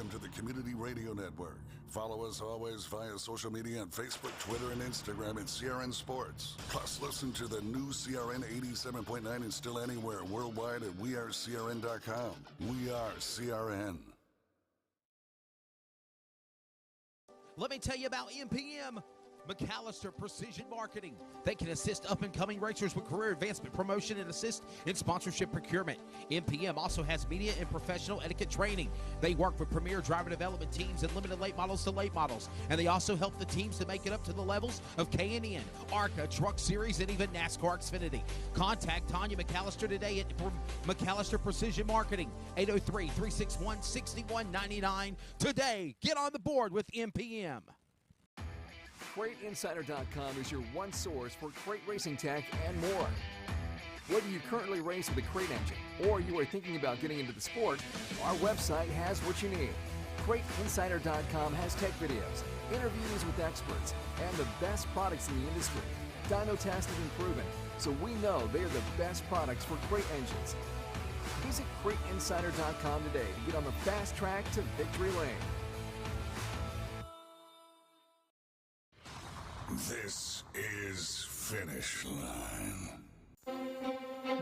Welcome to the Community Radio Network. Follow us always via social media on Facebook, Twitter, and Instagram at CRN Sports. Plus, listen to the new CRN 87.9 and still anywhere worldwide at wearecrn.com. We are CRN. Let me tell you about MPM, McAllister Precision Marketing. They can assist up-and-coming racers with career advancement, promotion, and assist in sponsorship procurement. MPM also has media and professional etiquette training. They work with premier driver development teams and limited late models to late models. And they also help the teams to make it up to the levels of K&N, ARCA, Truck Series, and even NASCAR Xfinity. Contact Tanya McAllister today at McAllister Precision Marketing, 803-361-6199. Today, get on the board with MPM. CrateInsider.com is your one source for crate racing tech and more. Whether you currently race with a crate engine or you are thinking about getting into the sport, our website has what you need. CrateInsider.com has tech videos, interviews with experts, and the best products in the industry. Dyno tested and proven, so we know they are the best products for crate engines. Visit CrateInsider.com today to get on the fast track to victory lane. This is Finish Line.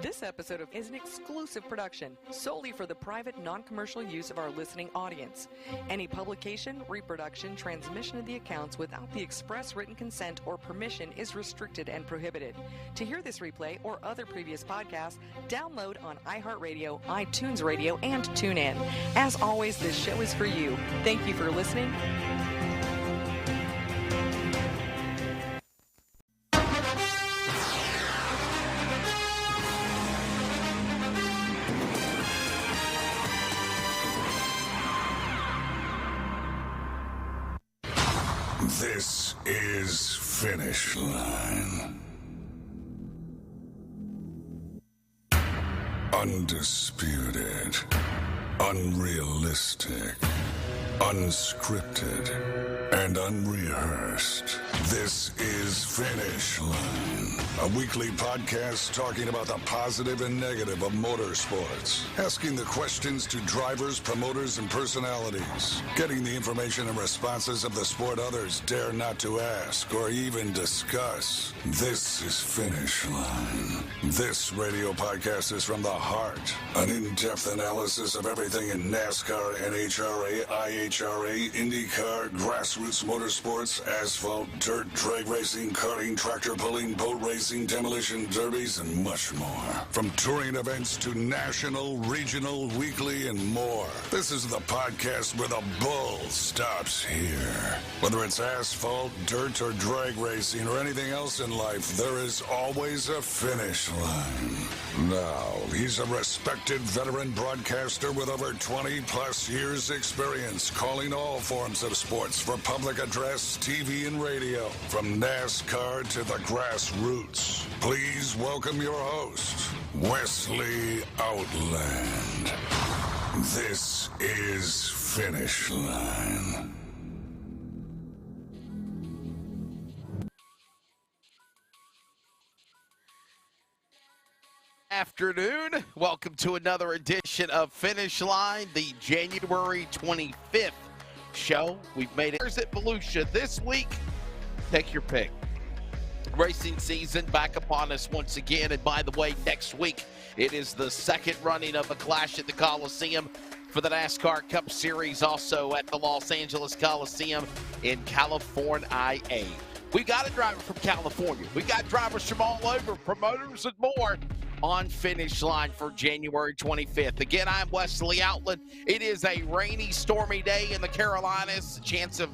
This episode is an exclusive production solely for the private, non-commercial use of our listening audience. Any publication, reproduction, transmission of the accounts without the express written consent or permission is restricted and prohibited. To hear this replay or other previous podcasts, download on iHeartRadio, iTunes Radio, and TuneIn. As always, this show is for you. Thank you for listening. This is Finish Line. Undisputed, unrealistic, unscripted, and unrehearsed. This is Finish Line, a weekly podcast talking about the positive and negative of motorsports, asking the questions to drivers, promoters, and personalities, getting the information and responses of the sport others dare not to ask or even discuss. This is Finish Line. This radio podcast is from the heart, an in-depth analysis of everything in NASCAR, NHRA, IHRA, IndyCar, grassroots motorsports, asphalt, dirt, drag racing, karting, tractor pulling, boat racing, demolition derbies, and much more. From touring events to national, regional, weekly, and more. This is the podcast where the bull stops here. Whether it's asphalt, dirt, or drag racing, or anything else in life, there is always a finish line. Now, he's a respected veteran broadcaster with over 20-plus years experience, calling all forms of sports for public address, TV, and radio, from NASCAR to the grassroots. Please welcome your host, Wesley Outland. This is Finish Line. Afternoon. Welcome to another edition of Finish Line, the January 25th show. We've made it at Volusia this week. Take your pick. Racing season back upon us once again. And by the way, next week, it is the second running of the Clash at the Coliseum for the NASCAR Cup Series, also at the Los Angeles Coliseum in California. We got a driver from California. We got drivers from all over, promoters and more, on Finish Line for January 25th. Again, I'm Wesley Outland. It is a rainy, stormy day in the Carolinas. Chance of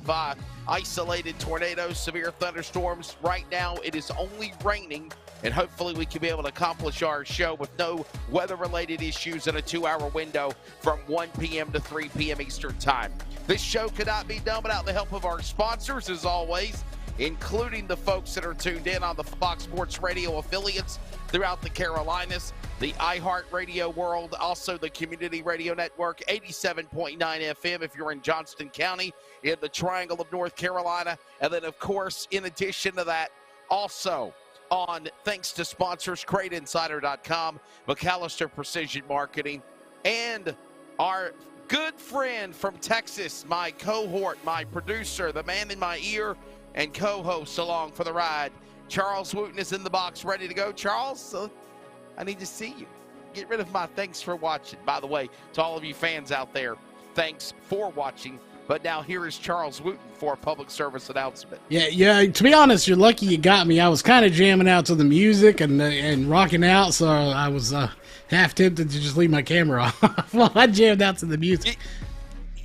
isolated tornadoes, severe thunderstorms. Right now, it is only raining, and hopefully we can be able to accomplish our show with no weather-related issues in a 2-hour window from 1 p.m. to 3 p.m. Eastern Time. This show could not be done without the help of our sponsors, as always, including the folks that are tuned in on the Fox Sports Radio affiliates throughout the Carolinas, the iHeartRadio world, also the Community Radio Network, 87.9 FM if you're in Johnston County, in the Triangle of North Carolina. And then, of course, in addition to that, also on, thanks to sponsors, CrateInsider.com, McAllister Precision Marketing, and our good friend from Texas, my cohort, my producer, the man in my ear, and co-host along for the ride. Charles Wooten is in the box, ready to go. Charles, I need to see you. Get rid of my thanks for watching. By the way, to all of you fans out there, thanks for watching. But now here is Charles Wooten for a public service announcement. Yeah. To be honest, you're lucky you got me. I was kind of jamming out to the music and rocking out, so I was half tempted to just leave my camera off while I jammed out to the music.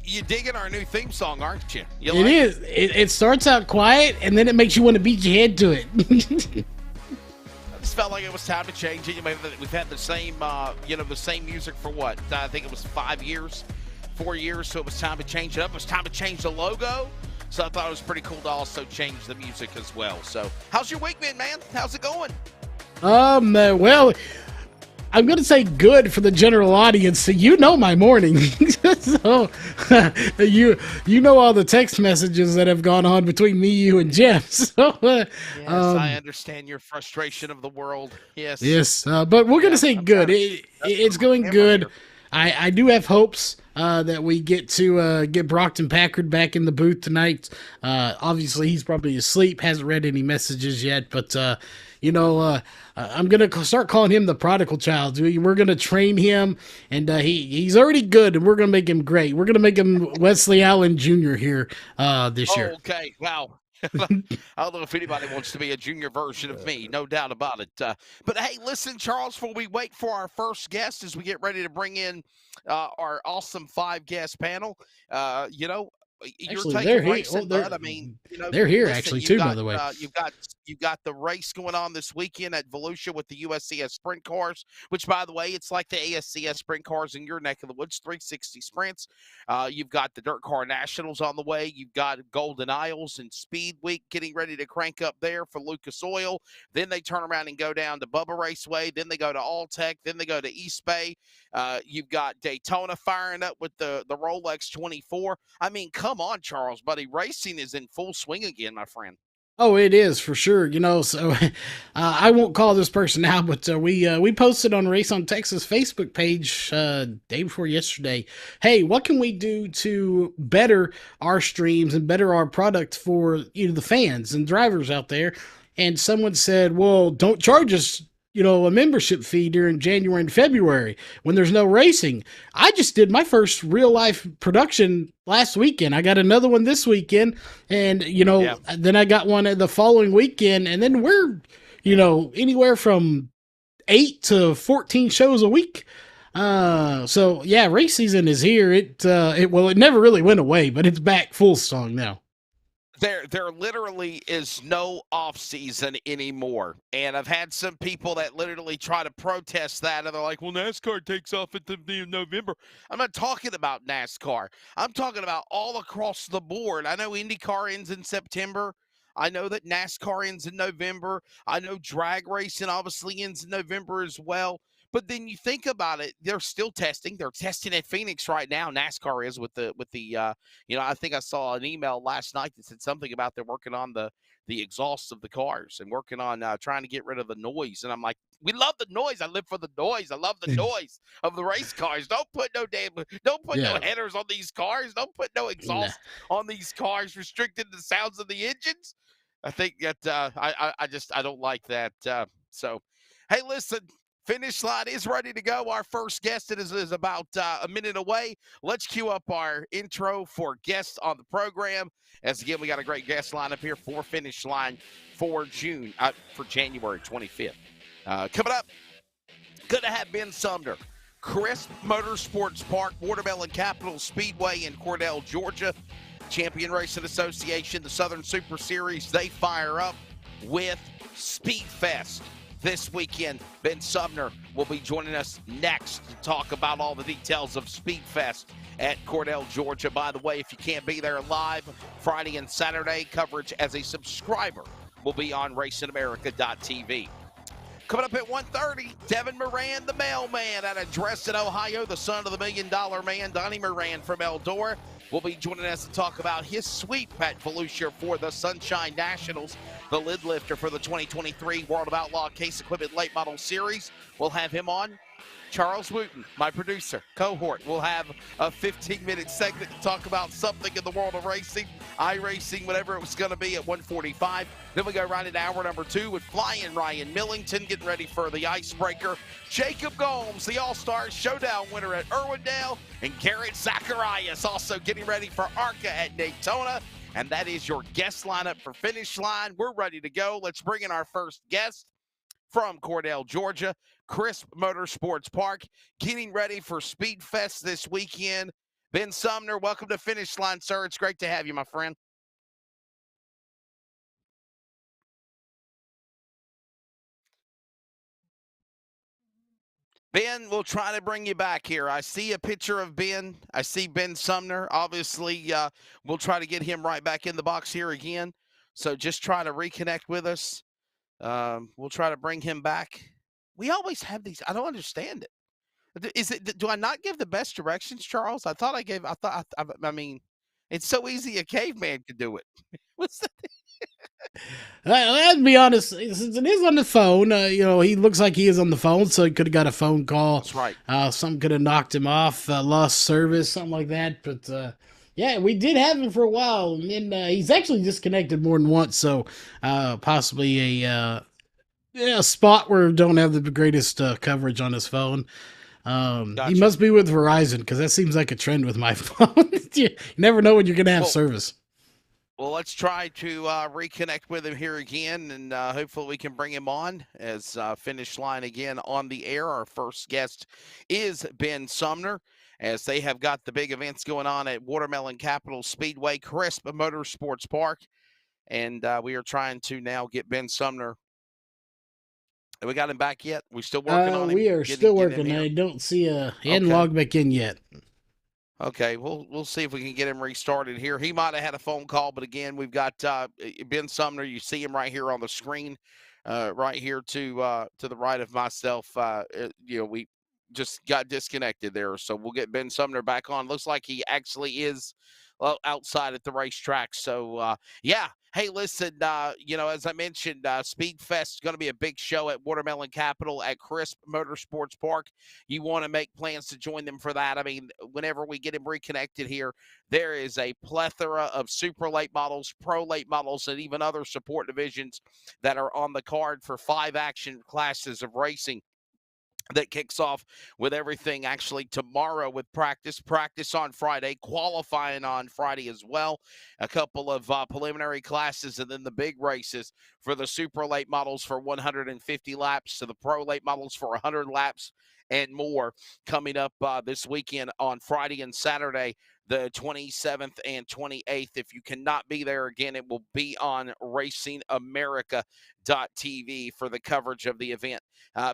You digging our new theme song, aren't you? It is. It starts out quiet, and then it makes you want to beat your head to it. I just felt like it was time to change it. We've had the same, the same music for what? I think it was 4 years, so it was time to change it up. It was time to change the logo, so I thought it was pretty cool to also change the music as well. So, how's your week been, man? How's it going? Well, I'm going to say good for the general audience. So you know my morning. So you know all the text messages that have gone on between me, you, and Jeff. So, yes, I understand your frustration of the world. Yes. Yes, but we're going to say good. It's going good. I do have hopes that we get to get Brockton Packard back in the booth tonight. Obviously, he's probably asleep, hasn't read any messages yet, but I'm going to start calling him the prodigal child. We're going to train him, and he's already good, and we're going to make him great. We're going to make him Wesley Allen Jr. here this year. Okay, wow. I don't know if anybody wants to be a junior version of me, no doubt about it. But hey, listen, Charles, before we wait for our first guest as we get ready to bring in our awesome 5-guest panel, Actually, they're here. They're here actually too. By the way, you've got the race going on this weekend at Volusia with the USCS Sprint Cars, which, by the way, it's like the ASCS Sprint Cars in your neck of the woods, 360 sprints. You've got the Dirt Car Nationals on the way. You've got Golden Isles and Speed Week getting ready to crank up there for Lucas Oil. Then they turn around and go down to Bubba Raceway. Then they go to Alltech. Then they go to East Bay. You've got Daytona firing up with the Rolex 24. I mean, come on, Charles, buddy. Racing is in full swing again, my friend. Oh, it is for sure. So I won't call this person out, but we posted on Race on Texas Facebook page day before yesterday. Hey, what can we do to better our streams and better our product for the fans and drivers out there? And someone said, well, don't charge us a membership fee during January and February when there's no racing. I just did my first real life production last weekend. I got another one this weekend, and then I got one the following weekend, and then we're anywhere from 8 to 14 shows a week. So yeah, race season is here. It never really went away, but it's back full song now. There literally is no off season anymore. And I've had some people that literally try to protest that. And they're like, well, NASCAR takes off at the end of November. I'm not talking about NASCAR. I'm talking about all across the board. I know IndyCar ends in September. I know that NASCAR ends in November. I know drag racing obviously ends in November as well. But then you think about it, they're still testing. They're testing at Phoenix right now. NASCAR is with the I think I saw an email last night that said something about they're working on the exhausts of the cars and working on trying to get rid of the noise. And I'm like, we love the noise. I live for the noise. I love the noise of the race cars. Don't put no headers on these cars. Don't put no exhaust on these cars, restricting the sounds of the engines. I think that I don't like that. So, hey, listen. Finish line is ready to go. Our first guest is about a minute away. Let's cue up our intro for guests on the program. As again, we got a great guest lineup here for Finish Line for January 25th. Coming up, good to have Ben Sumner, Crisp Motorsports Park, Watermelon Capital Speedway in Cordell, Georgia. Champion Racing Association, the Southern Super Series, they fire up with Speed Fest. This weekend, Ben Sumner will be joining us next to talk about all the details of Speed Fest at Cordell, Georgia. By the way, if you can't be there live, Friday and Saturday, coverage as a subscriber will be on RacingAmerica.tv. Coming up at 1:30, Devin Moran, the mailman out of Dresden, Ohio, the son of the $1 Million Man, Donnie Moran from Eldora, will be joining us to talk about his sweep at Volusia for the Sunshine Nationals, the lid lifter for the 2023 World of Outlaw Case Equipment Late Model Series. We'll have him on Charles Wooten, my producer, cohort, will have a 15-minute segment to talk about something in the world of racing, iRacing, whatever it was going to be at 1:45. Then we go right into hour number 2 with flying Ryan Millington, getting ready for the icebreaker. Jacob Gomes, the All-Star Showdown winner at Irwindale, and Garrett Zacharias also getting ready for ARCA at Daytona. And that is your guest lineup for Finish Line. We're ready to go. Let's bring in our first guest from Cordell, Georgia, Crisp Motorsports Park, getting ready for Speed Fest this weekend. Ben Sumner, welcome to Finish Line, sir. It's great to have you, my friend. Ben, we'll try to bring you back here. I see a picture of Ben. I see Ben Sumner. Obviously, we'll try to get him right back in the box here again. So just try to reconnect with us. We'll try to bring him back. We always have these. I don't understand it. Is it? Do I not give the best directions, Charles? I thought I gave. I mean, it's so easy a caveman could do it. What's that? I'll be honest, since it is on the phone, he looks like he is on the phone, so he could have got a phone call. That's right. Something could have knocked him off, lost service, something like that. But yeah, we did have him for a while, and then he's actually disconnected more than once, so possibly a spot where we don't have the greatest coverage on his phone. Gotcha. He must be with Verizon, because that seems like a trend with my phone. You never know when you're going to have service. Well, let's try to reconnect with him here again, and hopefully we can bring him on as Finish Line again on the air. Our first guest is Ben Sumner, as they have got the big events going on at Watermelon Capital Speedway, Crisp Motorsports Park, and we are trying to now get Ben Sumner. Have we got him back yet? We still working on him? We are still working. I don't see he hadn't logged back in yet. Okay, we'll see if we can get him restarted here. He might have had a phone call, but again, we've got Ben Sumner. You see him right here on the screen, right here to the right of myself. We just got disconnected there, so we'll get Ben Sumner back on. Looks like he actually is outside at the racetrack. So yeah. Hey, listen, as I mentioned, Speed Fest is going to be a big show at Watermelon Capital at Crisp Motorsports Park. You want to make plans to join them for that. I mean, whenever we get him reconnected here, there is a plethora of super late models, pro late models, and even other support divisions that are on the card for 5 action classes of racing. That kicks off with everything actually tomorrow with practice on Friday, qualifying on Friday as well, a couple of preliminary classes, and then the big races for the super late models for 150 laps, to the pro late models for 100 laps and more coming up this weekend on Friday and Saturday, the 27th and 28th. If you cannot be there, again, it will be on racingamerica.tv for the coverage of the event.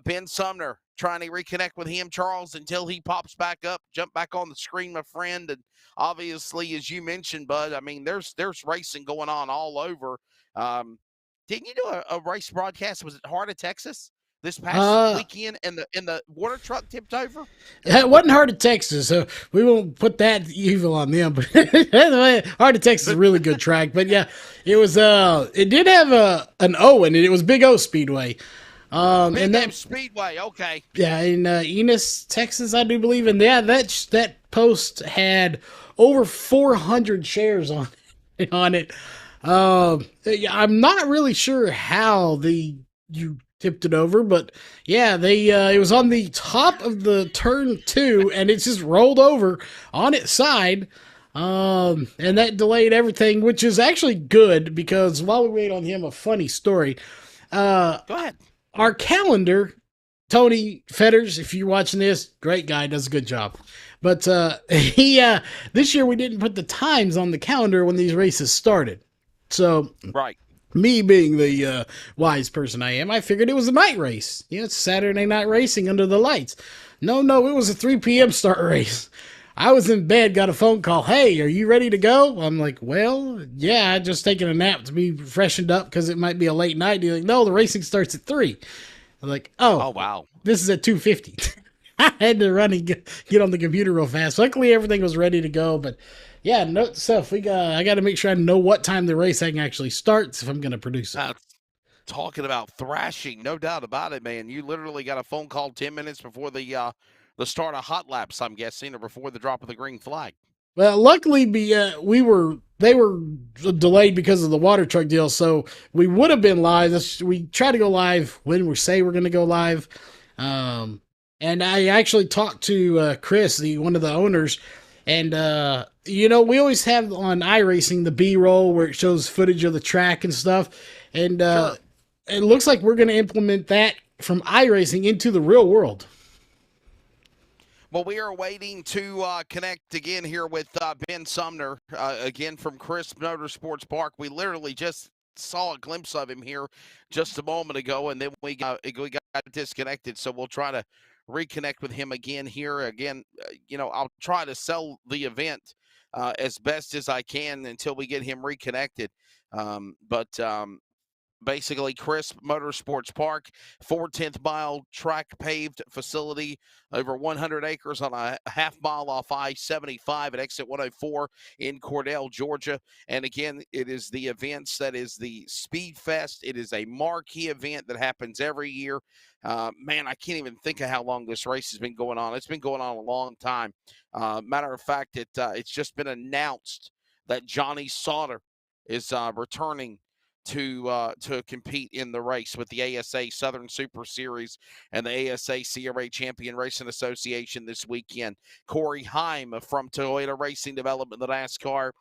Ben Sumner, trying to reconnect with him, Charles, until he pops back up, jump back on the screen, my friend. And obviously, as you mentioned, Bud, I mean, there's racing going on all over. Didn't you do a race broadcast? Was it Heart of Texas this past weekend, and the water truck tipped over? It wasn't Heart of Texas, so we won't put that evil on them. But Heart of Texas is a really good track. But yeah, it was. It did have an O in it. It was Big O Speedway. And that Speedway, okay. Yeah, in Enos, Texas, I do believe. And yeah, that post had over 400 shares on it. I'm not really sure how you tipped it over, but yeah, it was on the top of the turn 2, and it just rolled over on its side. And that delayed everything, which is actually good, because while we wait on him, a funny story. Go ahead. Our calendar, Tony Fetters, if you're watching this, great guy, does a good job. But this year we didn't put the times on the calendar when these races started. So, right. Me being the wise person I am, I figured it was a night race. It's Saturday night racing under the lights. No, it was a 3 p.m. start race. I was in bed, got a phone call. Hey, are you ready to go? I'm like, well, yeah, I just taking a nap to be freshened up because it might be a late night. He's like, no, the racing starts at 3. I'm like, oh wow, this is at 2:50. I had to run and get on the computer real fast. Luckily, everything was ready to go. But yeah, note stuff. I got to make sure I know what time the race actually starts if I'm going to produce it. talking about thrashing, no doubt about it, man. You literally got a phone call 10 minutes before the start of hot laps, I'm guessing, or before the drop of the green flag. Well, luckily, they were delayed because of the water truck deal, so we would have been live. We try to go live when we say we're going to go live. And I actually talked to Chris, one of the owners, and we always have on iRacing the B-roll where it shows footage of the track and stuff, and Sure. It looks like we're going to implement that from iRacing into the real world. Well, we are waiting to connect again here with Ben Sumner, again from Crisp Motorsports Park. We literally just saw a glimpse of him here just a moment ago, and then we got disconnected. So we'll try to reconnect with him again here. Again, I'll try to sell the event as best as I can until we get him reconnected. Basically, Crisp Motorsports Park, 4/10 mile track paved facility, over 100 acres on a half mile off I-75 at exit 104 in Cordell, Georgia. And again, it is the events that is the Speed Fest. It is a marquee event that happens every year. Man, I can't even think of how long this race has been going on. It's been going on a long time. Matter of fact, it's just been announced that Johnny Sauter is returning to compete in the race with the ASA Southern Super Series and the ASA CRA Champion Racing Association this weekend. Corey Heim from Toyota Racing Development, the NASCAR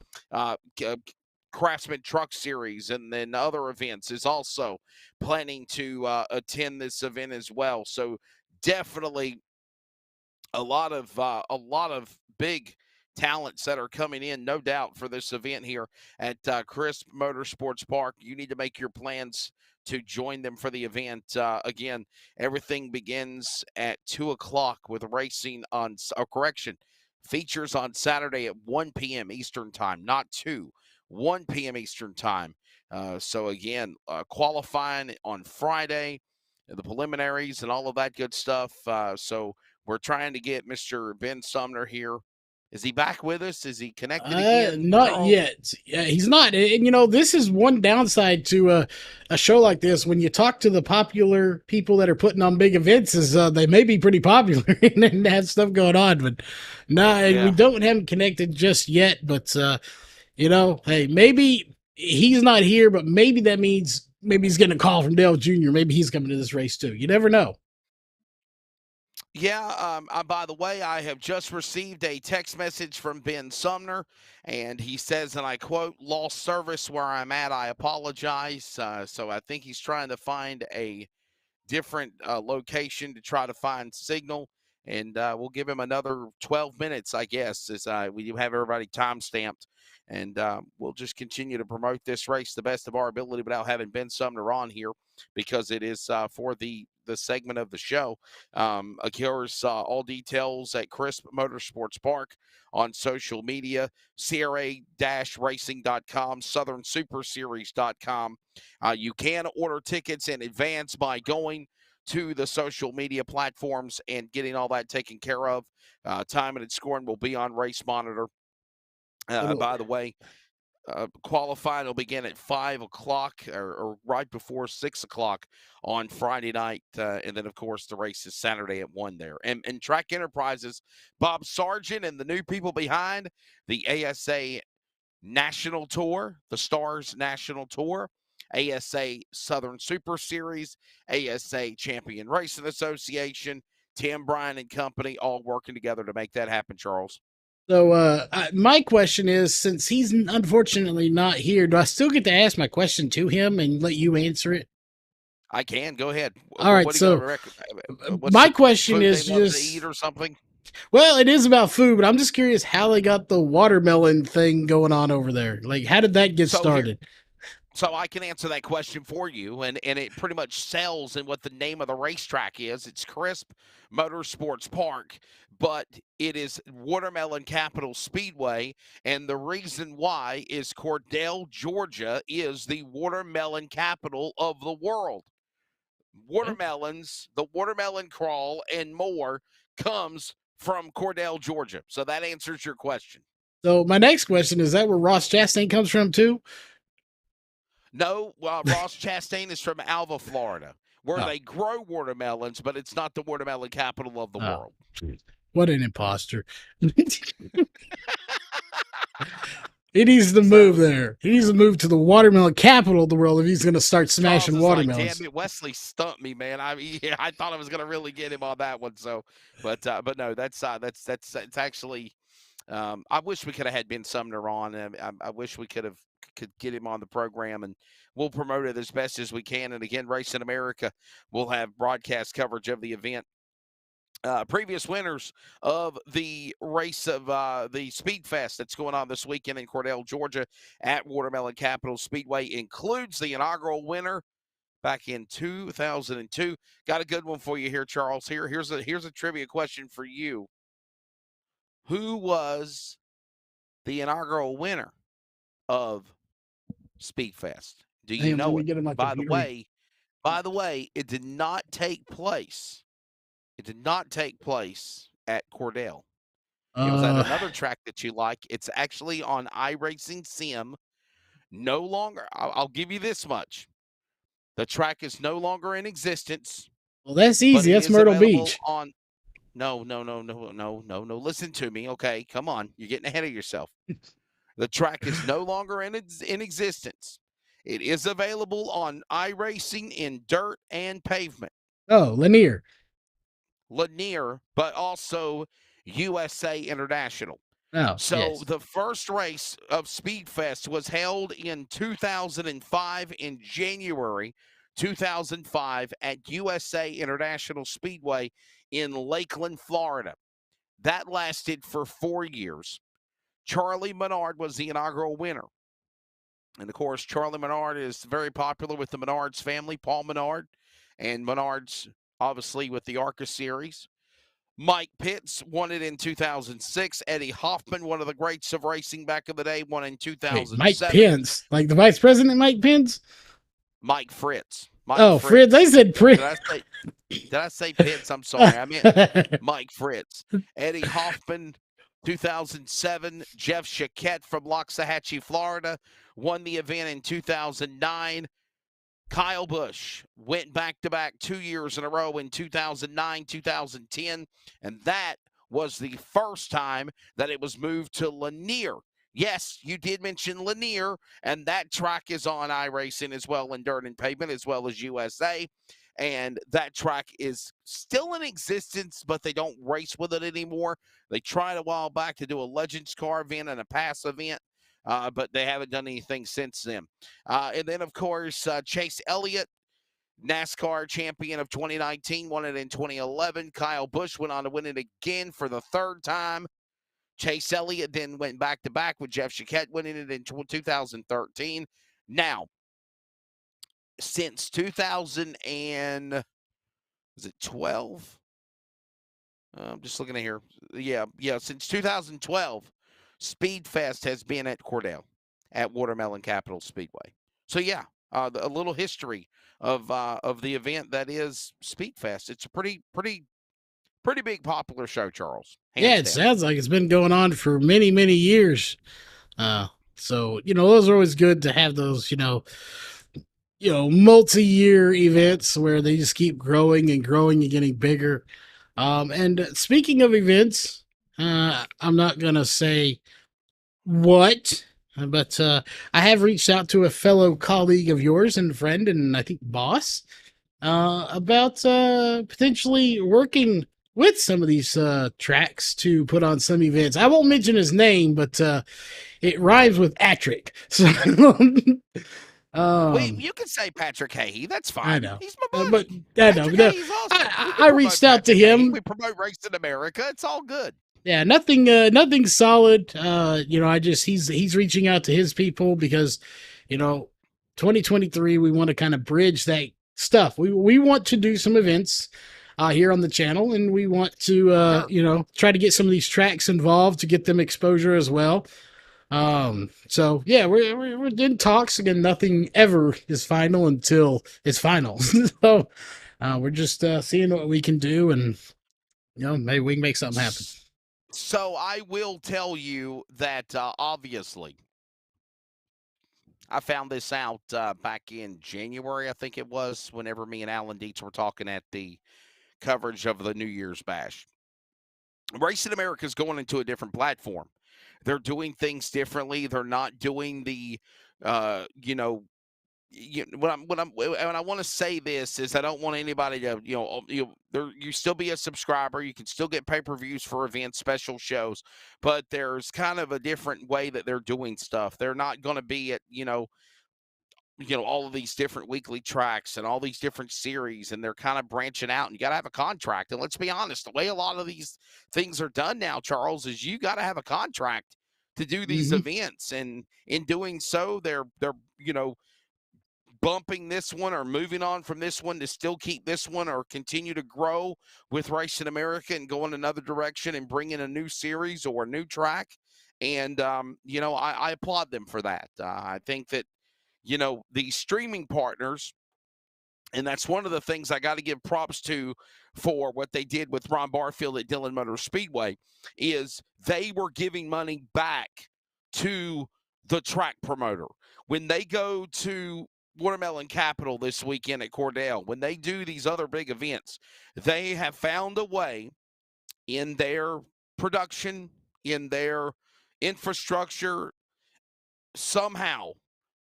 Craftsman Truck Series, and then other events, is also planning to attend this event as well. So definitely a lot of big talents that are coming in, no doubt, for this event here at Crisp Motorsports Park. You need to make your plans to join them for the event. Again, everything begins at 2 o'clock with racing on, features on Saturday at 1 p.m. Eastern Time, not 2, 1 p.m. Eastern Time. So again, qualifying on Friday, the preliminaries and all of that good stuff. So we're trying to get Mr. Ben Sumner here. Is he back with us? Is he connected again? Not Charles? yet. He's not. And this is one downside to a show like this. When you talk to the popular people that are putting on big events, is they may be pretty popular and have stuff going on, but we don't have him connected just yet. But hey, maybe he's not here, but maybe that means maybe he's getting a call from Dale Jr. Maybe he's coming to this race too. You never know. Yeah, by the way, I have just received a text message from Ben Sumner, and he says, and I quote, "Lost service where I'm at. I apologize." So I think he's trying to find a different location to try to find signal, and we'll give him another 12 minutes, I guess, as we do have everybody time stamped, and we'll just continue to promote this race the best of our ability without having Ben Sumner on here, because it is for the segment of the show. Here's all details at Crisp Motorsports Park on social media, CRA-racing.com, SouthernSuperSeries.com. You can order tickets in advance by going to the social media platforms and getting all that taken care of. Timing and scoring will be on Race Monitor. By the way, qualifying will begin at 5 o'clock or right before 6 o'clock on Friday night. And then, of course, the race is Saturday at 1 there. And Track Enterprises, Bob Sargent and the new people behind the ASA National Tour, the Stars National Tour, ASA Southern Super Series, ASA Champion Racing Association, Tim Bryan and company, all working together to make that happen, Charles. So my question is, since he's unfortunately not here, do I still get to ask my question to him and let you answer it? I can. Go ahead. All right. So my question is just to eat or something. Well, it is about food, but I'm just curious how they got the watermelon thing going on over there. Like, how did that get started? So I can answer that question for you, and it pretty much sells in what the name of the racetrack is. It's Crisp Motorsports Park, but it is Watermelon Capital Speedway, and the reason why is Cordell, Georgia is the watermelon capital of the world. Watermelons, the watermelon crawl, and more comes from Cordell, Georgia. So that answers your question. So my next question, is that where Ross Chastain comes from too? No, Ross Chastain is from Alva, Florida, where Oh. they grow watermelons, but it's not the watermelon capital of the world. What an imposter. He needs to move there. He needs to move to the watermelon capital of the world if he's going to start smashing Charles is watermelons. Like, damn it, Wesley stumped me, man. I thought I was going to really get him on that one. So, but no, that's actually. I wish we could have had Ben Sumner on. I wish we could get him on the program, and we'll promote it as best as we can. And again, Racing America will have broadcast coverage of the event. Previous winners of the race of the Speed Fest that's going on this weekend in Cordell, Georgia at Watermelon Capital Speedway includes the inaugural winner back in 2002. Got a good one for you here, Charles. Here's a trivia question for you. Who was the inaugural winner of Speed Fest? Do you know it? By the way, it did not take place. It did not take place at Cordell. It was at another track that you like. It's actually on iRacing Sim. No longer. I'll give you this much. The track is no longer in existence. Well, that's easy. That's Myrtle Beach. No. Listen to me, okay? Come on. You're getting ahead of yourself. The track is no longer in existence. It is available on iRacing in dirt and pavement. Oh, Lanier, but also USA International. Oh, so yes. The first race of Speedfest was held in 2005 in January 2005 at USA International Speedway in Lakeland, Florida. That lasted for 4 years. Charlie Menard was the inaugural winner. And, of course, Charlie Menard is very popular with the Menards family, Paul Menard, and Menards, obviously, with the ARCA series. Mike Pitts won it in 2006. Eddie Hoffman, one of the greats of racing back in the day, won in 2007. Mike Pence, like the vice president Mike Pence? Mike Fritz. Fritz. I said Prince. Did I say Pitts? I'm sorry. I meant Mike Fritz. Eddie Hoffman, 2007. Jeff Chiquette from Loxahatchee, Florida, won the event in 2009. Kyle Busch went back-to-back 2 years in a row in 2009, 2010, and that was the first time that it was moved to Lanier. Yes, you did mention Lanier, and that track is on iRacing as well in dirt and pavement as well as USA, and that track is still in existence, but they don't race with it anymore. They tried a while back to do a Legends car event and a pass event, but they haven't done anything since then. And then, of course, Chase Elliott, NASCAR champion of 2019, won it in 2011. Kyle Busch went on to win it again for the third time. Chase Elliott then went back-to-back with Jeff Chiquette, winning it in 2013. Now, since 2012? I'm just looking at here. Yeah, since 2012. Speedfest has been at Cordell at Watermelon Capital Speedway. So yeah, a little history of the event that is Speedfest. It's a pretty big popular show, Charles. It sounds like it's been going on for many, many years. So those are always good to have those multi-year events where they just keep growing and growing and getting bigger. And speaking of events, I'm not going to say what, but I have reached out to a fellow colleague of yours and friend and I think boss about potentially working with some of these tracks to put on some events. I won't mention his name, but it rhymes with Atrick. So, wait, you can say Patrick Hahey. That's fine. I know. He's my buddy. But I know. I reached out to him. We promote Racing America. It's all good. Yeah, nothing solid. He's reaching out to his people because, 2023, we want to kind of bridge that stuff. We want to do some events here on the channel, and we want to, try to get some of these tracks involved to get them exposure as well. So yeah, we're in talks again. Nothing ever is final until it's final. So we're just seeing what we can do, and maybe we can make something happen. So I will tell you that obviously I found this out back in January, I think it was, whenever me and Alan Dietz were talking at the coverage of the New Year's Bash. Racing America is going into a different platform. They're doing things differently. They're not doing the, when I want to say this is I don't want anybody to, you still be a subscriber. You can still get pay-per-views for events, special shows, but there's kind of a different way that they're doing stuff. They're not going to be at, all of these different weekly tracks and all these different series, and they're kind of branching out, and you got to have a contract. And let's be honest, the way a lot of these things are done now, Charles, is you got to have a contract to do these events. And in doing so, they're bumping this one or moving on from this one to still keep this one or continue to grow with Racing America and go in another direction and bring in a new series or a new track. And, I applaud them for that. I think that, these streaming partners, and that's one of the things I got to give props to for what they did with Ron Barfield at Dillon Motor Speedway, is they were giving money back to the track promoter. When they go to Watermelon Capital this weekend at Cordell, when they do these other big events, they have found a way in their production, in their infrastructure, somehow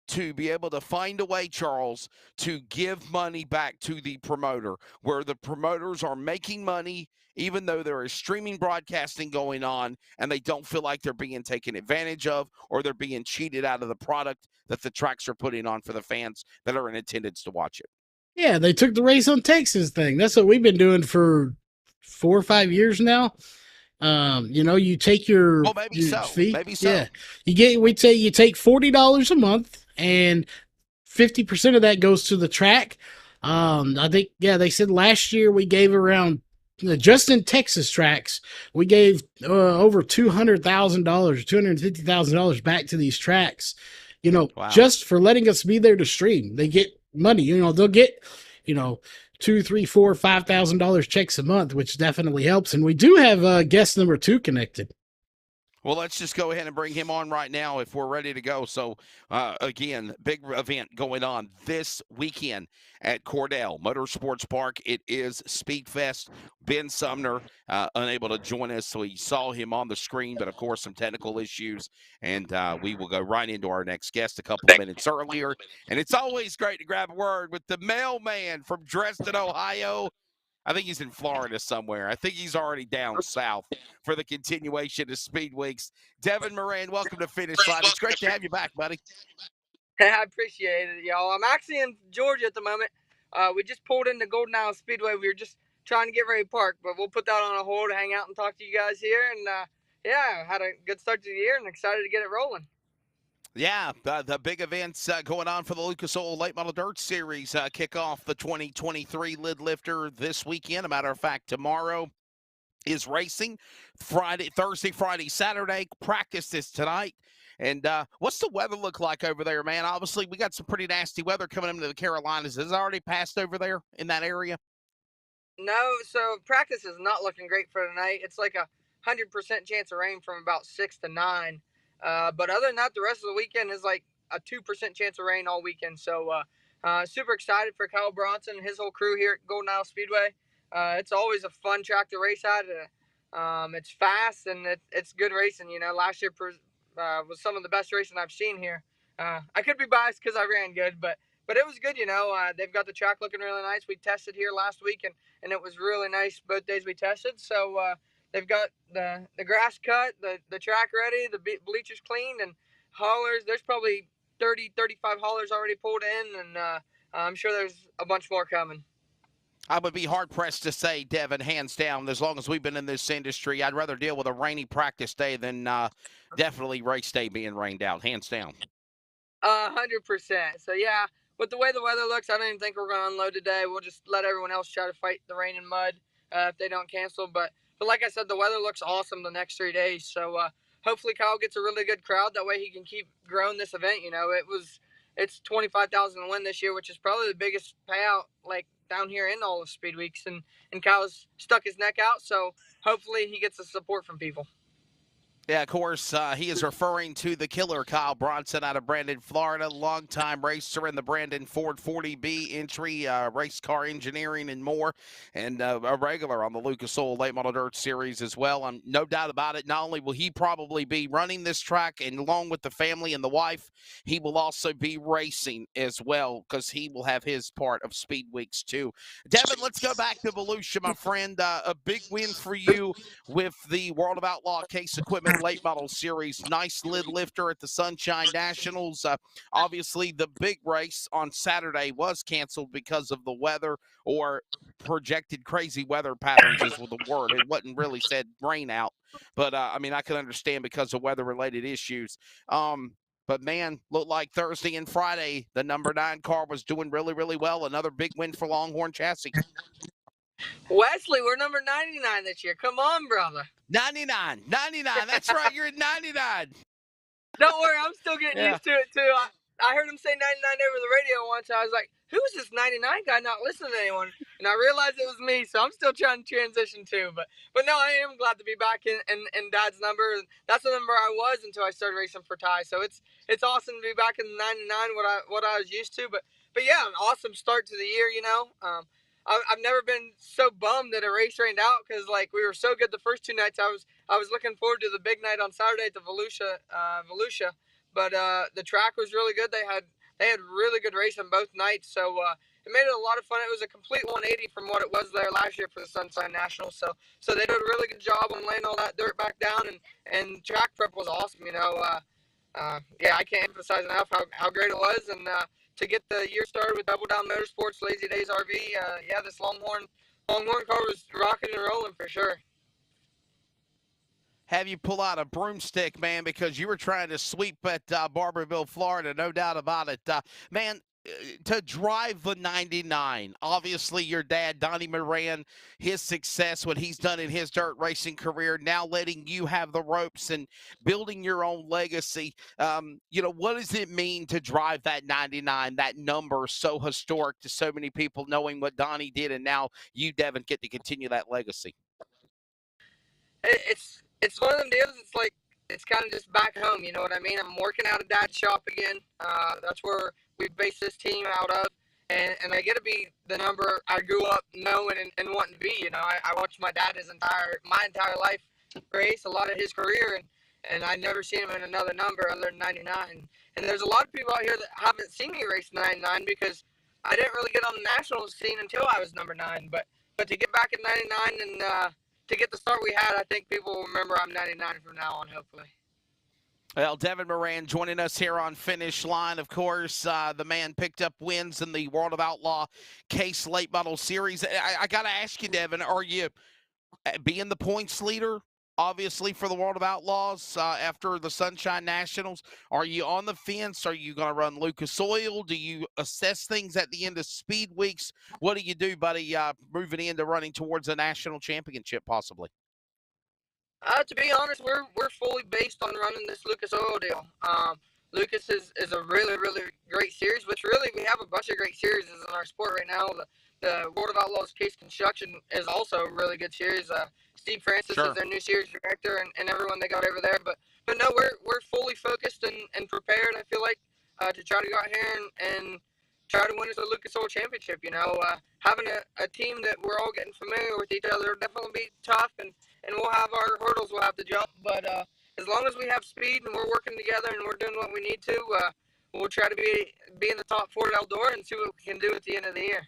to be able to find a way, Charles, to give money back to the promoter, where the promoters are making money even though there is streaming broadcasting going on, and they don't feel like they're being taken advantage of or they're being cheated out of the product that the tracks are putting on for the fans that are in attendance to watch it. Yeah, they took the Race on Texas thing. That's what we've been doing for 4 or 5 years now. You take your, maybe your so. fee. Maybe so. Yeah, you take $40 a month, and 50% of that goes to the track. I think they said last year we gave around, just in Texas tracks, we gave over $200,000, $250,000 back to these tracks. Wow. Just for letting us be there to stream. They get money. They'll get, $2,000, $3,000, $4,000, $5,000 checks a month, which definitely helps. And we do have guest number 2 connected. Well, let's just go ahead and bring him on right now if we're ready to go. So, again, big event going on this weekend at Cordell Motorsports Park. It is Speedfest. Ben Sumner unable to join us, so we saw him on the screen, but, of course, some technical issues. And we will go right into our next guest a couple of minutes earlier. And it's always great to grab a word with the mailman from Dresden, Ohio. I think he's in Florida somewhere. I think he's already down south for the continuation of Speed Weeks. Devin Moran, welcome to Finish Line. It's great to have you back, buddy. I appreciate it, y'all. I'm actually in Georgia at the moment. We just pulled into Golden Isle Speedway. We were just trying to get ready to park, but we'll put that on a hold, hang out, and talk to you guys here. And, had a good start to the year and excited to get it rolling. Yeah, the big events going on for the Lucas Oil Late Model Dirt Series kick off the 2023 Lid Lifter this weekend. A matter of fact, tomorrow is racing. Thursday, Friday, Saturday. Practice is tonight. And what's the weather look like over there, man? Obviously, we got some pretty nasty weather coming into the Carolinas. Has it already passed over there in that area? No, so practice is not looking great for tonight. It's like 100% chance of rain from about 6 to 9. But other than that, the rest of the weekend is like a 2% chance of rain all weekend. So super excited for Kyle Bronson and his whole crew here at Golden Isle Speedway. It's always a fun track to race at. It's fast and it's good racing. Last year was some of the best racing I've seen here. I could be biased because I ran good, but it was good. They've got the track looking really nice. We tested here last week and it was really nice both days we tested. So they've got the grass cut, the track ready, the bleachers cleaned, and haulers. There's probably 30, 35 haulers already pulled in, and I'm sure there's a bunch more coming. I would be hard-pressed to say, Devin, hands down, as long as we've been in this industry, I'd rather deal with a rainy practice day than definitely race day being rained out, hands down. 100%. So, yeah, with the way the weather looks, I don't even think we're going to unload today. We'll just let everyone else try to fight the rain and mud if they don't cancel. But like I said, the weather looks awesome the next 3 days. So hopefully Kyle gets a really good crowd. That way he can keep growing this event. It's $25,000 to win this year, which is probably the biggest payout down here in all of Speed Weeks. And Kyle's stuck his neck out. So hopefully he gets the support from people. Yeah, of course, he is referring to the killer Kyle Bronson out of Brandon, Florida, longtime racer in the Brandon Ford 40B entry, race car engineering and more, and a regular on the Lucas Oil Late Model Dirt Series as well. No doubt about it, not only will he probably be running this track, and along with the family and the wife, he will also be racing as well because he will have his part of Speed Weeks too. Devin, let's go back to Volusia, my friend. A big win for you with the World of Outlaw Case Equipment Late Model Series. Nice lid lifter at the Sunshine Nationals. Obviously, the big race on Saturday was canceled because of the weather, or projected crazy weather patterns is the word. It wasn't really said rain out, but I mean, I can understand because of weather-related issues. But man, looked like Thursday and Friday, the number 9 car was doing really, really well. Another big win for Longhorn Chassis. Wesley, we're number 99 this year. Come on, brother. 99. That's right. You're at 99. Don't worry, I'm still getting used to it too. I heard him say 99 over the radio once. I was like, who is this 99 guy not listening to anyone? And I realized it was me, so I'm still trying to transition too. But no, I am glad to be back in Dad's number. That's the number I was until I started racing for Ty. So it's awesome to be back in the 99, what I was used to. But yeah, an awesome start to the year, you know. I've never been so bummed that a race rained out because like we were so good the first 2 nights. I was looking forward to the big night on Saturday at the Volusia, but the track was really good. They had really good racing both nights, so it made it a lot of fun. It was a complete 180 from what it was there last year for the Sunshine Nationals. So they did a really good job on laying all that dirt back down, and track prep was awesome. You know, yeah, I can't emphasize enough how great it was, and to get the year started with Double Down Motorsports, Lazy Days RV, yeah, this Longhorn car was rocking and rolling for sure. Have you pull out a broomstick, man, because you were trying to sweep at Barberville, Florida, no doubt about it. Man, to drive the 99, obviously your dad, Donnie Moran, his success, what he's done in his dirt racing career, now letting you have the ropes and building your own legacy. You know, what does it mean to drive that 99, that number so historic to so many people, knowing what Donnie did, and now you, Devin, get to continue that legacy? It's one of them deals. It's like it's kind of just back home. You know what I mean? I'm working out of Dad's shop again. That's where we base this team out of, and I get to be the number I grew up knowing and wanting to be. You know, I watched my dad my entire life race, a lot of his career, and I never seen him in another number other than 99. And there's a lot of people out here that haven't seen me race 99 because I didn't really get on the national scene until I was number 9. But to get back at 99 and to get the start we had, I think people will remember I'm 99 from now on, hopefully. Well, Devin Moran joining us here on Finish Line. Of course, the man picked up wins in the World of Outlaw Case Late Model Series. I got to ask you, Devin, are you being the points leader, obviously, for the World of Outlaws after the Sunshine Nationals? Are you on the fence? Are you going to run Lucas Oil? Do you assess things at the end of Speed Weeks? What do you do, buddy, moving into running towards a national championship possibly? To be honest, we're fully based on running this Lucas Oil deal. Lucas is a really, really great series, which really we have a bunch of great series in our sport right now. The World of Outlaws Case Construction is also a really good series. Steve Francis is their new series director, and everyone they got over there. But no, we're fully focused and prepared. I feel like to try to go out here and try to win us a Lucas Oil Championship. You know, having a team that we're all getting familiar with each other will definitely be tough, and we'll have our hurdles we'll have to jump. But as long as we have speed and we're working together and we're doing what we need to, we'll try to be in the top 4 at Eldora and see what we can do at the end of the year.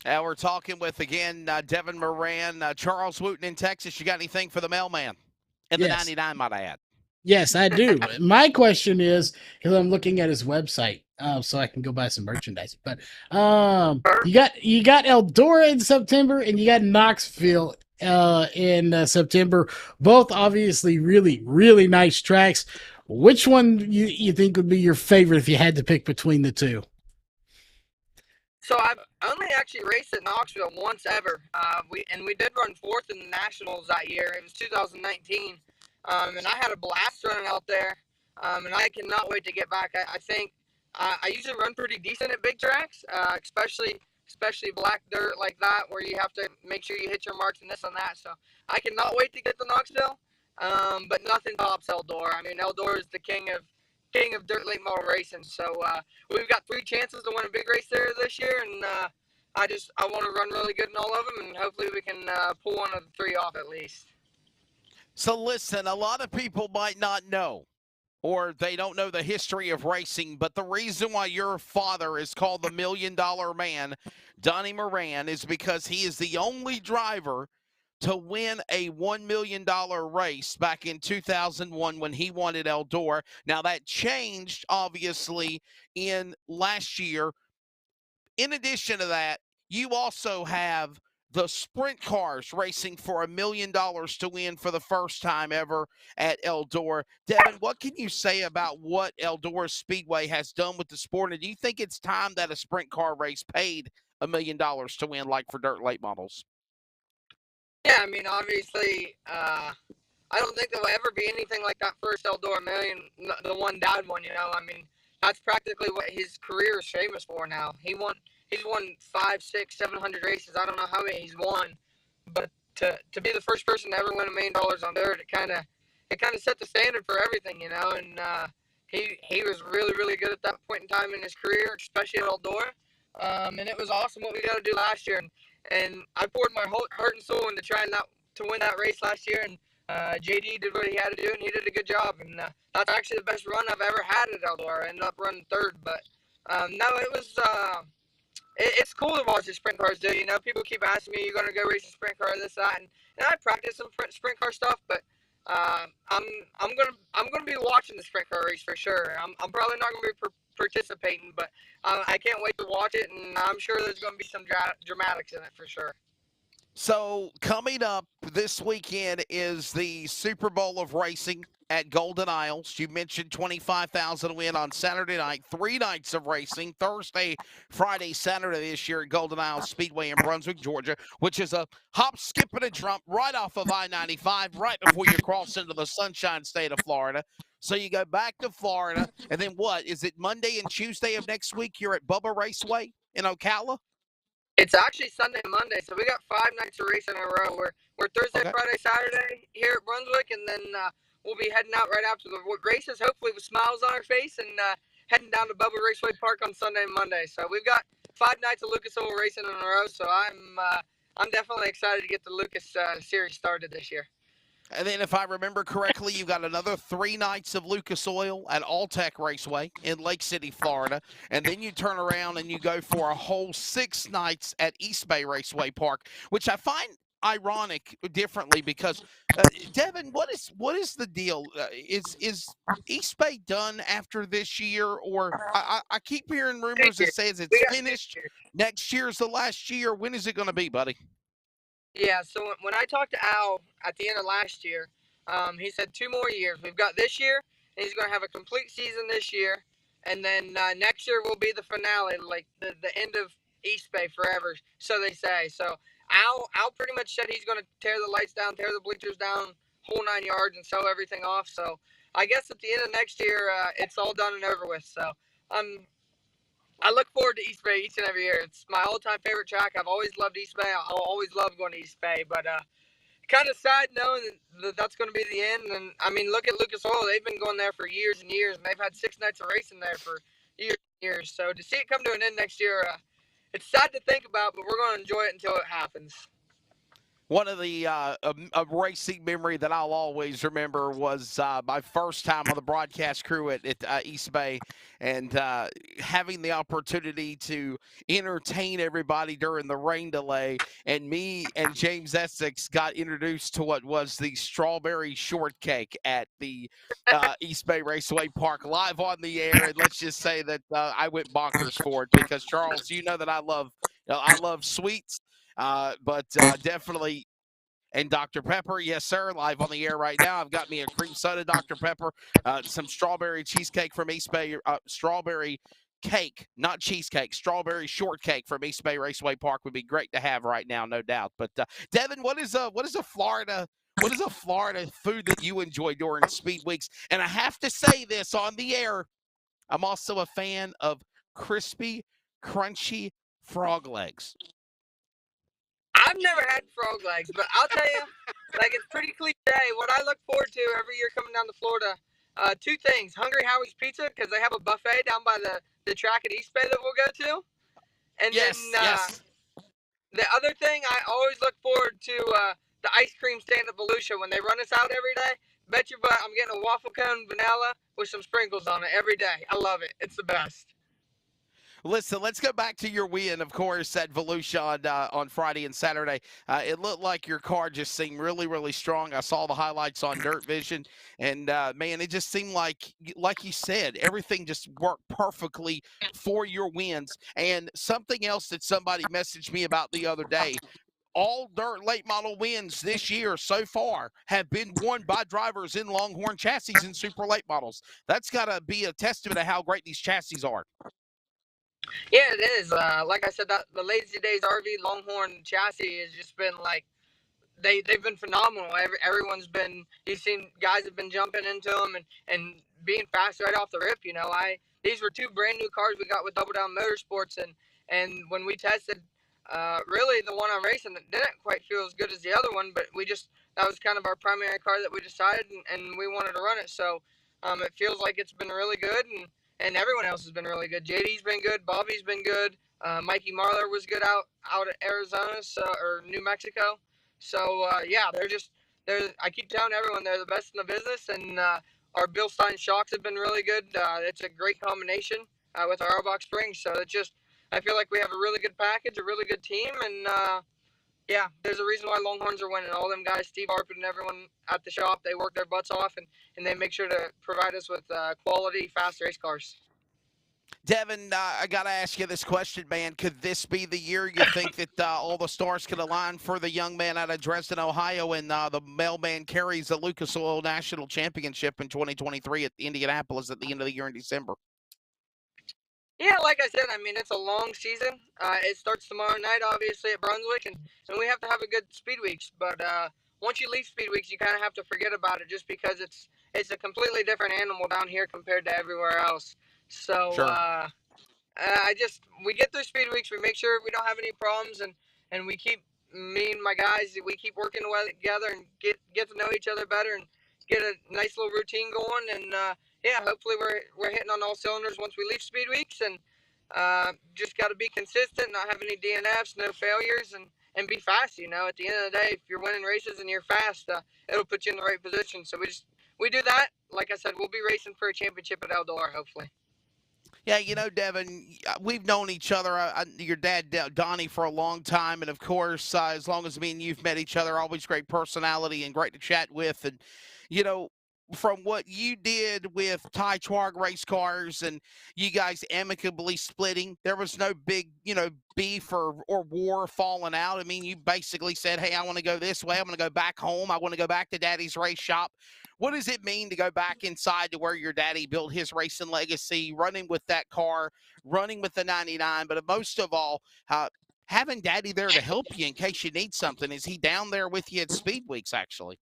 We're talking with, again, Devin Moran, Charles Wooten in Texas. You got anything for the mailman? And the 99, might I add. Yes, I do. My question is, because I'm looking at his website, so I can go buy some merchandise. But you got Eldora in September, and you got Knoxville in September. Both obviously really, really nice tracks. Which one you think would be your favorite if you had to pick between the two? So I've only actually raced at Knoxville once ever. We did run 4th in the Nationals that year. It was 2019. And I had a blast running out there, and I cannot wait to get back. I think I usually run pretty decent at big tracks, especially black dirt like that, where you have to make sure you hit your marks and this and that. So I cannot wait to get to Knoxville. but nothing tops Eldora. I mean, Eldora is the king of dirt late model racing. So we've got 3 chances to win a big race there this year, and I want to run really good in all of them, and hopefully we can pull one of the 3 off at least. So listen, a lot of people might not know, or they don't know the history of racing, but the reason why your father is called the $1 Million Man, Donnie Moran, is because he is the only driver to win a $1 million race back in 2001 when he won at Eldora. Now, that changed, obviously, in last year. In addition to that, you also have the sprint cars racing for $1 million to win for the first time ever at Eldora. Devin, what can you say about what Eldora Speedway has done with the sport? And do you think it's time that a sprint car race paid $1 million to win, like for dirt late models? Yeah, I mean, obviously, I don't think there will ever be anything like that first Eldora Million, the one dad one. I mean, that's practically what his career is famous for now. He's won 500, 600, 700 races. I don't know how many he's won, but to be the first person to ever win $1 million on dirt, it kind of set the standard for everything, And he was really, really good at that point in time in his career, especially at Eldora. And it was awesome what we got to do last year. And I poured my whole heart and soul into trying to win that race last year. And JD did what he had to do, and he did a good job. And that's actually the best run I've ever had at Eldora. I ended up running 3rd, but no, it was. It's cool to watch the sprint cars do. People keep asking me, "You're going to go race a sprint car, this, that," and I practice some sprint car stuff. But I'm gonna be watching the sprint car race for sure. I'm probably not going to be participating, but I can't wait to watch it, and I'm sure there's going to be some dramatics in it for sure. So coming up this weekend is the Super Bowl of racing at Golden Isles. You mentioned 25,000 win on Saturday night, 3 nights of racing, Thursday, Friday, Saturday this year at Golden Isles Speedway in Brunswick, Georgia, which is a hop, skip, and a jump right off of I-95, right before you cross into the Sunshine State of Florida. So you go back to Florida, and then what? Is it Monday and Tuesday of next week you're at Bubba Raceway in Ocala? It's actually Sunday and Monday, so we got 5 nights of racing in a row. We're Thursday, Okay. Friday, Saturday here at Brunswick, and then we'll be heading out right after the races, hopefully with smiles on our face, and heading down to Bubba Raceway Park on Sunday and Monday. So we've got 5 nights of Lucas Oil racing in a row, so I'm definitely excited to get the Lucas series started this year. And then if I remember correctly, you've got another 3 nights of Lucas Oil at Alltech Raceway in Lake City, Florida. And then you turn around and you go for a whole 6 nights at East Bay Raceway Park, which I find ironic differently because, Devin, what is the deal? Is East Bay done after this year? Or I keep hearing rumors that says it's finished. Next year's the last year. When is it going to be, buddy? Yeah, so when I talked to Al at the end of last year, he said 2 more years. We've got this year, and he's going to have a complete season this year. And then next year will be the finale, like the end of East Bay forever, so they say. So Al pretty much said he's going to tear the lights down, tear the bleachers down, whole 9 yards, and sew everything off. So I guess at the end of next year, it's all done and over with. So I look forward to East Bay each and every year. It's my all-time favorite track. I've always loved East Bay. I'll always love going to East Bay. But kind of sad knowing that that's going to be the end. And, I mean, look at Lucas Oil. They've been going there for years and years, and they've had 6 nights of racing there for years and years. So to see it come to an end next year, it's sad to think about, but we're going to enjoy it until it happens. One of the a racing memory that I'll always remember was my first time on the broadcast crew at East Bay, and having the opportunity to entertain everybody during the rain delay. And me and James Essex got introduced to what was the strawberry shortcake at the East Bay Raceway Park live on the air. And let's just say that I went bonkers for it because, Charles, you know that I love sweets. But definitely, and Dr. Pepper, yes, sir, live on the air right now. I've got me a cream soda, Dr. Pepper, some strawberry cheesecake from East Bay, strawberry cake, not cheesecake, strawberry shortcake from East Bay Raceway Park would be great to have right now, no doubt. But Devin, what is a Florida food that you enjoy during speed weeks? And I have to say this on the air, I'm also a fan of crispy, crunchy frog legs. I I've never had frog legs, but I'll tell you, like, it's pretty cliche. What I look forward to every year coming down to Florida, two things. Hungry Howie's Pizza, because they have a buffet down by the track at East Bay that we'll go to. And Yes, then yes. the other thing, I always look forward to the ice cream stand at Volusia when they run us out every day. Bet your butt I'm getting a waffle cone vanilla with some sprinkles on it every day. I love it. It's the best. Listen, let's go back to your win, of course, at Volusia on Friday and Saturday. It looked like your car just seemed really, really strong. I saw the highlights on Dirt Vision, and, man, it just seemed like you said, everything just worked perfectly for your wins. And something else that somebody messaged me about the other day, all dirt late model wins this year so far have been won by drivers in Longhorn chassis and super late models. That's got to be a testament to how great these chassis are. Yeah, it is. Like I said, that the Lazy Days RV Longhorn chassis has just been like they've been phenomenal. Everyone's been, you've seen guys have been jumping into them and being fast right off the rip. You know, these were two brand new cars we got with Double Down Motorsports, and when we tested, really the one I'm racing that didn't quite feel as good as the other one, but that was kind of our primary car that we decided, and we wanted to run it. So it feels like it's been really good, and everyone else has been really good. JD's been good. Bobby's been good. Mikey Marler was good out at Arizona, or New Mexico. So, yeah, I keep telling everyone they're the best in the business, and our Bill Stein shocks have been really good. It's a great combination with our Airbox springs. So I feel like we have a really good package, a really good team, and yeah, there's a reason why Longhorns are winning. All them guys, Steve Arpin and everyone at the shop, they work their butts off, and they make sure to provide us with quality, fast race cars. Devin, I got to ask you this question, man. Could this be the year you think that all the stars could align for the young man out of Dresden, Ohio, and the mailman carries the Lucas Oil National Championship in 2023 at Indianapolis at the end of the year in December? Yeah, like I said, I mean, it's a long season. It starts tomorrow night, obviously, at Brunswick, and we have to have a good speed weeks. But once you leave speed weeks, you kind of have to forget about it just because it's a completely different animal down here compared to everywhere else. So Sure. we get through speed weeks, we make sure we don't have any problems, and me and my guys, we keep working together and get to know each other better and get a nice little routine going. And yeah, hopefully we're hitting on all cylinders once we leave speed weeks, and just got to be consistent, not have any DNFs, no failures, and be fast. You know, at the end of the day, if you're winning races and you're fast, it'll put you in the right position. So we do that. Like I said, we'll be racing for a championship at Eldora, hopefully. Yeah, you know, Devin, we've known each other, your dad, Donnie, for a long time. And, of course, as long as me and you've met each other, always great personality and great to chat with. And, you know, from what you did with Ty Twarg race cars and you guys amicably splitting, there was no big, beef or war falling out. I mean, you basically said, hey, I want to go this way. I'm going to go back home. I want to go back to Daddy's race shop. What does it mean to go back inside to where your daddy built his racing legacy, running with that car, running with the 99, but most of all, having Daddy there to help you in case you need something? Is he down there with you at Speed Weeks, actually?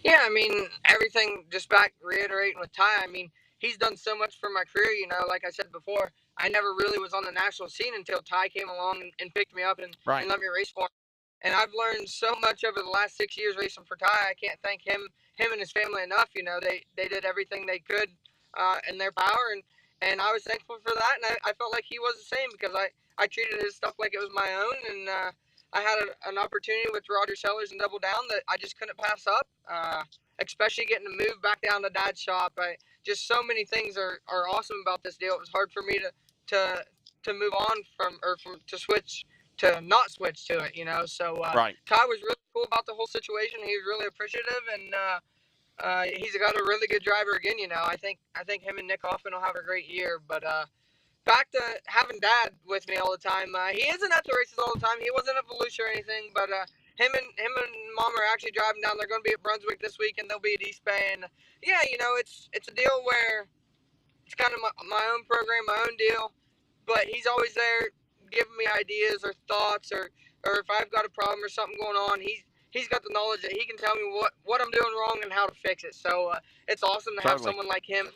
Yeah, I mean, everything, just back reiterating with Ty, I mean, he's done so much for my career. You know, like I said before, I never really was on the national scene until Ty came along and picked me up and let me race for him. And I've learned so much over the last 6 years racing for Ty. I can't thank him and his family enough. You know, they did everything they could in their power, and I was thankful for that. And I felt like he was the same because I treated his stuff like it was my own, and I had an opportunity with Roger Sellers and Double Down that I just couldn't pass up, especially getting to move back down to Dad's shop. Just so many things are awesome about this deal. It was hard for me to move on to switch to not switch to it, you know. So Ty was really cool about the whole situation. He was really appreciative, and he's got a really good driver again. You know, I think him and Nick Hoffman will have a great year. But back to having Dad with me all the time. He isn't at the races all the time. He wasn't at Volusia or anything, but him and Mom are actually driving down. They're going to be at Brunswick this week, and they'll be at East Bay. And yeah, you know, it's a deal where it's kind of my own program, my own deal, but he's always there giving me ideas or thoughts, or if I've got a problem or something going on, he's got the knowledge that he can tell me what I'm doing wrong and how to fix it. So it's awesome to have someone like him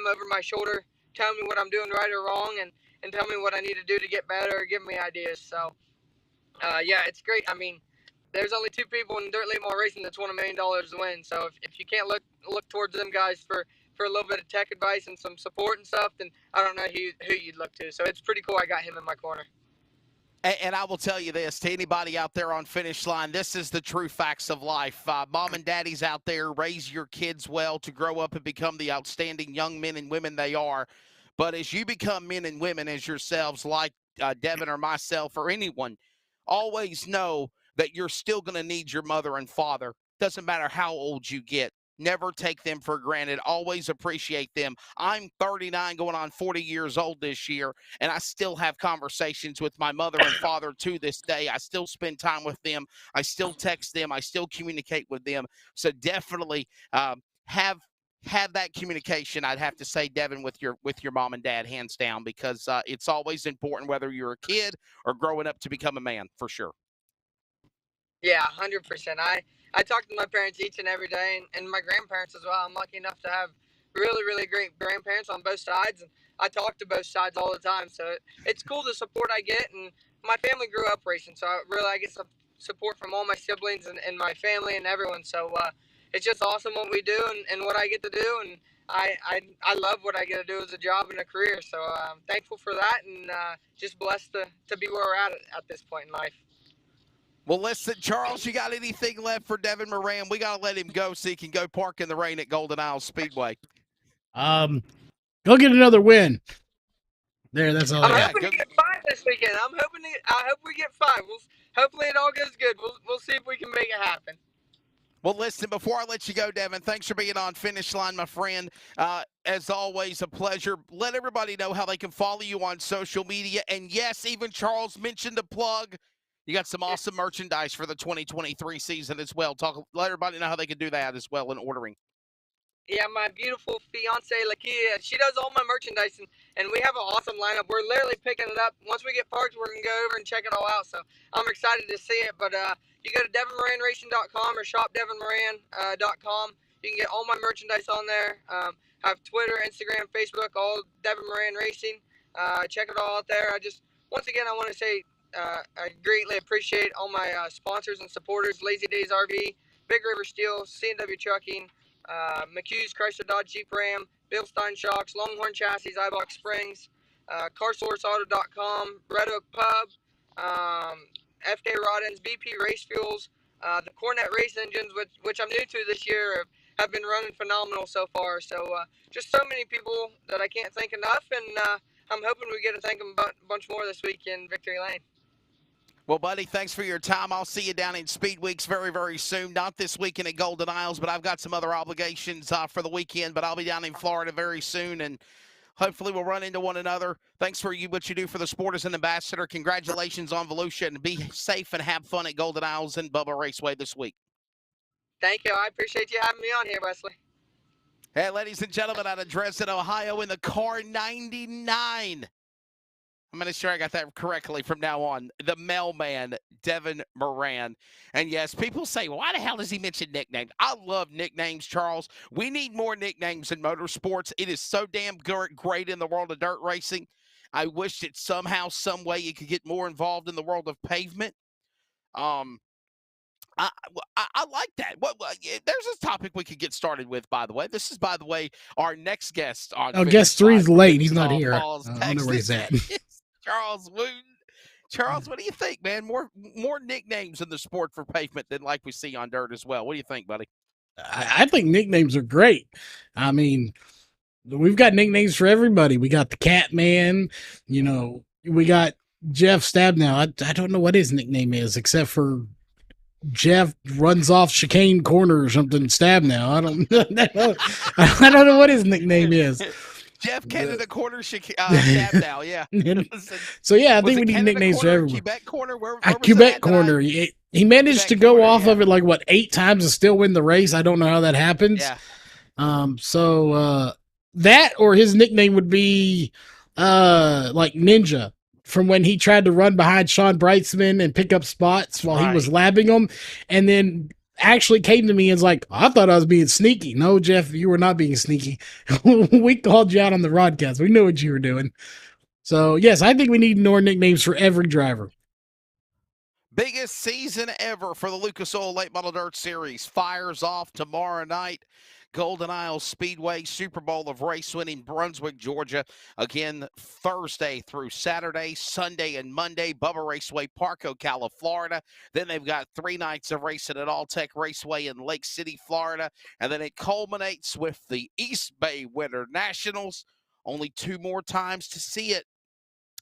over my shoulder tell me what I'm doing right or wrong, and tell me what I need to do to get better or give me ideas. So Yeah, it's great. I mean, there's only two people in dirt late model racing that's won $1 million to win. So if you can't look towards them guys for a little bit of tech advice and some support and stuff, then I don't know who you'd look to. So it's pretty cool. I got him in my corner. And I will tell you this, to anybody out there on Finish Line, this is the true facts of life. Mom and daddies out there, raise your kids well to grow up and become the outstanding young men and women they are. But as you become men and women as yourselves, like Devin or myself or anyone, always know that you're still going to need your mother and father. Doesn't matter how old you get. Never take them for granted. Always appreciate them. I'm 39 going on 40 years old this year, and I still have conversations with my mother and father to this day. I still spend time with them. I still text them. I still communicate with them. So definitely have that communication. I'd have to say, Devin, with your mom and dad, hands down, because it's always important, whether you're a kid or growing up to become a man, for sure. Yeah, 100%. I talk to my parents each and every day, and my grandparents as well. I'm lucky enough to have really, really great grandparents on both sides, and I talk to both sides all the time. So it's cool the support I get, and my family grew up racing, so I get some support from all my siblings and my family and everyone. So it's just awesome what we do and what I get to do, and I love what I get to do as a job and a career. So I'm thankful for that, and just blessed to be where we're at this point in life. Well, listen, Charles, you got anything left for Devin Moran? We got to let him go so he can go park in the rain at Golden Isle Speedway. Go get another win. There, that's all. I'm hoping to get 5 this weekend. I hope we get 5. Hopefully it all goes good. We'll see if we can make it happen. Well, listen, before I let you go, Devin, thanks for being on Finish Line, my friend. As always, a pleasure. Let everybody know how they can follow you on social media. And, yes, even Charles mentioned a plug. You got some awesome merchandise for the 2023 season as well. Let everybody know how they can do that as well in ordering. Yeah, my beautiful fiance, Lakia, she does all my merchandise, and we have an awesome lineup. We're literally picking it up. Once we get parked, we're going to go over and check it all out. So I'm excited to see it. But you go to DevinMoranRacing.com or ShopDevinMoran.com. You can get all my merchandise on there. I have Twitter, Instagram, Facebook, all Devin Moran Racing. Check it all out there. Once again, I want to say I greatly appreciate all my sponsors and supporters: Lazy Days RV, Big River Steel, C&W Trucking, McHugh's Chrysler Dodge Jeep Ram, Bill Stein Shocks, Longhorn Chassis, iBox Springs, CarSourceAuto.com, Red Oak Pub, FK Rod Ends, BP Race Fuels, the Cornet Race Engines, which I'm new to this year, have been running phenomenal so far. So just so many people that I can't thank enough, and I'm hoping we get to thank them a bunch more this week in Victory Lane. Well, buddy, thanks for your time. I'll see you down in Speed Weeks very, very soon. Not this weekend at Golden Isles, but I've got some other obligations for the weekend. But I'll be down in Florida very soon, and hopefully we'll run into one another. Thanks for what you do for the sport as an ambassador. Congratulations on Volusia, and be safe and have fun at Golden Isles and Bubba Raceway this week. Thank you. I appreciate you having me on here, Wesley. Hey, ladies and gentlemen, out of Dresden, Ohio, in the car 99. I'm going to sure I got that correctly from now on. The mailman, Devin Moran. And yes, people say, why the hell does he mention nicknames? I love nicknames, Charles. We need more nicknames in motorsports. It is so damn great in the world of dirt racing. I wish that somehow, some way, you could get more involved in the world of pavement. I like that. There's a topic we could get started with, by the way. This is, by the way, our next guest on. Oh, guest 3's late. He's not here. I don't know where he's at. Charles Wooten. Charles, what do you think, man? More nicknames in the sport for pavement than like we see on dirt as well. What do you think, buddy? I think nicknames are great. I mean, we've got nicknames for everybody. We got the Cat Man. We got Jeff Stabnow. I don't know what his nickname is, except for Jeff runs off chicane corner or something. Stabnow. I don't know what his nickname is. Jeff Canada Corner Stabnow, yeah. So, yeah, I think we need nicknames for everyone. Quebec Corner? Where Quebec Corner. He managed to go off of it 8 times and still win the race. I don't know how that happens. Yeah. So that or his nickname would be Ninja, from when he tried to run behind Sean Brightsman and pick up spots while he was labbing him, and then actually came to me and was like, I thought I was being sneaky. No, Jeff, you were not being sneaky. We called you out on the broadcast. We knew what you were doing. So, yes, I think we need more nicknames for every driver. Biggest season ever for the Lucas Oil Late Model Dirt Series fires off tomorrow night. Golden Isle Speedway, Super Bowl of race winning Brunswick, Georgia. Again, Thursday through Saturday, Sunday and Monday, Bubba Raceway, Park Ocala, Florida. Then they've got 3 nights of racing at Alltech Raceway in Lake City, Florida. And then it culminates with the East Bay Winter Nationals. Only 2 more times to see it.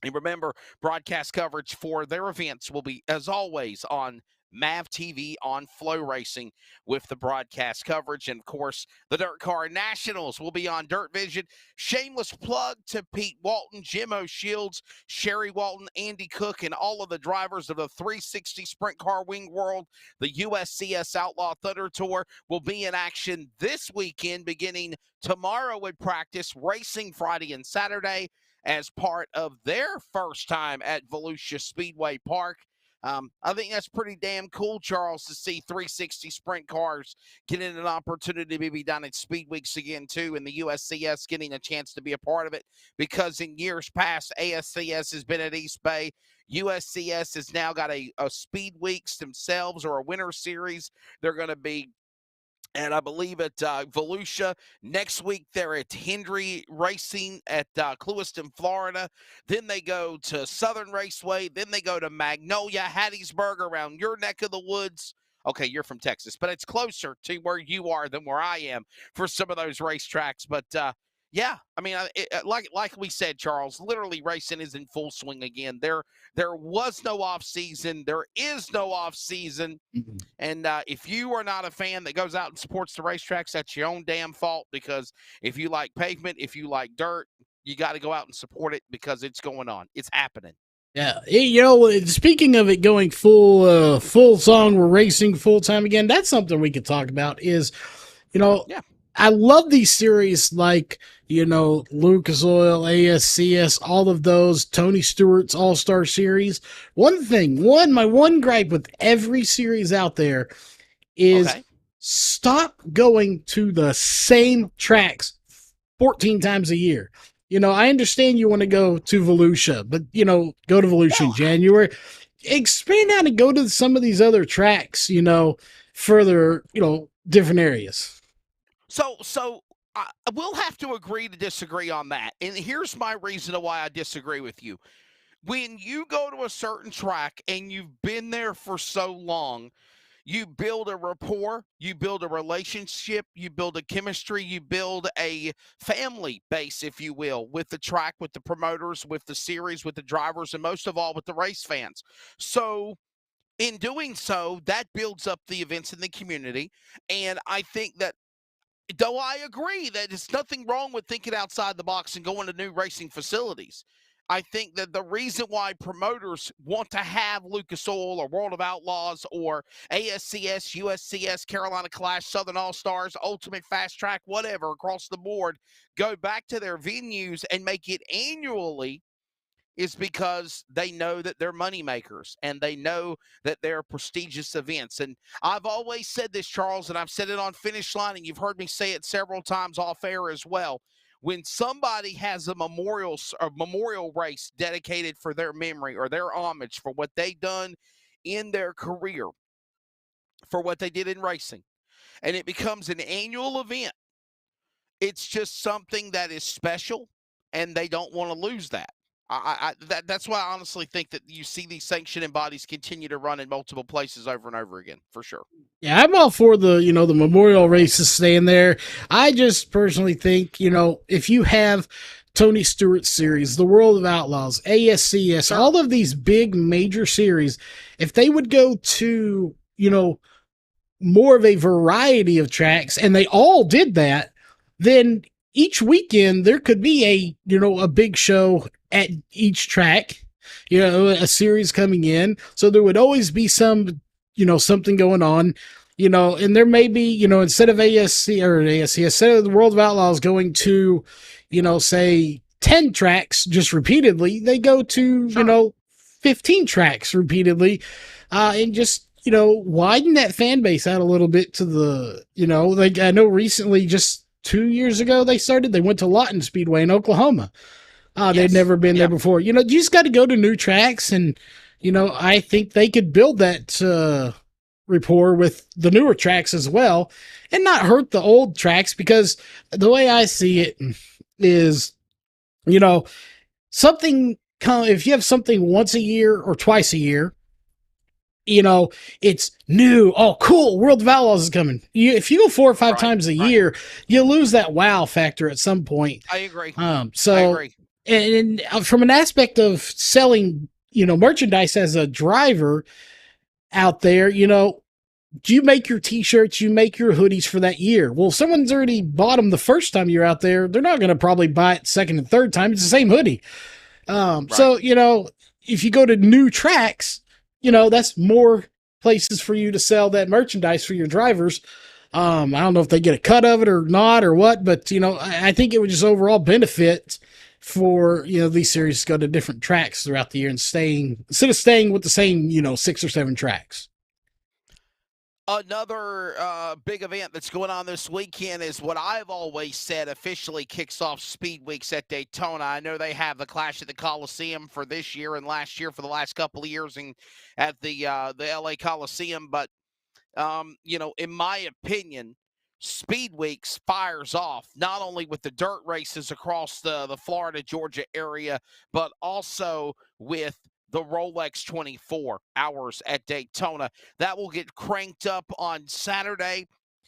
And remember, broadcast coverage for their events will be, as always, on MAV TV on Flow Racing with the broadcast coverage. And, of course, the Dirt Car Nationals will be on Dirt Vision. Shameless plug to Pete Walton, Jim O'Shields, Sherry Walton, Andy Cook, and all of the drivers of the 360 Sprint Car Wing World. The USCS Outlaw Thunder Tour will be in action this weekend, beginning tomorrow with practice, racing Friday and Saturday, as part of their first time at Volusia Speedway Park. I think that's pretty damn cool, Charles, to see 360 sprint cars getting an opportunity to be done at Speed Weeks again, too, and the USCS getting a chance to be a part of it, because in years past, ASCS has been at East Bay. USCS has now got a Speed Weeks themselves, or a winter series. They're going to be, and I believe at Volusia. Next week, they're at Hendry Racing at Clewiston, Florida. Then they go to Southern Raceway. Then they go to Magnolia, Hattiesburg, around your neck of the woods. Okay, you're from Texas, but it's closer to where you are than where I am for some of those racetracks. But, yeah, I mean, like we said, Charles, literally racing is in full swing again. There was no off season. There is no off season. Mhm. And if you are not a fan that goes out and supports the racetracks, that's your own damn fault, because if you like pavement, if you like dirt, you got to go out and support it, because it's going on. It's happening. Yeah, you know, speaking of it going full song, we're racing full time again. That's something we could talk about. Is, you know, Yeah. I love these series like, you know, Lucas Oil, ASCS, all of those, Tony Stewart's All-Star Series. My one gripe with every series out there is Okay. stop going to the same tracks 14 times a year. You know, I understand you want to go to Volusia, but, you know, go to Volusia in January. Expand out and go to some of these other tracks, you know, further, you know, different areas. So we'll have to agree to disagree on that. And here's my reason to why I disagree with you. When you go to a certain track and you've been there for so long, you build a rapport, you build a relationship, you build a chemistry, you build a family base, if you will, with the track, with the promoters, with the series, with the drivers, and most of all with the race fans. So in doing so, that builds up the events in the community. And I think that, though I agree that there's nothing wrong with thinking outside the box and going to new racing facilities, I think that the reason why promoters want to have Lucas Oil or World of Outlaws or ASCS, USCS, Carolina Clash, Southern All-Stars, Ultimate Fast Track, whatever, across the board, go back to their venues and make it annually, is because they know that they're money makers and they know that they're prestigious events. And I've always said this, Charles, and I've said it on Finish Line, and you've heard me say it several times off air as well. When somebody has a memorial race dedicated for their memory or their homage for what they've done in their career, for what they did in racing, and it becomes an annual event, it's just something that is special, and they don't want to lose that. That's why I honestly think that you see these sanctioning bodies continue to run in multiple places over and over again, for sure. Yeah, I'm all for the memorial races staying there. I just personally think, if you have Tony Stewart series, the World of Outlaws, ASCS, Sure. all of these big major series, if they would go to, more of a variety of tracks, and they all did that, then each weekend there could be a big show at each track, a series coming in. So there would always be something going on, and there may be, instead of ASCS, instead of the World of Outlaws going to, say 10 tracks just repeatedly, they go to, Sure. 15 tracks repeatedly, and just, widen that fan base out a little bit to the, like I know recently, just 2 years ago, they went to Lawton Speedway in Oklahoma. They'd Yes. never been Yeah. there before. You just got to go to new tracks and, I think they could build that rapport with the newer tracks as well and not hurt the old tracks, because the way I see it is, something, if you have something once a year or twice a year, it's new. Oh, cool. World of Outlaws is coming. If you go 4 or 5 times a year, you lose that wow factor at some point. I agree. I agree. And from an aspect of selling, merchandise as a driver out there, you make your t-shirts, you make your hoodies for that year. Well, if someone's already bought them the first time you're out there, they're not going to probably buy it second and third time. It's the same hoodie. So, if you go to new tracks, that's more places for you to sell that merchandise for your drivers. I don't know if they get a cut of it or not or what, but, I think it would just overall benefit for, these series to go to different tracks throughout the year and instead of staying with the same, 6 or 7 tracks. Another big event that's going on this weekend is what I've always said officially kicks off Speed Weeks at Daytona. I know they have the Clash at the Coliseum for this year and last year for the last couple of years at the LA Coliseum. But, in my opinion, Speed Weeks fires off not only with the dirt races across the Florida, Georgia area, but also with the Rolex 24 hours at Daytona. That will get cranked up on Saturday.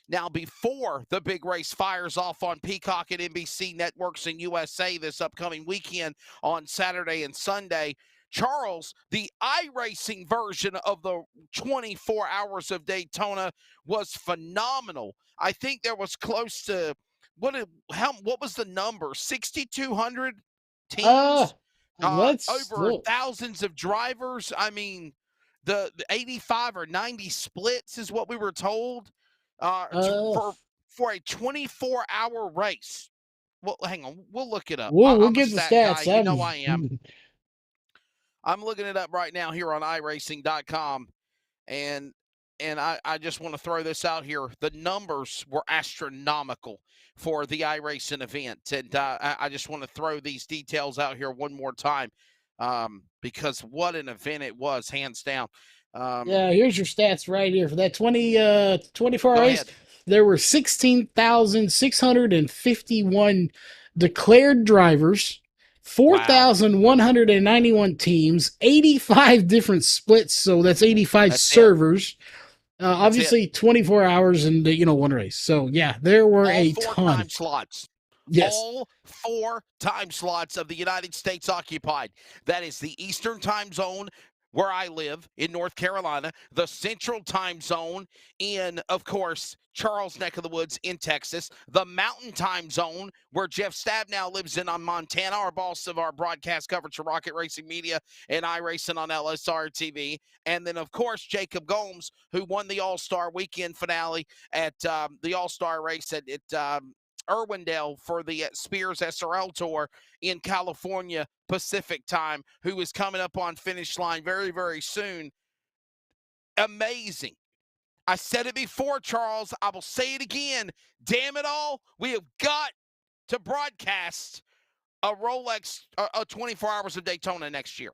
Now, before the big race fires off on Peacock and NBC Networks in USA this upcoming weekend on Saturday and Sunday, Charles, the iRacing version of the 24 hours of Daytona was phenomenal. I think there was close to, what was the number? 6,200 teams? Over thousands of drivers. I mean, the 85 or 90 splits is what we were told for a 24-hour race. Well, hang on, we'll look it up. We'll get the stats. Guy. You know I am. I'm looking it up right now here on iRacing.com, and I just want to throw this out here. The numbers were astronomical for the iRacing event. And I just want to throw these details out here one more time because what an event it was, hands down. Here's your stats right here. For that 24 race, there were 16,651 declared drivers, 4,191 teams, 85 different splits. So that's 85 servers. Obviously 24 hours and, one race. So, there were a ton. 4 time slots. Yes. All 4 time slots of the United States occupied. That is the Eastern time zone, where I live in North Carolina, the Central time zone in, of course, Charles' neck of the woods in Texas, the Mountain time zone where Jeff Stabnow lives in Montana, our boss of our broadcast coverage for Rocket Racing Media and iRacing on LSRTV, and then, of course, Jacob Gomes, who won the All-Star weekend finale at the All-Star race at Irwindale for the Spears SRL Tour in California Pacific time, who is coming up on finish line very, very soon. Amazing. I said it before, Charles. I will say it again. Damn it all. We have got to broadcast a Rolex, 24 hours of Daytona next year.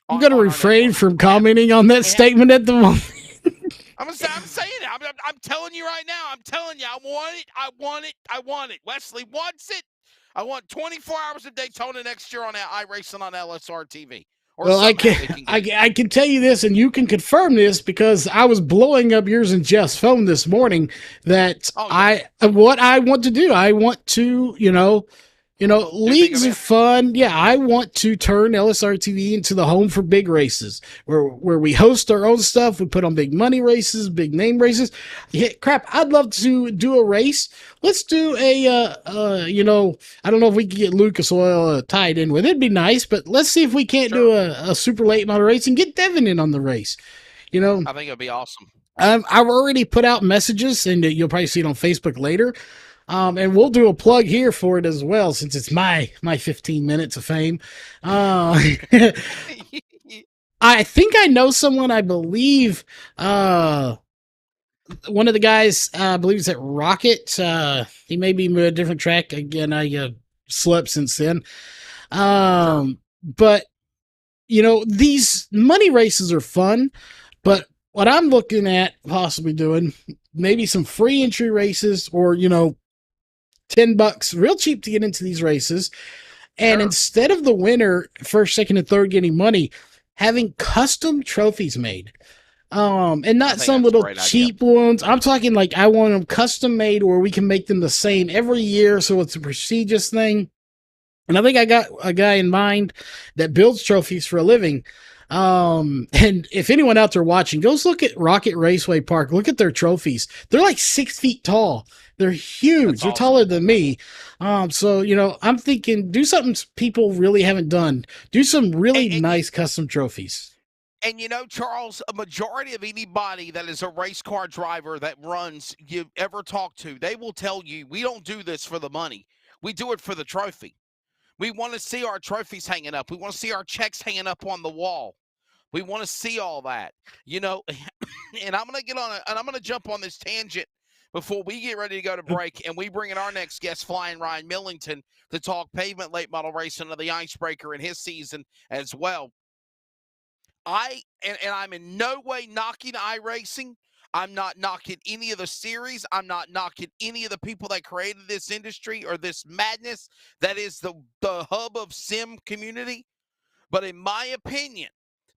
I'm going to refrain from commenting on that statement at the moment. I'm saying it. I'm telling you right now. I'm telling you. I want it. I want it. I want it. Wesley wants it. I want 24 hours of Daytona next year on iRacing on LSRTV. Well, I can tell you this, and you can confirm this because I was blowing up yours and Jeff's phone this morning. That what I want to do, I want to, leagues are fun. Yeah, I want to turn LSRTV into the home for big races, where we host our own stuff. We put on big money races, big name races. Yeah, crap, I'd love to do a race. Let's do I don't know if we can get Lucas Oil tied in with it. It'd be nice, but let's see if we can't do a super late model race and get Devin in on the race. I think it'd be awesome. I've already put out messages, and you'll probably see it on Facebook later. And we'll do a plug here for it as well, since it's my 15 minutes of fame. I think I know someone, I believe, one of the guys, I believe is at Rocket. He may be a different track. Again, I slept since then. But these money races are fun, but what I'm looking at possibly doing, maybe some free entry races or, $10, real cheap to get into these races. And instead of the winner, first, second, and third getting money, having custom trophies made. And not some little cheap ones. I'm talking like I want them custom made where we can make them the same every year. So it's a prestigious thing. And I think I got a guy in mind that builds trophies for a living. And if anyone out there watching, go look at Rocket Raceway Park. Look at their trophies. They're like 6 feet tall. They're huge. They're taller than me. So, I'm thinking do something people really haven't done. Do some really nice custom trophies. And Charles, a majority of anybody that is a race car driver that runs you ever talk to, they will tell you, we don't do this for the money. We do it for the trophy. We want to see our trophies hanging up. We want to see our checks hanging up on the wall. We want to see all that, and I'm going to jump on this tangent before we get ready to go to break, and we bring in our next guest, flying Ryan Millington, to talk pavement late model racing of the Icebreaker in his season as well. I'm in no way knocking iRacing. I'm not knocking any of the series. I'm not knocking any of the people that created this industry or this madness that is the hub of sim community. But in my opinion,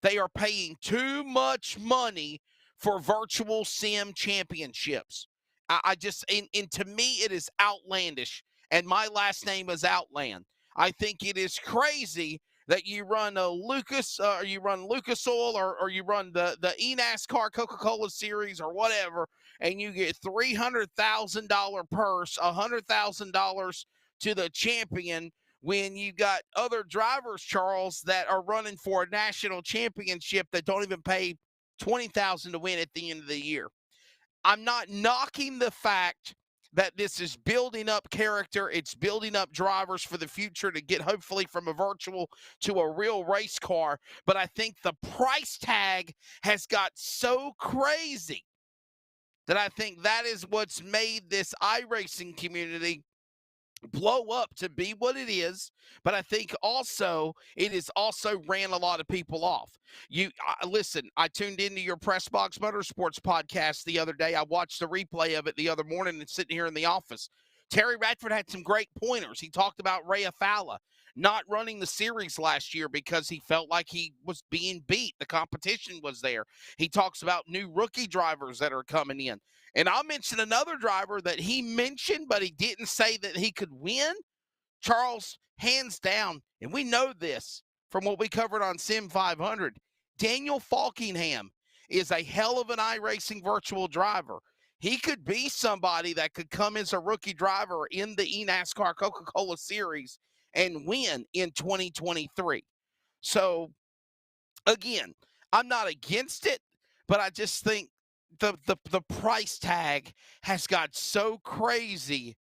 they are paying too much money for virtual sim championships. And to me, it is outlandish. And my last name is Outland. I think it is crazy that you run a Lucas, or you run Lucas Oil, or you run the eNASCAR Coca-Cola series or whatever, and you get $300,000 purse, $100,000 to the champion, when you got other drivers, Charles, that are running for a national championship that don't even pay $20,000 to win at the end of the year. I'm not knocking the fact that this is building up character. It's building up drivers for the future to get hopefully from a virtual to a real race car. But I think the price tag has got so crazy that I think that is what's made this iRacing community blow up to be what it is. But I think also it has also ran a lot of people off. Listen, I tuned into your Press Box Motorsports podcast the other day. I watched the replay of it the other morning and sitting here in the office. Terry Radford had some great pointers. He talked about Ray Afala not running the series last year because he felt like he was being beat. The competition was there. He talks about new rookie drivers that are coming in. And I'll mention another driver that he mentioned, but he didn't say that he could win. Charles, hands down, and we know this from what we covered on Sim 500, Daniel Falkingham is a hell of an iRacing virtual driver. He could be somebody that could come as a rookie driver in the eNASCAR Coca-Cola Series and win in 2023. So, again, I'm not against it, but I just think the price tag has got so crazy.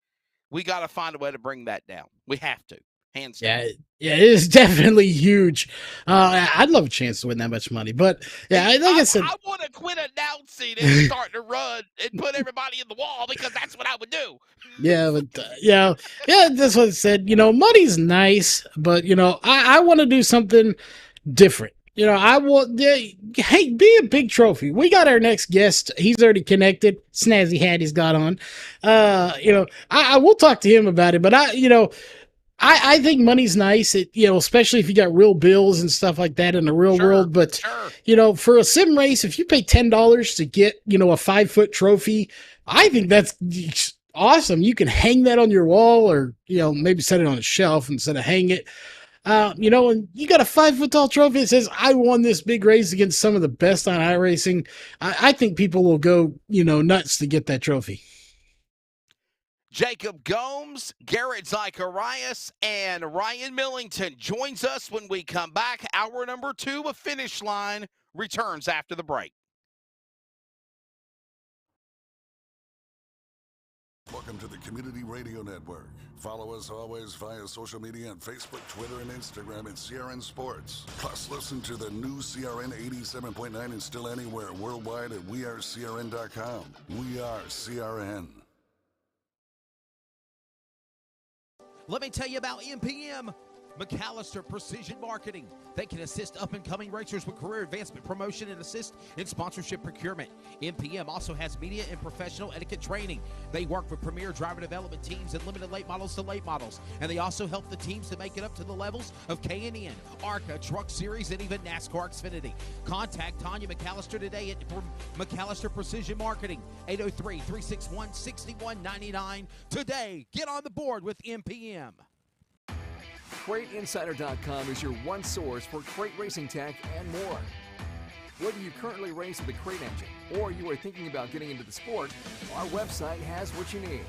We got to find a way to bring that down. We have to, hands down. Yeah, it is definitely huge. I'd love a chance to win that much money, but yeah, I said, I want to quit announcing and start to run and put everybody in the wall because that's what I would do. Yeah, but yeah, that's what I said. Money's nice, but I want to do something different. I want, hey, be a big trophy. We got our next guest. He's already connected. Snazzy hat he's got on. I will talk to him about it, but I think money's nice. Especially if you got real bills and stuff like that in the real world. But, for a sim race, if you pay $10 to get, a 5-foot trophy, I think that's awesome. You can hang that on your wall or, maybe set it on a shelf instead of hang it. And you got a 5-foot tall trophy that says, I won this big race against some of the best on iRacing. I think people will go, nuts to get that trophy. Jacob Gomes, Garrett Zacharias, and Ryan Millington joins us when we come back. Hour number 2 of Finish Line returns after the break. Welcome to the Community Radio Network. Follow us always via social media on Facebook, Twitter, and Instagram at CRN Sports. Plus, listen to the new CRN 87.9 and still anywhere worldwide at wearecrn.com. We are CRN. Let me tell you about MPM. McAllister Precision Marketing. They can assist up-and-coming racers with career advancement, promotion, and assist in sponsorship procurement. MPM also has media and professional etiquette training. They work with premier driver development teams and limited late models to late models. And they also help the teams to make it up to the levels of K&N, ARCA, Truck Series, and even NASCAR Xfinity. Contact Tanya McAllister today at McAllister Precision Marketing, 803-361-6199. Today, get on the board with MPM. CrateInsider.com is your one source for crate racing tech and more. Whether you currently race with a crate engine or you are thinking about getting into the sport, our website has what you need.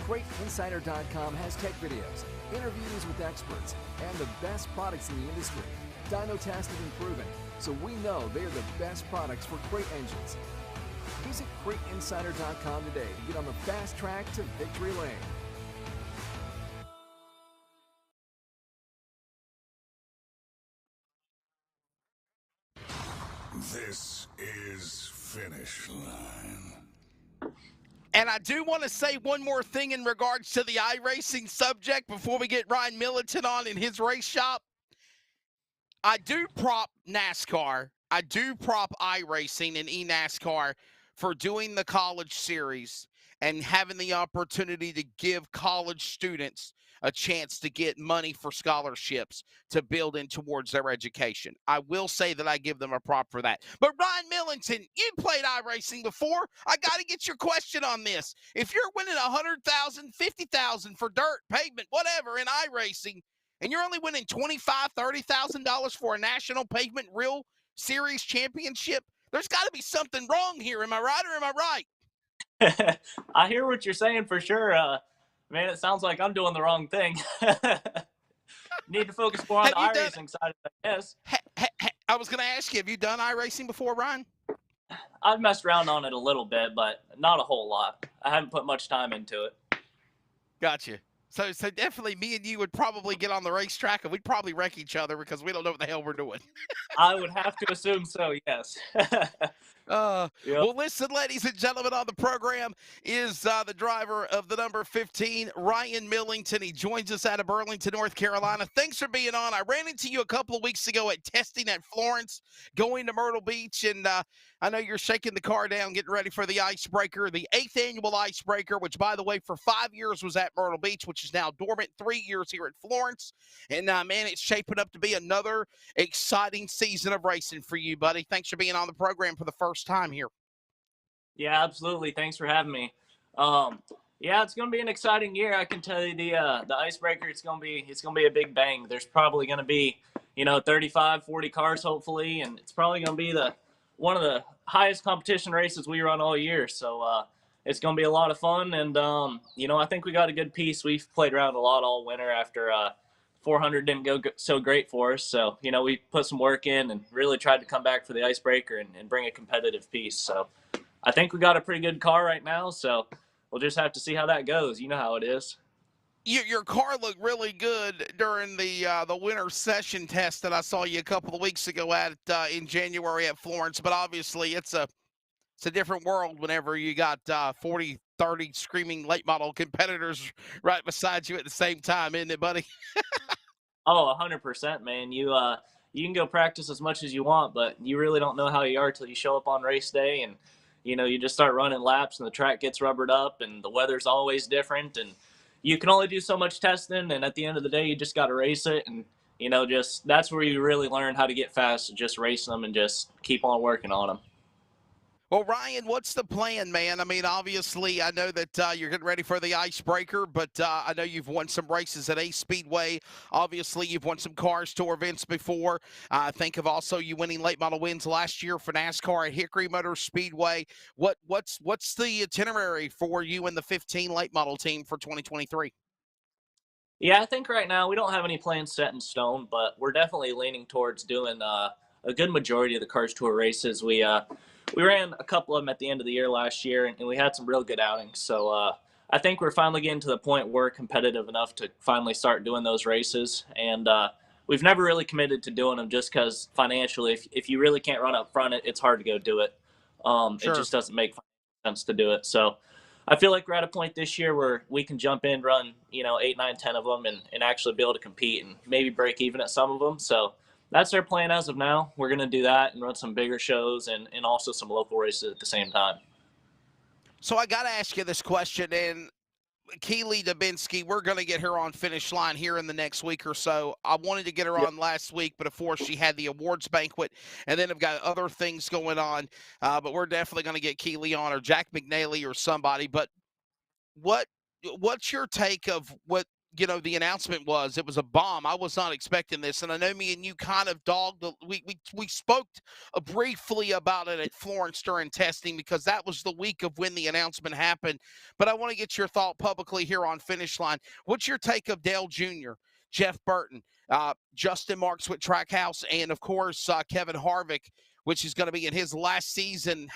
CrateInsider.com has tech videos, interviews with experts, and the best products in the industry. Dyno tested and proven, so we know they are the best products for crate engines. Visit CrateInsider.com today to get on the fast track to victory lane. This is Finish Line. And I do want to say one more thing in regards to the iRacing subject before we get Ryan Millington on in his race shop. I do prop NASCAR. I do prop iRacing and eNASCAR for doing the college series and having the opportunity to give college students a chance to get money for scholarships to build in towards their education. I will say that I give them a prop for that. But Ryan Millington, you played iRacing before. I got to get your question on this. If you're winning $100,000, $50,000 for dirt, pavement, whatever in iRacing, and you're only winning $25,000, $30,000 for a national pavement real series championship, there's got to be something wrong here. Am I right or am I right? I hear what you're saying for sure. Man, it sounds like I'm doing the wrong thing. Need to focus more on the iRacing side of this. I was going to ask you, have you done iRacing before, Ryan? I've messed around on it a little bit, but not a whole lot. I haven't put much time into it. Gotcha. So definitely me and you would probably get on the racetrack and we'd probably wreck each other because we don't know what the hell we're doing. I would have to assume so, yes. Well, listen, ladies and gentlemen, on the program is the driver of the number 15, Ryan Millington. He joins us out of Burlington, North Carolina. Thanks for being on. I ran into you a couple of weeks ago at testing at Florence, going to Myrtle Beach, and I know you're shaking the car down, getting ready for the Icebreaker, the 8th annual Icebreaker, which, by the way, for 5 years was at Myrtle Beach, which is now dormant, 3 years here at Florence. And, man, it's shaping up to be another exciting season of racing for you, buddy. Thanks for being on the program for the first time here. Yeah, absolutely. Thanks for having me. Yeah, it's going to be an exciting year. I can tell you the Icebreaker, it's going to be a big bang. There's probably going to be, 35, 40 cars hopefully, and it's probably going to be one of the highest competition races we run all year. So it's going to be a lot of fun, and I think we got a good piece. We've played around a lot all winter after 400 didn't go so great for us. So, we put some work in and really tried to come back for the Icebreaker and bring a competitive piece. So I think we got a pretty good car right now. So we'll just have to see how that goes. You know how it is. Your car looked really good during the winter session test that I saw you a couple of weeks ago at in January at Florence. But obviously it's a different world whenever you got 40, 30 screaming late model competitors right beside you at the same time, isn't it, buddy? Oh, 100%, man. You can go practice as much as you want, but you really don't know how you are till you show up on race day, and you just start running laps and the track gets rubbered up and the weather's always different, and you can only do so much testing, and at the end of the day you just got to race it, and just that's where you really learn how to get fast, just race them and just keep on working on them. Well, Ryan, what's the plan, man? I mean, obviously, I know that you're getting ready for the Icebreaker, but I know you've won some races at Ace Speedway. Obviously, you've won some Cars Tour events before. Think of also you winning late model wins last year for NASCAR at Hickory Motor Speedway. What's the itinerary for you and the 15 late model team for 2023? Yeah, I think right now we don't have any plans set in stone, but we're definitely leaning towards doing a good majority of the Cars Tour races. We ran a couple of them at the end of the year last year, and we had some real good outings. So I think we're finally getting to the point where we're competitive enough to finally start doing those races. And we've never really committed to doing them just because financially, if you really can't run up front, it's hard to go do it. Sure. It just doesn't make sense to do it. So I feel like we're at a point this year where we can jump in, run, 8, 9, 10 of them and actually be able to compete and maybe break even at some of them. So that's our plan as of now. We're going to do that and run some bigger shows and also some local races at the same time. So I got to ask you this question, and Keely Dubinsky, we're going to get her on Finish Line here in the next week or so. I wanted to get her on last week, but of course she had the awards banquet, and then I've got other things going on. But we're definitely going to get Keely on, or Jack McNally or somebody. But what's your take of what the announcement was? It was a bomb. I was not expecting this, and I know me and you kind of we spoke briefly about it at Florence during testing, because that was the week of when the announcement happened. But I want to get your thought publicly here on Finish Line. What's your take of Dale Jr., Jeff Burton, Justin Marks with Trackhouse, and of course Kevin Harvick, which is going to be in his last season,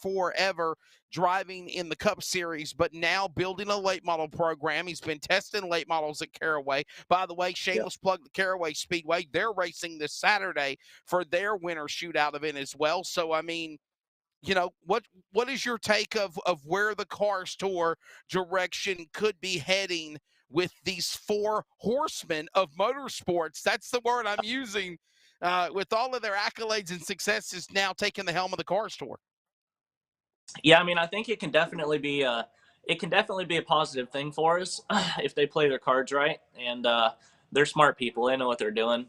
#forever, driving in the Cup Series, but now building a late model program. He's been testing late models at Caraway. By the way, shameless plug, the Caraway Speedway, they're racing this Saturday for their winter shootout event as well. So, I mean, what is your take of where the Cars Tour direction could be heading with these 4 horsemen of motorsports? That's the word I'm using. With all of their accolades and successes now taking the helm of the Cars Tour. Yeah, I mean, I think it can definitely be a positive thing for us if they play their cards right, and they're smart people. They know what they're doing.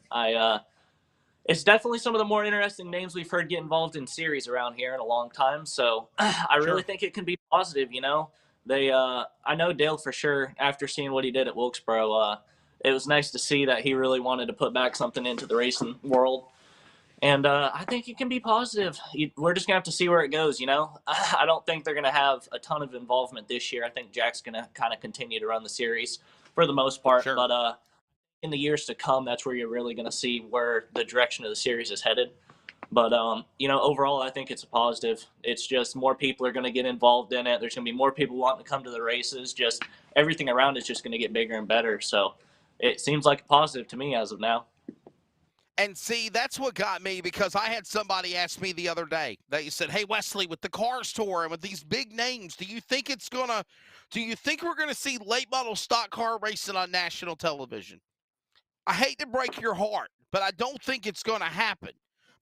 It's definitely some of the more interesting names we've heard get involved in series around here in a long time. So I really think it can be positive. I know Dale for sure. After seeing what he did at Wilkesboro, it was nice to see that he really wanted to put back something into the racing world. And I think it can be positive. We're just going to have to see where it goes, I don't think they're going to have a ton of involvement this year. I think Jack's going to kind of continue to run the series for the most part. Sure. But in the years to come, that's where you're really going to see where the direction of the series is headed. But, overall, I think it's a positive. It's just more people are going to get involved in it. There's going to be more people wanting to come to the races. Just everything around it's just going to get bigger and better. So it seems like a positive to me as of now. And see, that's what got me, because I had somebody ask me the other day. They said, "Hey, Wesley, with the Cars Tour and with these big names, do you think we're going to see late model stock car racing on national television?" I hate to break your heart, but I don't think it's going to happen.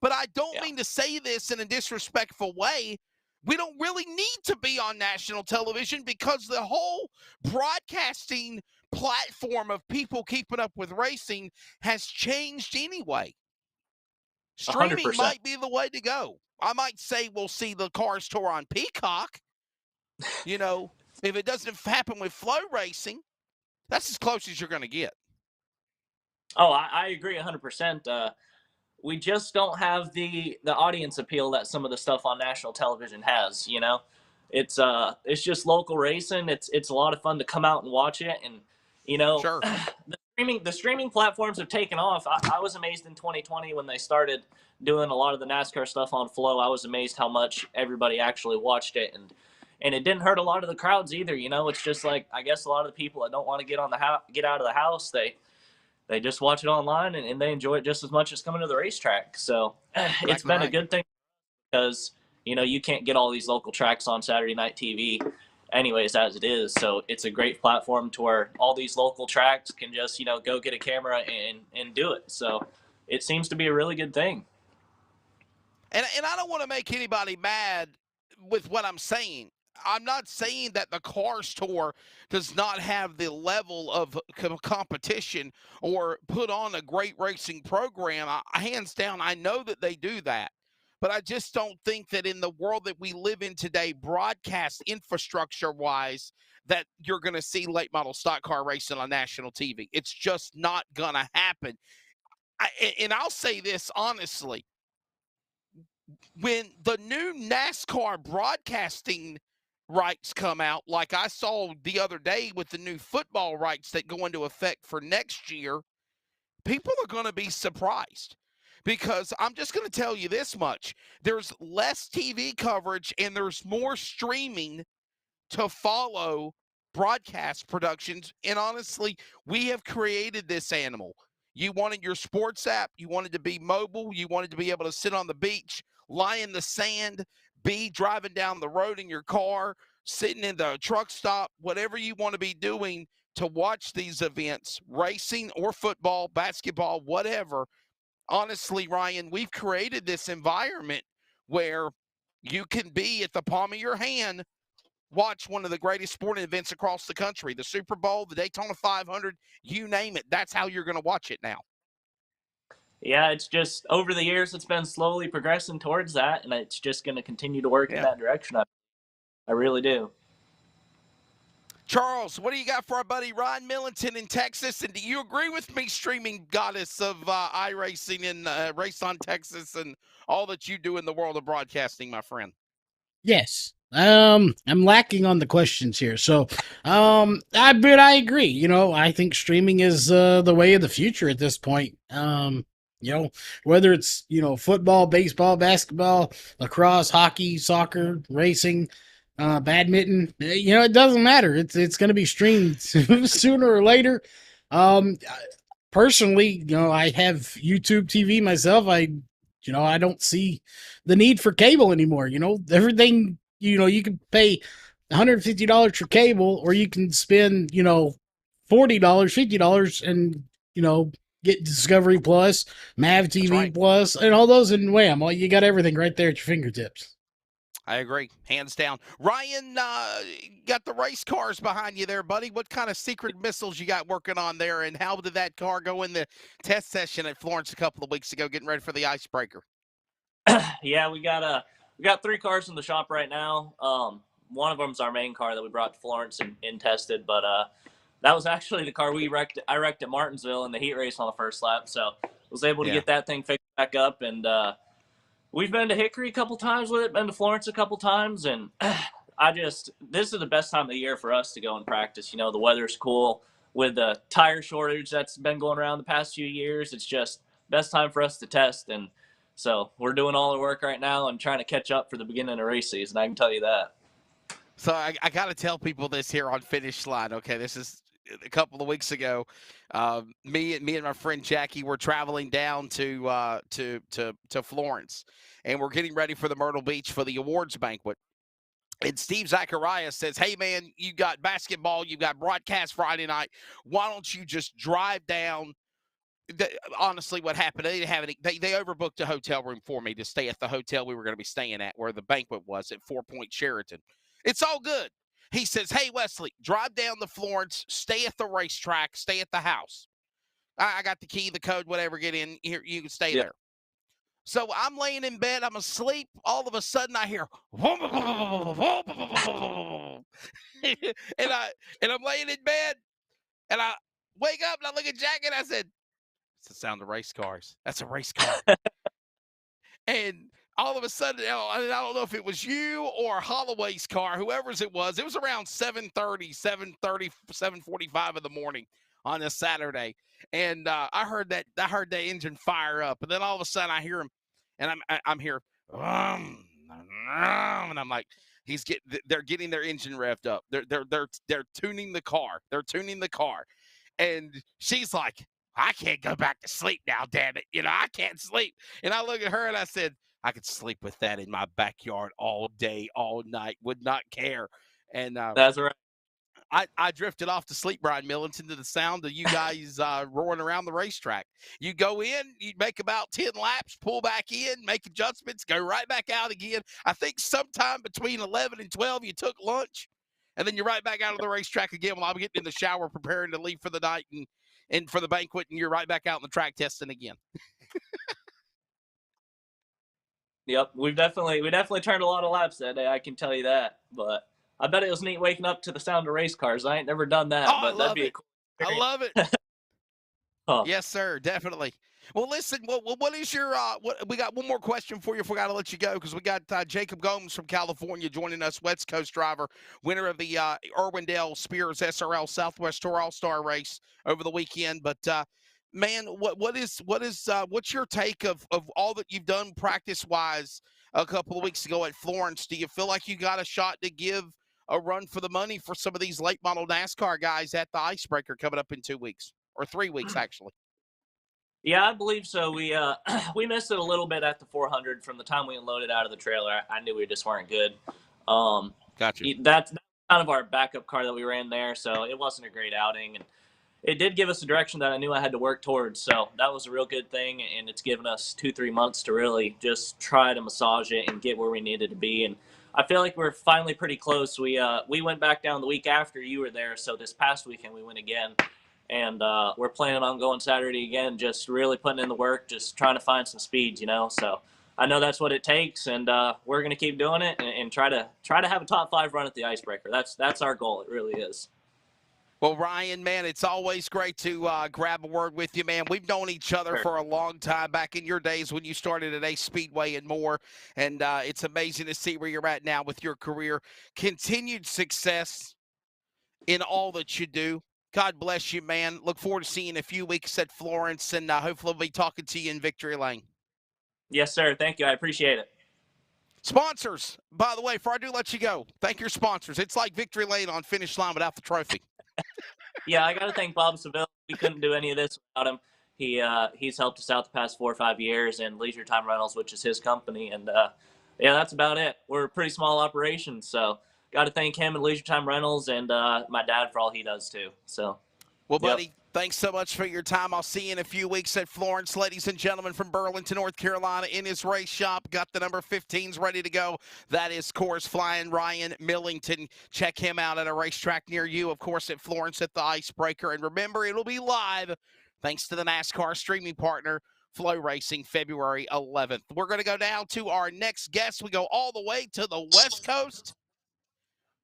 But I don't mean to say this in a disrespectful way. We don't really need to be on national television, because the whole broadcasting platform of people keeping up with racing has changed anyway. Streaming 100%. might be the way to go. I might say we'll see the Cars Tour on Peacock. If it doesn't happen with Flow Racing, that's as close as you're going to get. Oh, I agree 100%. We just don't have the audience appeal that some of the stuff on national television has. It's just local racing. It's a lot of fun to come out and watch it, and Sure. the streaming platforms have taken off. I was amazed in 2020 when they started doing a lot of the NASCAR stuff on Flow. I was amazed how much everybody actually watched it, and it didn't hurt a lot of the crowds either. It's just like, I guess a lot of the people that don't want to get out of the house, they just watch it online and they enjoy it just as much as coming to the racetrack. So it's been a good thing, because, you can't get all these local tracks on Saturday night TV anyways as it is. So it's a great platform to where all these local tracks can just, go get a camera and do it. So it seems to be a really good thing. And I don't want to make anybody mad with what I'm saying. I'm not saying that the Cars Tour does not have the level of competition or put on a great racing program. Hands down, I know that they do that. But I just don't think that in the world that we live in today, broadcast infrastructure-wise, that you're going to see late model stock car racing on national TV. It's just not going to happen. And I'll say this honestly. When the new NASCAR broadcasting rights come out, like I saw the other day with the new football rights that go into effect for next year, people are going to be surprised, because I'm just going to tell you this much. There's less TV coverage and there's more streaming to follow broadcast productions. And honestly, we have created this animal. You wanted your sports app. You wanted to be mobile. You wanted to be able to sit on the beach, lie in the sand, be driving down the road in your car, sitting in the truck stop, whatever you want to be doing to watch these events, racing or football, basketball, whatever. Honestly, Ryan, we've created this environment where you can be at the palm of your hand, watch one of the greatest sporting events across the country, the Super Bowl, the Daytona 500, you name it. That's how you're going to watch it now. Yeah, it's just over the years, it's been slowly progressing towards that, and it's just going to continue to work in that direction. I really do. Charles, what do you got for our buddy Ryan Millington in Texas? And do you agree with me, streaming goddess of iRacing and Race on Texas and all that you do in the world of broadcasting, my friend? Yes. I'm lacking on the questions here. So, but I agree. You know, I think streaming is the way of the future at this point. You know, whether it's, you know, football, baseball, basketball, lacrosse, hockey, soccer, racing, badminton, you know, it doesn't matter. It's going to be streamed sooner or later. Personally, you know, I have YouTube TV myself. You know, I don't see the need for cable anymore. You know, everything, you know, you can pay $150 for cable, or you can spend, you know, $40, $50 and, you know, get Discovery Plus, Mav TV Plus, and all those, and wham, you got everything right there at your fingertips. I agree, hands down. Ryan, got the race cars behind you there, buddy. What kind of secret missiles you got working on there, and how did that car go in the test session at Florence a couple of weeks ago, getting ready for the icebreaker? Yeah, we got 3 cars in the shop right now. One of them's our main car that we brought to Florence and tested, but that was actually the car I wrecked at Martinsville in the heat race on the first lap, so I was able to get that thing fixed back up, and we've been to Hickory a couple times with it, been to Florence a couple times, and this is the best time of the year for us to go and practice. You know, the weather's cool. With the tire shortage that's been going around the past few years, it's just best time for us to test, and so we're doing all the work right now and trying to catch up for the beginning of race season, I can tell you that. So I got to tell people this here on Finish Line, okay? This is a couple of weeks ago. Me and my friend Jackie were traveling down to Florence, and we're getting ready for the Myrtle Beach for the awards banquet. And Steve Zacharias says, "Hey man, you got basketball, you got broadcast Friday night. Why don't you just drive down?" Honestly, what happened? They didn't have any. They overbooked a hotel room for me to stay at the hotel we were going to be staying at, where the banquet was at 4 Point Sheraton. It's all good. He says, "Hey Wesley, drive down to Florence, stay at the racetrack, stay at the house. I got the key, the code, whatever. Get in here. You can stay there." So I'm laying in bed. I'm asleep. All of a sudden, I hear, and I'm laying in bed, and I wake up and I look at Jack and I said, "It's the sound of race cars. That's a race car." And all of a sudden, I don't know if it was you or Holloway's car, whoever's it was around 7:30, 7:45 in the morning on a Saturday. And I heard that engine fire up. And then all of a sudden I hear him, and I'm here, and I'm like, they're getting their engine revved up. They're tuning the car. They're tuning the car. And she's like, "I can't go back to sleep now, damn it. You know, I can't sleep." And I look at her and I said, "I could sleep with that in my backyard all day, all night, would not care." And that's right. I drifted off to sleep, Ryan Millington, to the sound of you guys roaring around the racetrack. You go in, you make about 10 laps, pull back in, make adjustments, go right back out again. I think sometime between 11 and 12, you took lunch, and then you're right back out of the racetrack again while I'm getting in the shower preparing to leave for the night and for the banquet, and you're right back out in the track testing again. Yep, we definitely turned a lot of laps that day, I can tell you that. But I bet it was neat waking up to the sound of race cars. I ain't never done that, but that'd be cool. I love it. Yes, sir, definitely. Well, listen, what is your we got one more question for you if we got to let you go, because we got Jacob Gomes from California joining us, West Coast driver, winner of the Irwindale Spears SRL Southwest Tour All-Star race over the weekend. But man, what's your take of all that you've done practice-wise a couple of weeks ago at Florence? Do you feel like you got a shot to give a run for the money for some of these late model NASCAR guys at the Icebreaker coming up in 2 weeks, or 3 weeks actually? Yeah, I believe so. We missed it a little bit at the 400 from the time we unloaded out of the trailer. I knew we just weren't good. Gotcha. That's kind of our backup car that we ran there, so it wasn't a great outing. And it did give us a direction that I knew I had to work towards, so that was a real good thing, and it's given us 2-3 months to really just try to massage it and get where we needed to be. And I feel like we're finally pretty close. We went back down the week after you were there, so this past weekend we went again, and we're planning on going Saturday again, just really putting in the work, just trying to find some speeds, so I know that's what it takes, and we're going to keep doing it and try to have a top 5 run at the Icebreaker. That's our goal. It really is. Well, Ryan, man, it's always great to grab a word with you, man. We've known each other for a long time, back in your days when you started at Ace Speedway and more, and it's amazing to see where you're at now with your career. Continued success in all that you do. God bless you, man. Look forward to seeing you in a few weeks at Florence, and hopefully we'll be talking to you in Victory Lane. Yes, sir. Thank you. I appreciate it. Sponsors, by the way, before I do let you go, thank your sponsors. It's like Victory Lane on Finish Line without the trophy. Yeah, I got to thank Bob Seville. We couldn't do any of this without him. He's helped us out the past 4 or 5 years, and Leisure Time Rentals, which is his company. And, yeah, that's about it. We're a pretty small operation, so got to thank him and Leisure Time Rentals and my dad for all he does, too. So, well, buddy, thanks so much for your time. I'll see you in a few weeks at Florence. Ladies and gentlemen, from Burlington, North Carolina, in his race shop, got the number 15s ready to go. That is course flying Ryan Millington. Check him out at a racetrack near you, of course, at Florence at the Icebreaker. And remember, it'll be live thanks to the NASCAR streaming partner, Flow Racing, February 11th. We're going to go down to our next guest. We go all the way to the West Coast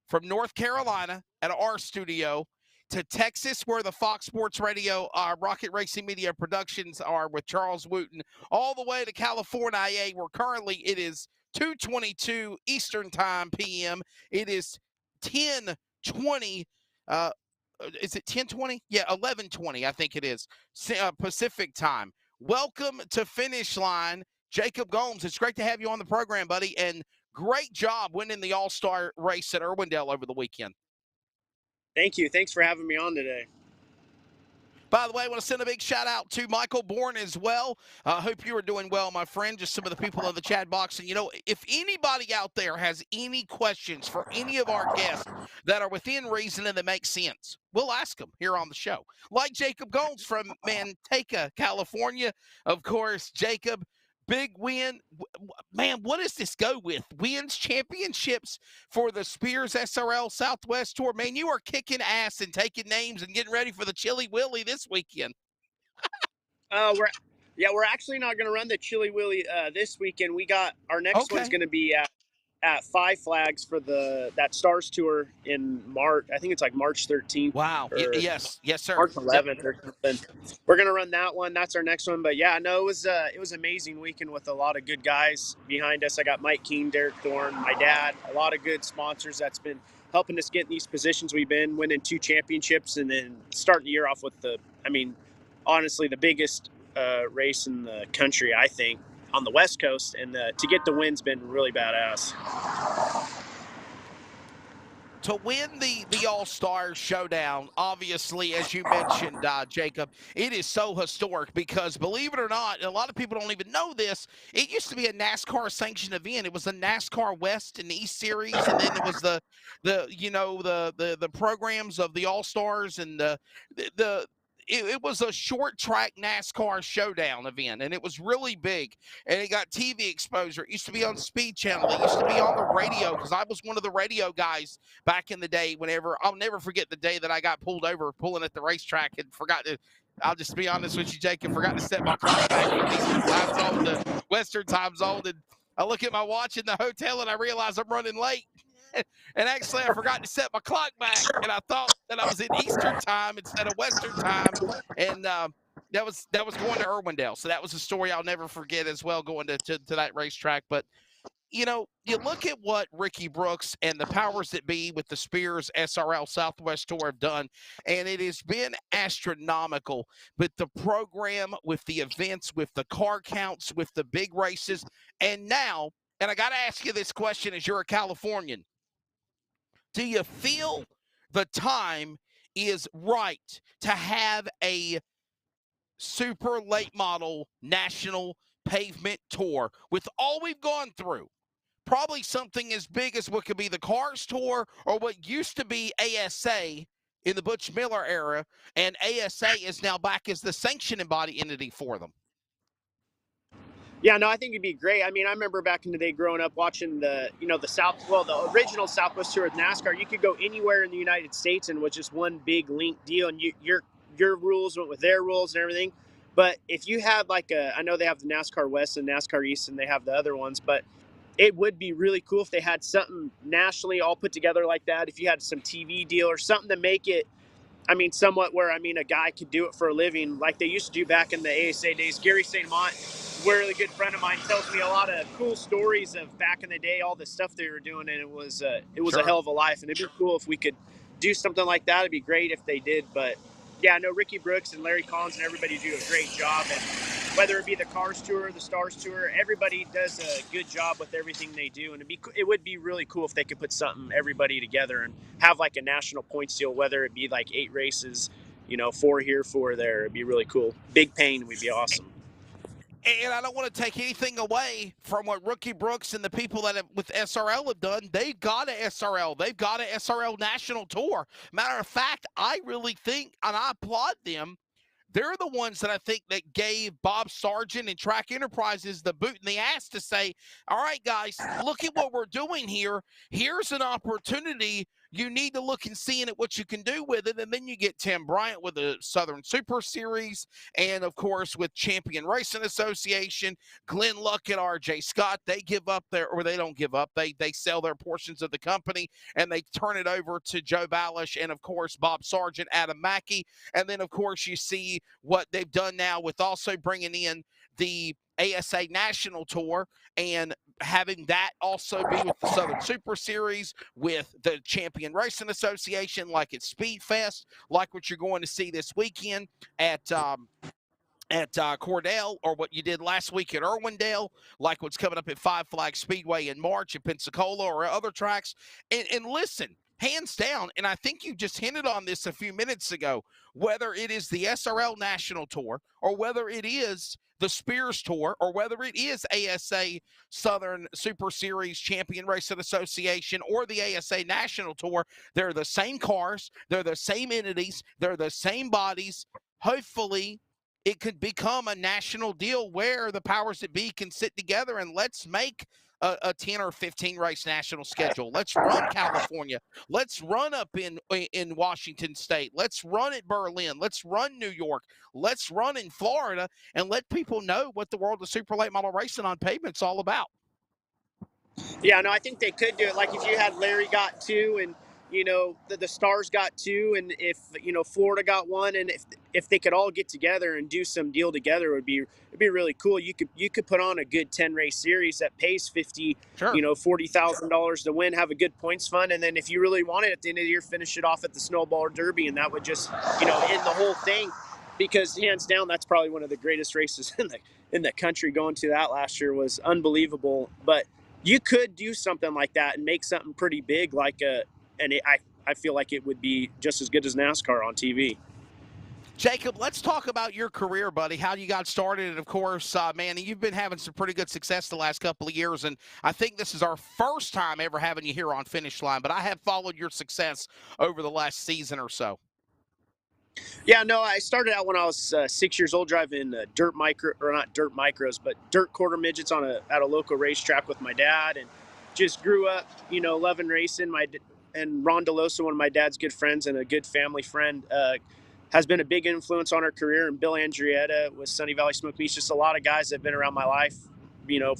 from North Carolina at our studio to Texas, where the Fox Sports Radio, Rocket Racing Media Productions are with Charles Wooten, all the way to California, where currently it is 2:22 Eastern Time PM. It is 10:20. Is it 10:20? Yeah, 11:20, I think it is, Pacific Time. Welcome to Finish Line, Jacob Gomes. It's great to have you on the program, buddy, and great job winning the All-Star race at Irwindale over the weekend. Thank you. Thanks for having me on today. By the way, I want to send a big shout out to Michael Bourne as well. I hope you are doing well, my friend. Just some of the people in the chat box. And, if anybody out there has any questions for any of our guests that are within reason and that make sense, we'll ask them here on the show. Like Jacob Gomes from Manteca, California. Of course, Jacob, big win. Man, what does this go with? Wins championships for the Spears SRL Southwest Tour. Man, you are kicking ass and taking names and getting ready for the Chili Willy this weekend. We're actually not going to run the Chili Willy this weekend. We got our next one's going to be at Five Flags for that Stars Tour in March. I think it's like March 13th. Wow. Yes, sir. March 11th or something. We're going to run that one. That's our next one. But yeah, no, it was an amazing weekend with a lot of good guys behind us. I got Mike Keene, Derek Thorne, my dad, a lot of good sponsors that's been helping us get in these positions. We've been winning 2 championships and then starting the year off with honestly, the biggest race in the country, I think, on the West Coast, and to get the win's been really badass. To win the All-Star Showdown, obviously, as you mentioned, Jacob, it is so historic because, believe it or not, a lot of people don't even know this, it used to be a NASCAR-sanctioned event. It was the NASCAR West and East Series, and then it was the programs of the All-Stars and it was a short track NASCAR showdown event, and it was really big, and it got TV exposure. It used to be on Speed Channel. It used to be on the radio because I was one of the radio guys back in the day. I'll never forget the day that I got pulled over pulling at the racetrack and forgot to, I'll just be honest with you, Jacob, forgot to set my clock back from Eastern time zone to Western time zone, and I look at my watch in the hotel and I realize I'm running late. And actually, I forgot to set my clock back, and I thought that I was in Eastern time instead of Western time, and that was going to Irwindale. So that was a story I'll never forget as well, going to that racetrack. But you look at what Ricky Brooks and the powers that be with the Spears SRL Southwest Tour have done, and it has been astronomical. But the program, with the events, with the car counts, with the big races, and now, and I got to ask you this question as you're a Californian. Do you feel the time is right to have a super late model national pavement tour with all we've gone through? probably something as big as what could be the Cars Tour or what used to be ASA in the Butch Miller era, and ASA is now back as the sanctioning body entity for them. Yeah, no, I think it'd be great. I mean, I remember back in the day growing up watching the the original Southwest Tour with NASCAR. You could go anywhere in the United States and it was just one big linked deal, and your rules went with their rules and everything. But if you had I know they have the NASCAR West and NASCAR East, and they have the other ones, but it would be really cool if they had something nationally all put together like that. If you had some TV deal or something to make it, I mean, somewhat where, I mean, a guy could do it for a living like they used to do back in the ASA days. Gary St. Amant, a really good friend of mine, tells me a lot of cool stories of back in the day, all the stuff they were doing, and it was Sure. a hell of a life. And it'd be cool if we could do something like that. It'd be great if they did. But yeah, I know Ricky Brooks and Larry Collins and everybody do a great job. And whether it be the Cars Tour, the Stars Tour, everybody does a good job with everything they do. And it would be really cool if they could put everybody together and have like a national points deal, whether it be like 8 races, 4 here, 4 there. It'd be really cool. Big Pain would be awesome. And I don't want to take anything away from what Rookie Brooks and the people that have, with SRL have done. They've got an SRL. They've got an SRL National Tour. Matter of fact, I really think, and I applaud them, they're the ones that I think that gave Bob Sargent and Track Enterprises the boot in the ass to say, all right, guys, look at what we're doing here. Here's an opportunity. You need to look and see at what you can do with it. And then you get Tim Bryant with the Southern Super Series. And, of course, with Champion Racing Association, Glenn Luck and R.J. Scott, they give up or they don't give up. They sell their portions of the company, and they turn it over to Joe Balish and, of course, Bob Sargent, Adam Mackey. And then, of course, you see what they've done now with also bringing in the ASA National Tour and having that also be with the Southern Super Series, with the Champion Racing Association, like at Speed Fest, like what you're going to see this weekend at Cordell, or what you did last week at Irwindale, like what's coming up at Five Flag Speedway in March at Pensacola or other tracks. And listen, hands down, and I think you just hinted on this a few minutes ago, whether it is the SRL National Tour or whether it is the Spears Tour or whether it is ASA Southern Super Series Champion Racing Association or the ASA National Tour, they're the same cars, they're the same entities, they're the same bodies. Hopefully it could become a national deal where the powers that be can sit together and let's make a 10 or 15 race national schedule. Let's run California. Let's run up in Washington State. Let's run at Berlin. Let's run New York. Let's run in Florida, and let people know what the world of super late model racing on pavement's all about. Yeah, no, I think they could do it. Like if you had Larry got 2 and the Stars got 2, and if Florida got 1, and if they could all get together and do some deal together, it'd be really cool. You could put on a good 10 race series that pays $40,000 to win, have a good points fund, and then if you really wanted at the end of the year, finish it off at the Snowball Derby, and that would just end the whole thing. Because hands down, that's probably one of the greatest races in the country. Going to that last year was unbelievable. But you could do something like that and make something pretty big, I feel like it would be just as good as NASCAR on TV. Jacob, let's talk about your career, buddy, how you got started. And, of course, man, you've been having some pretty good success the last couple of years. And I think this is our first time ever having you here on Finish Line. But I have followed your success over the last season or so. Yeah, no, I started out when I was 6 years old driving dirt quarter midgets at a local racetrack with my dad, and just grew up, loving racing. And Ron DeLosa, one of my dad's good friends and a good family friend, has been a big influence on our career. And Bill Andrietta with Sunny Valley Smoke Meats, just a lot of guys that have been around my life,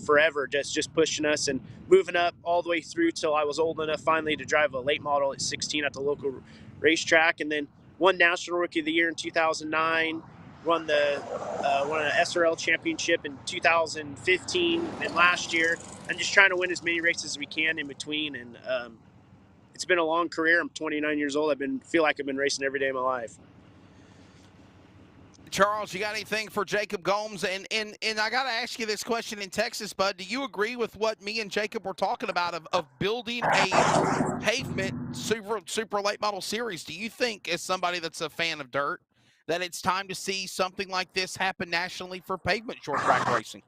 forever, just pushing us and moving up all the way through till I was old enough finally to drive a late model at 16 at the local racetrack, and then won National Rookie of the Year in 2009, won an SRL championship in 2015 and last year, and just trying to win as many races as we can in between. And it's been a long career. I'm 29 years old. Feel like I've been racing every day of my life. Charles, you got anything for Jacob Gomes? And I got to ask you this question in Texas, bud. Do you agree with what me and Jacob were talking about of building a pavement super late model series? Do you think, as somebody that's a fan of dirt, that it's time to see something like this happen nationally for pavement short track racing?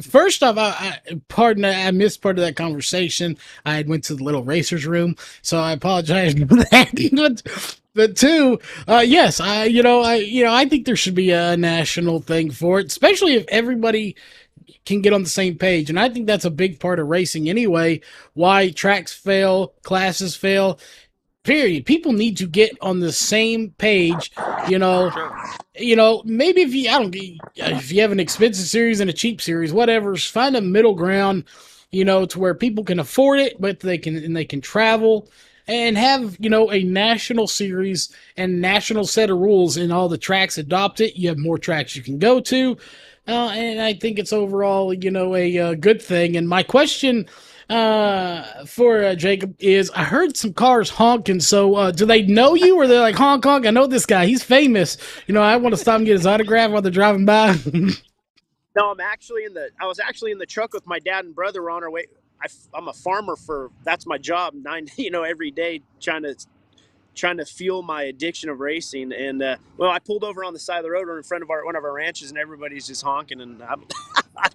First off, pardon, I missed part of that conversation. I had went to the little racers room, so I apologize for that. But two, yes, I think there should be a national thing for it, especially if everybody can get on the same page. And I think that's a big part of racing anyway. Why tracks fail, classes fail. Period. People need to get on the same page. Maybe if you have an expensive series and a cheap series, whatever, find a middle ground, to where people can afford it, but they can travel and have, a national series and national set of rules, and all the tracks adopt it. You have more tracks you can go to. And I think it's overall, a good thing. And my question for Jacob is, I heard some cars honking. So do they know you, or they're like, honk, honk, I know this guy, he's famous. I want to stop and get his autograph while they're driving by. No, I was actually in the truck with my dad and brother. We're on our way. I'm a farmer that's my job, every day trying to fuel my addiction of racing. And I pulled over on the side of the road or in front of one of our ranches, and everybody's just honking, and I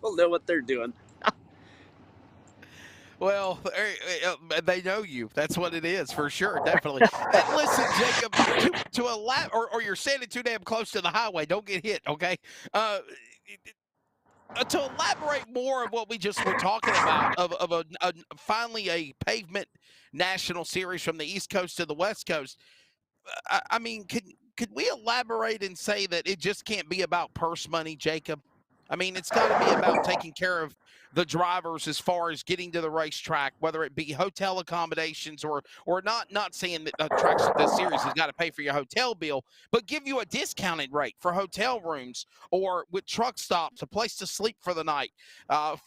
don't know what they're doing. Well, they know you. That's what it is, for sure, definitely. And listen, Jacob, to a lap, or you're standing too damn close to the highway. Don't get hit, okay? To elaborate more of what we just were talking about, of finally a pavement national series from the East Coast to the West Coast. I mean, could we elaborate and say that it just can't be about purse money, Jacob? I mean, it's got to be about taking care of the drivers as far as getting to the racetrack, whether it be hotel accommodations or not saying that the series has got to pay for your hotel bill, but give you a discounted rate for hotel rooms, or with truck stops, a place to sleep for the night,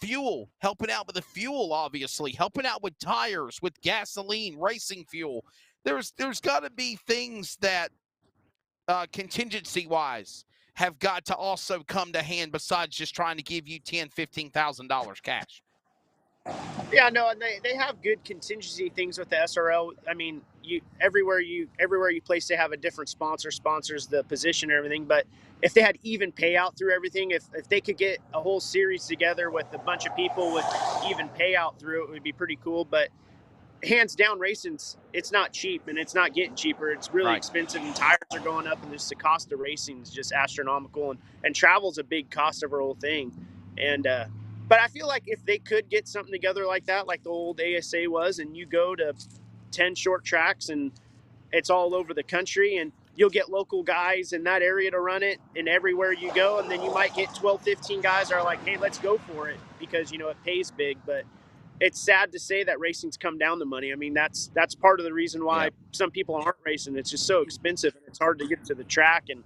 fuel, helping out with the fuel, obviously, helping out with tires, with gasoline, racing fuel. There's got to be things that contingency-wise have got to also come to hand, besides just trying to give you $10,000-$15,000 cash. Yeah, no, and they have good contingency things with the SRL. I mean, everywhere you place, they have a different sponsors the position and everything. But if they had even payout through everything, if they could get a whole series together with a bunch of people with even payout through it, would be pretty cool. But hands down, racing's, it's not cheap, and it's not getting cheaper. It's really expensive, and tires are going up, and just the cost of racing is just astronomical, and travel's a big cost of our whole thing. And but I feel like if they could get something together like that, like the old ASA was, and you go to 10 short tracks and it's all over the country, and you'll get local guys in that area to run it, and everywhere you go, and then you might get 12, 15 guys that are like, hey, let's go for it, because it pays big. But it's sad to say that racing's come down the money. I mean, that's part of the reason why some people aren't racing. It's just so expensive, and it's hard to get to the track. And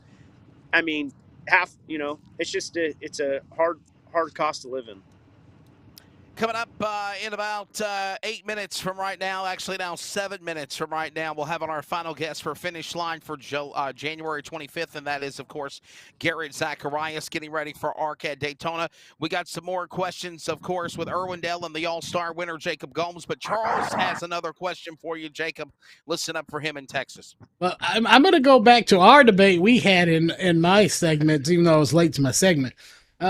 I mean, it's just it's a hard cost to live in. Coming up in about 8 minutes from right now, actually now 7 minutes from right now, we'll have on our final guest for Finish Line for January 25th, and that is, of course, Garrett Zacharias, getting ready for ARC at Daytona. We got some more questions, of course, with Irwindale and the All-Star winner, Jacob Gomes, but Charles has another question for you, Jacob. Listen up for him in Texas. Well, I'm going to go back to our debate we had in my segment, even though I was late to my segment. We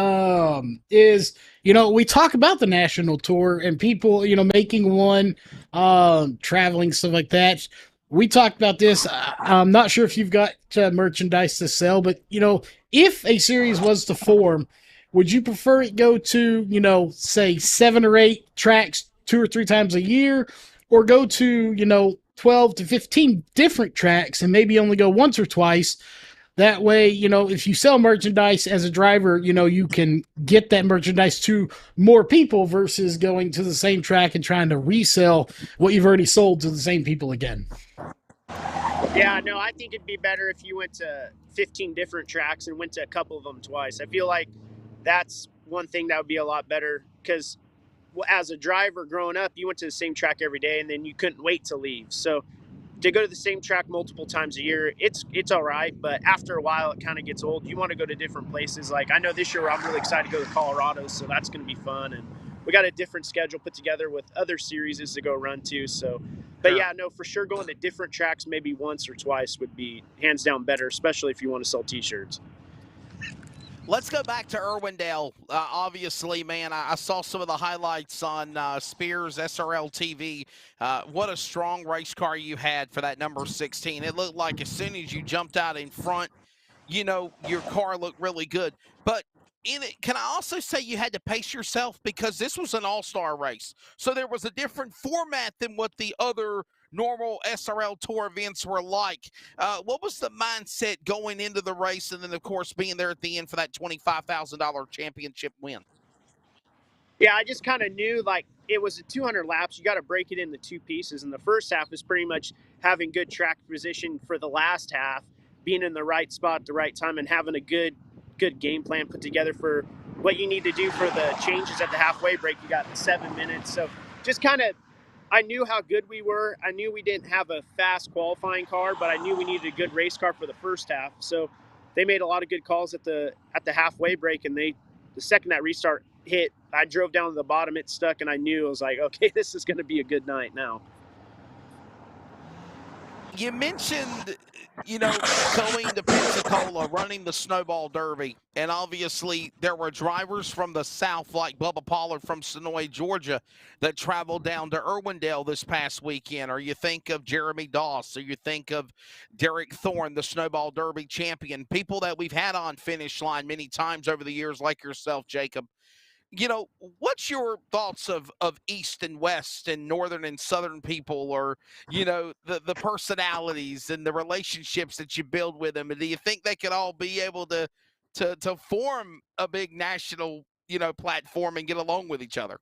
talk about the national tour and people, making one, traveling, stuff like that. We talked about this. I'm not sure if you've got merchandise to sell, but, if a series was to form, would you prefer it go to, say 7 or 8 tracks 2 or 3 times a year, or go to, 12 to 15 different tracks and maybe only go once or twice? That way, if you sell merchandise as a driver, you can get that merchandise to more people versus going to the same track and trying to resell what you've already sold to the same people again. Yeah, no, I think it'd be better if you went to 15 different tracks and went to a couple of them twice. I feel like that's one thing that would be a lot better, because as a driver growing up, you went to the same track every day, and then you couldn't wait to leave. So to go to the same track multiple times a year, it's all right, but after a while it kind of gets old. You want to go to different places. Like, I know this year I'm really excited to go to Colorado, so that's going to be fun, and we got a different schedule put together with other series to go run to. So, but yeah, no, for sure, going to different tracks maybe once or twice would be hands down better, especially if you want to sell t-shirts. Let's go back to Irwindale. Obviously, man, I saw some of the highlights on Spears SRL-TV. What a strong race car you had for that number 16. It looked like as soon as you jumped out in front, you know, your car looked really good. But in it, can I also say you had to pace yourself because this was an all-star race. So there was a different format than what the other normal SRL Tour events were like. What was the mindset going into the race and then, of course, being there at the end for that $25,000 championship win? Yeah, I just kind of knew like it was a 200 laps. You got to break it into two pieces. And the first half is pretty much having good track position for the last half, being in the right spot at the right time, and having a good game plan put together for what you need to do for the changes at the halfway break. You got 7 minutes. So just kind of, I knew how good we were. I knew we didn't have a fast qualifying car, but I knew we needed a good race car for the first half. So they made a lot of good calls at the halfway break, and the second that restart hit, I drove down to the bottom, it stuck, and I knew, I was like, okay, this is going to be a good night now. You mentioned, you know, going to Pensacola, running the Snowball Derby, and obviously there were drivers from the south like Bubba Pollard from Sonoy, Georgia, that traveled down to Irwindale this past weekend. Or you think of Jeremy Doss, or you think of Derek Thorne, the Snowball Derby champion, people that we've had on Finish Line many times over the years like yourself, Jacob. You know, what's your thoughts of East and West and Northern and Southern people, or, you know, the personalities and the relationships that you build with them? And do you think they could all be able to form a big national, you know, platform and get along with each other?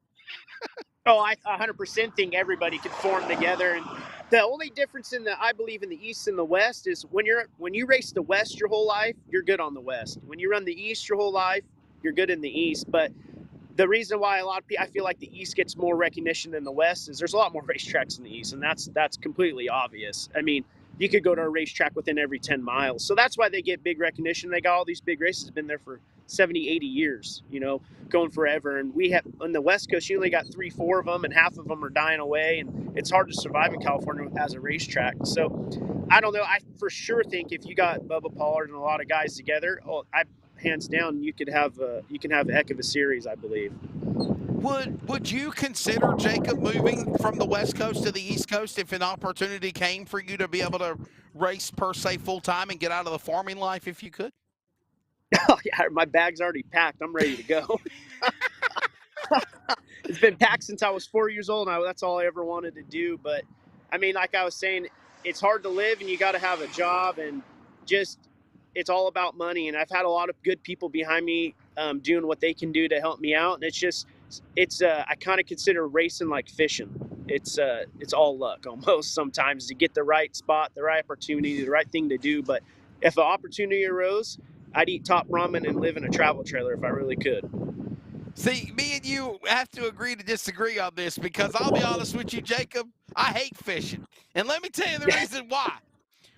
Oh, I 100% think everybody could form together. And the only difference I believe in the East and the West is when you race the West your whole life, you're good on the West. When you run the East your whole life, you're good in the East. But the reason why a lot of people, I feel like the East gets more recognition than the West is there's a lot more racetracks in the East, and that's completely obvious. I mean, you could go to a racetrack within every 10 miles. So that's why they get big recognition. They got all these big races, been there for 70, 80 years, you know, going forever. And we have, on the West Coast, you only got 3, 4 of them, and half of them are dying away. And it's hard to survive in California as a racetrack. So I don't know. I for sure think if you got Bubba Pollard and a lot of guys together, hands down, you can have a heck of a series, I believe. Would you consider, Jacob, moving from the West Coast to the East Coast if an opportunity came for you to be able to race per se full time and get out of the farming life if you could? Oh yeah, my bag's already packed. I'm ready to go. It's been packed since I was 4 years old. That's all I ever wanted to do. But I mean, like I was saying, it's hard to live, and you got to have a job, and just it's all about money. And I've had a lot of good people behind me doing what they can do to help me out. And I kind of consider racing like fishing. It's all luck almost sometimes to get the right spot, the right opportunity, the right thing to do. But if an opportunity arose, I'd eat top ramen and live in a travel trailer if I really could. See, me and you have to agree to disagree on this, because I'll be honest with you, Jacob, I hate fishing. And let me tell you the reason why.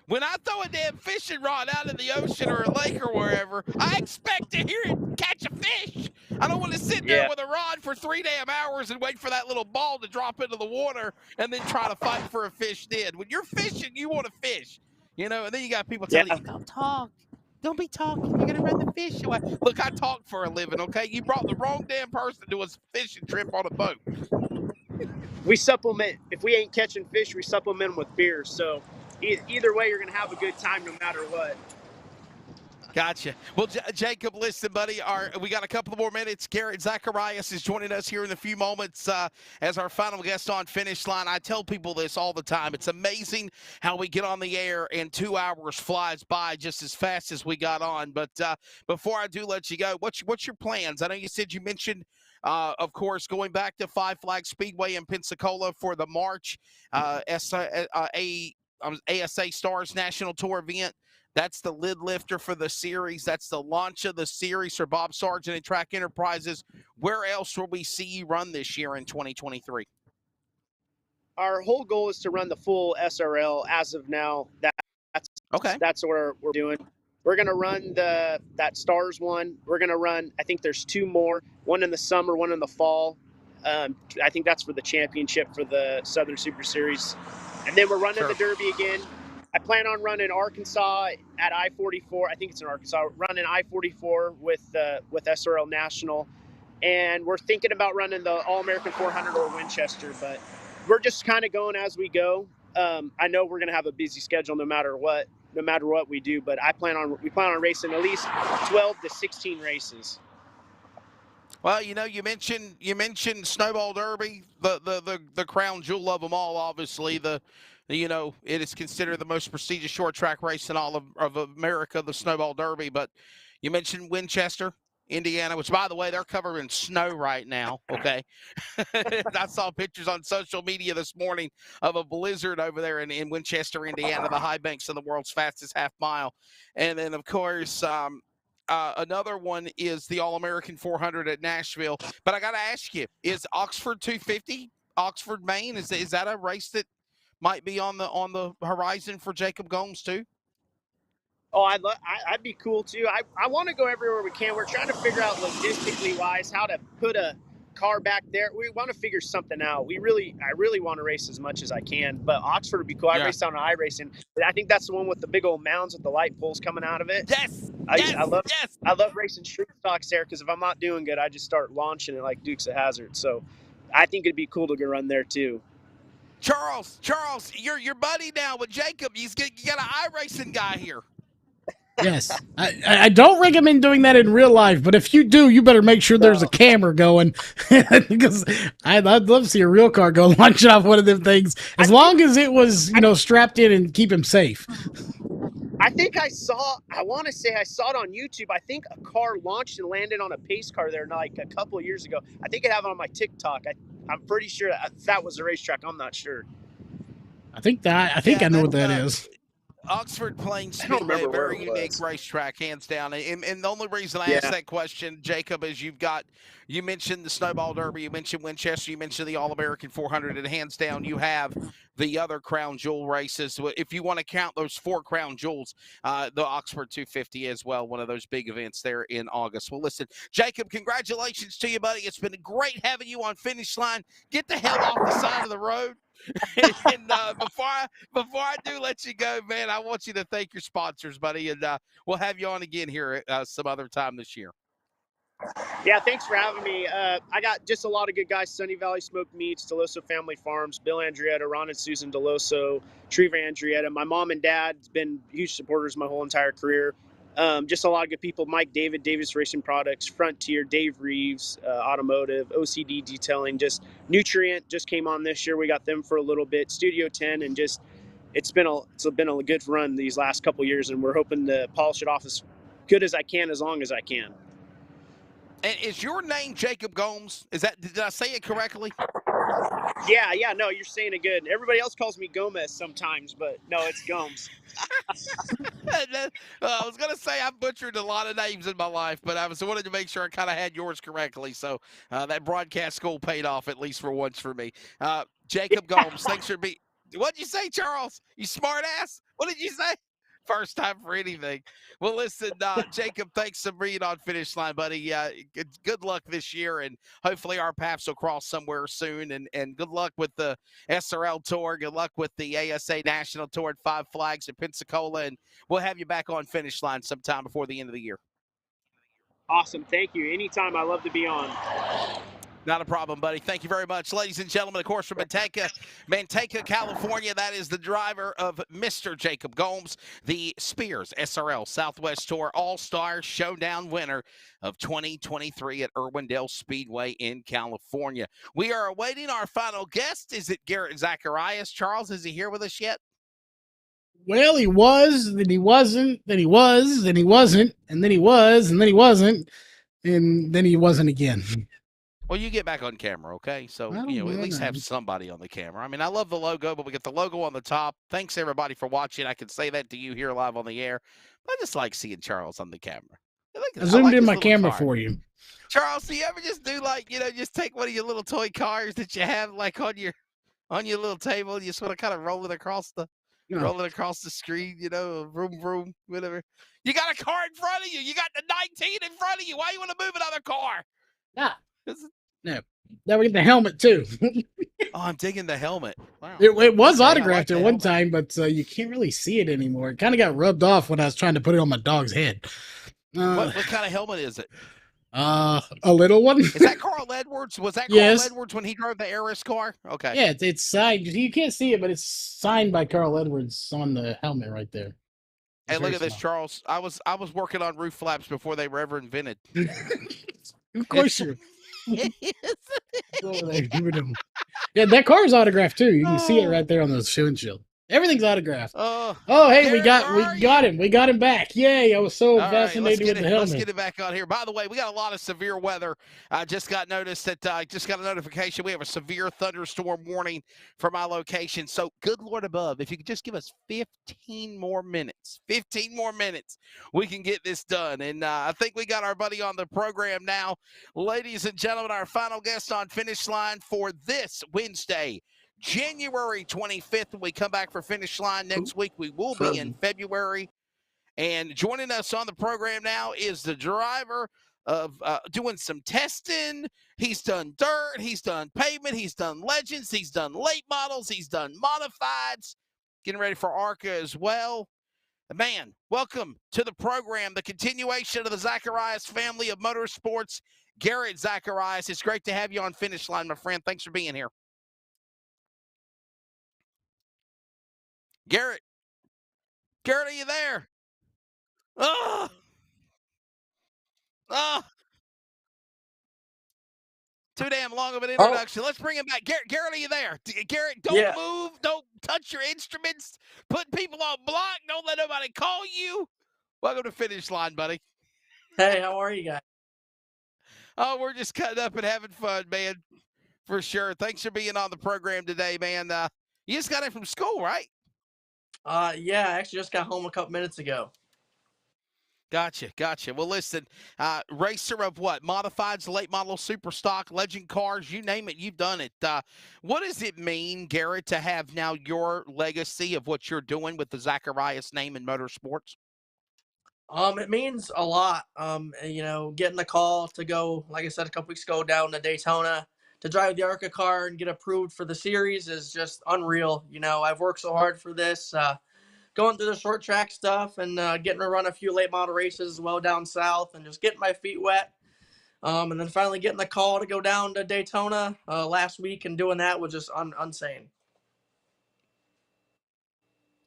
When I throw a damn fishing rod out in the ocean or a lake or wherever, I expect to hear it catch a fish. I don't want to sit there with a rod for 3 damn hours and wait for that little ball to drop into the water and then try to fight for a fish dead. When you're fishing, you want to fish. You know, and then you got people telling you, don't talk. Don't be talking. You're going to run the fish away. Look, I talk for a living, okay? You brought the wrong damn person to a fishing trip on a boat. We supplement. If we ain't catching fish, we supplement with beer. So either way, you're going to have a good time no matter what. Gotcha. Well, Jacob, listen, buddy, we got a couple more minutes. Garrett Zacharias is joining us here in a few moments as our final guest on Finish Line. I tell people this all the time. It's amazing how we get on the air and 2 hours flies by just as fast as we got on. But before I do let you go, what's your plans? I know you said you mentioned, of course, going back to Five Flag Speedway in Pensacola for the March ASA Stars National Tour event. That's the lid lifter for the series. That's the launch of the series for Bob Sargent and Track Enterprises. Where else will we see you run this year in 2023? Our whole goal is to run the full SRL as of now. That's what we're doing. We're going to run that Stars one. We're going to run, I think there's 2 more, one in the summer, one in the fall. I think that's for the championship for the Southern Super Series. And then we're running the Derby again. I plan on running Arkansas at I-44. I think it's in Arkansas. Running I-44 with SRL National, and we're thinking about running the All-American 400 or Winchester, but we're just kind of going as we go. I know we're going to have a busy schedule no matter what we do, but we plan on racing at least 12 to 16 races. Well, you mentioned Snowball Derby, the crown jewel of them all. Obviously, it is considered the most prestigious short track race in all of America, the Snowball Derby. But you mentioned Winchester, Indiana, which, by the way, they're covered in snow right now. Okay, I saw pictures on social media this morning of a blizzard over there in Winchester, Indiana, the high banks of the world's fastest half mile, and then of course. Another one is the All-American 400 at Nashville. But I got to ask you, is Oxford 250, Oxford, Maine, is that a race that might be on the horizon for Jacob Gomes too? Oh, I'd be cool too. I want to go everywhere we can. We're trying to figure out logistically wise how to put a car back there. We want to figure something out. I really want to race as much as I can, but Oxford would be cool. I raced on iRacing. I think that's the one with the big old mounds with the light poles coming out of it. Yes. I love racing street stocks there, because if I'm not doing good, I just start launching it like Dukes of Hazzard. So I think it'd be cool to go run there too. Charles, you're buddy now with Jacob. You got an iRacing guy here. Yes. I don't recommend doing that in real life, but if you do, you better make sure there's a camera going, because I'd love to see a real car go launching off one of them things, as long as it was, strapped in and keep him safe. I think I want to say I saw it on YouTube. I think a car launched and landed on a pace car there like a couple of years ago. I think I have it on my TikTok. I'm pretty sure that was the racetrack. I'm not sure. I know what that is. Oxford Plains Speedway, very unique racetrack, hands down. And the only reason I asked that question, Jacob, is you mentioned the Snowball Derby, you mentioned Winchester, you mentioned the All-American 400, and hands down you have the other crown jewel races. If you want to count those 4 crown jewels, the Oxford 250 as well, one of those big events there in August. Well, listen, Jacob, congratulations to you, buddy. It's been great having you on Finish Line. Get the hell off the side of the road. And before I do let you go, man, I want you to thank your sponsors, buddy, and we'll have you on again here some other time this year. Yeah, thanks for having me. I got just a lot of good guys: Sunny Valley Smoked Meats, Deloso Family Farms, Bill Andrietta, Ron and Susan Deloso, Treva Andrietta. My mom and dad's been huge supporters my whole entire career. Just a lot of good people: Mike David, Davis Racing Products, Frontier, Dave Reeves, Automotive, OCD Detailing, just Nutrient just came on this year. We got them for a little bit. Studio 10, and just it's been a good run these last couple years, and we're hoping to polish it off as good as I can, as long as I can. And is your name Jacob Gomes? Did I say it correctly? Yeah, no, you're saying it good. Everybody else calls me Gomez sometimes, but no, it's Gomes. I was going to say I butchered a lot of names in my life, but I wanted to make sure I kind of had yours correctly. So that broadcast school paid off, at least for once, for me. Jacob Gomes, thanks for being. What'd you say, Charles? You smart ass? What did you say? First time for anything. Well, listen, Jacob, thanks for being on Finish Line, buddy. Good luck this year, and hopefully our paths will cross somewhere soon. And good luck with the SRL Tour. Good luck with the ASA National Tour at Five Flags at Pensacola, and we'll have you back on Finish Line sometime before the end of the year. Awesome. Thank you. Anytime. I love to be on. Not a problem, buddy. Thank you very much. Ladies and gentlemen, of course, from Manteca, California, that is the driver of Mr. Jacob Gomes, the Spears SRL Southwest Tour All-Star Showdown winner of 2023 at Irwindale Speedway in California. We are awaiting our final guest. Is it Garrett Zacharias? Charles, is he here with us yet? Well, he was, then he wasn't, then he was, then he wasn't, and then he was, and then he wasn't, and then he wasn't again. Well, you get back on camera, okay? So, at least have somebody on the camera. I mean, I love the logo, but we get the logo on the top. Thanks, everybody, for watching. I can say that to you here live on the air. I just like seeing Charles on the camera. I zoomed in my camera for you. Charles, do you ever just do, just take one of your little toy cars that you have, on your little table, and you sort of kind of roll it across the screen, vroom, vroom, whatever. You got a car in front of you. You got the 19 in front of you. Why you want to move another car? No. Now we get the helmet too. Oh, I'm digging the helmet. Wow. It was Okay, I autographed like at the one helmet. time, but you can't really see it anymore. It kind of got rubbed off when I was trying to put it on my dog's head. What kind of helmet is it? A little one. Is that Carl Edwards? Was that Carl Yes. Edwards when he drove the Eris car? Okay. Yeah, it's signed. You can't see it, but it's signed by Carl Edwards on the helmet right there. Hey, It's look very at this, small. Charles. I was working on roof flaps before they were ever invented. Of course you're. Over there, yeah, that car's autographed too. You can see it right there on the windshield. Everything's autographed. Oh, hey, we got him. We got him back. Yay! I was so fascinated with the helmet. Let's get it back on here. By the way, we got a lot of severe weather. I just got noticed that I just got a notification. We have a severe thunderstorm warning for my location. So, good Lord above, if you could just give us 15 more minutes, we can get this done. And I think we got our buddy on the program now. Ladies and gentlemen, our final guest on Finish Line for this Wednesday, January 25th. When we come back for Finish Line next week, we will be in February. And joining us on the program now is the driver of doing some testing. He's done dirt. He's done pavement. He's done legends. He's done late models. He's done modifieds. Getting ready for ARCA as well. Man, welcome to the program, the continuation of the Zacharias family of motorsports. Garrett Zacharias, it's great to have you on Finish Line, my friend. Thanks for being here. Garrett, are you there? Oh, too damn long of an introduction. Let's bring him back. Garrett, are you there? Garrett, don't move. Don't touch your instruments. Put people on block. Don't let nobody call you. Welcome to Finish Line, buddy. Hey, how are you guys? Oh, we're just cutting up and having fun, man. For sure. Thanks for being on the program today, man. You just got in from school, right? Yeah, I actually just got home a couple minutes ago. Gotcha. Well, listen, racer of what? Modifieds, late model, super stock, legend cars, you name it, you've done it. What does it mean, Garrett, to have now your legacy of what you're doing with the Zacharias name in motorsports? It means a lot. Getting the call to go, like I said, a couple weeks ago down to Daytona to drive the ARCA car and get approved for the series is just unreal. I've worked so hard for this, going through the short track stuff and getting to run a few late model races as well down south and just getting my feet wet. And then finally getting the call to go down to Daytona last week and doing that was just insane.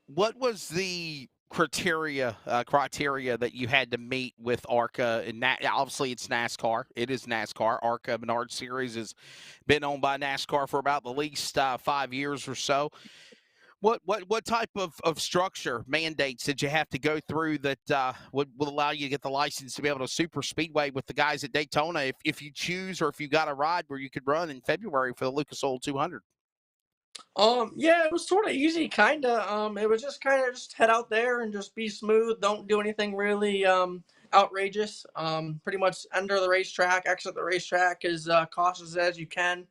What was the criteria that you had to meet with ARCA? And obviously it's NASCAR. It is NASCAR. ARCA Menard Series has been owned by NASCAR for about the least 5 years or so. What type of structure mandates did you have to go through that would allow you to get the license to be able to super speedway with the guys at Daytona if you choose, or if you got a ride where you could run in February for the Lucas Oil 200? Yeah, it was sort of easy, kind of. It was just kind of just head out there and just be smooth. Don't do anything really outrageous. Pretty much enter the racetrack, exit the racetrack as cautious as you can.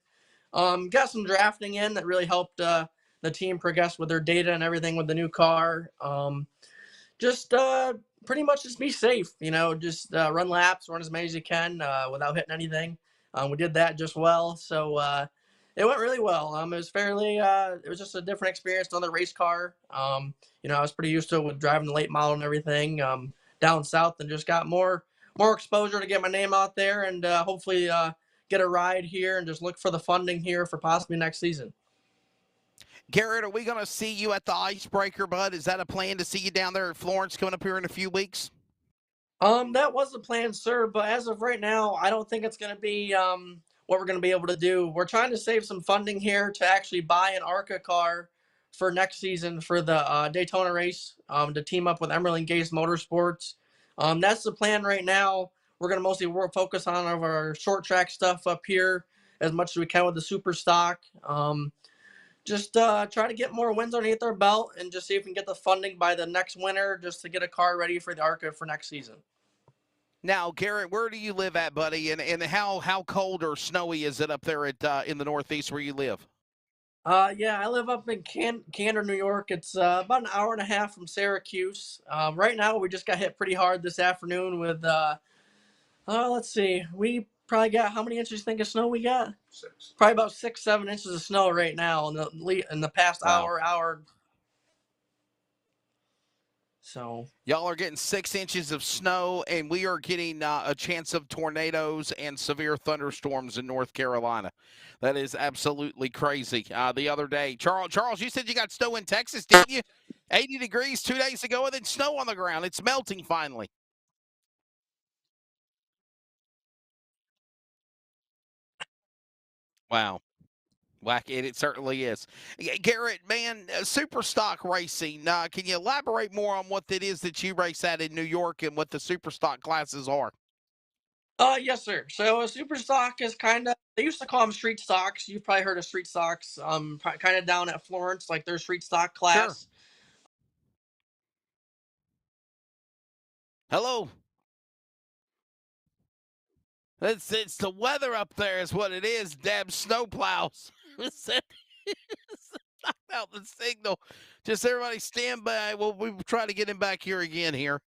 Got some drafting in that really helped the team progress with their data and everything with the new car. Just pretty much just be safe, just run laps, run as many as you can without hitting anything. We did that just well. So it went really well. It was it was just a different experience on the race car. I was pretty used to it with driving the late model and everything down south, and just got more exposure to get my name out there and hopefully get a ride here and just look for the funding here for possibly next season. Garrett, are we going to see you at the Icebreaker, bud? Is that a plan to see you down there at Florence coming up here in a few weeks? That was the plan, sir. But as of right now, I don't think it's going to be what we're going to be able to do. We're trying to save some funding here to actually buy an ARCA car for next season for the Daytona race to team up with Emerald and Gaze Motorsports. That's the plan right now. We're going to mostly focus on our short track stuff up here as much as we can with the super stock. Just try to get more wins underneath our belt and just see if we can get the funding by the next winter just to get a car ready for the ARCA for next season. Now, Garrett, where do you live at, buddy? And how cold or snowy is it up there in the Northeast where you live? Yeah, I live up in Cantor, New York. It's about an hour and a half from Syracuse. Right now, we just got hit pretty hard this afternoon with, let's see, we probably got, how many inches do you think of snow we got? 6. Probably about 6, 7 inches of snow right now in the past Wow. hour. So y'all are getting 6 inches of snow, and we are getting a chance of tornadoes and severe thunderstorms in North Carolina. That is absolutely crazy. The other day, Charles, you said you got snow in Texas, didn't you? 80 degrees 2 days ago, and then snow on the ground. It's melting finally. Wow. It certainly is. Garrett, man, super stock racing. Can you elaborate more on what that is that you race at in New York and what the super stock classes are? Yes, sir. So a super stock is kind of, they used to call them street stocks. You've probably heard of street stocks. Kind of down at Florence, like their street stock class. Sure. Hello. It's the weather up there is what it is. Damn snowplows. Knocked out the signal. Just everybody stand by. We'll try to get him back here again here.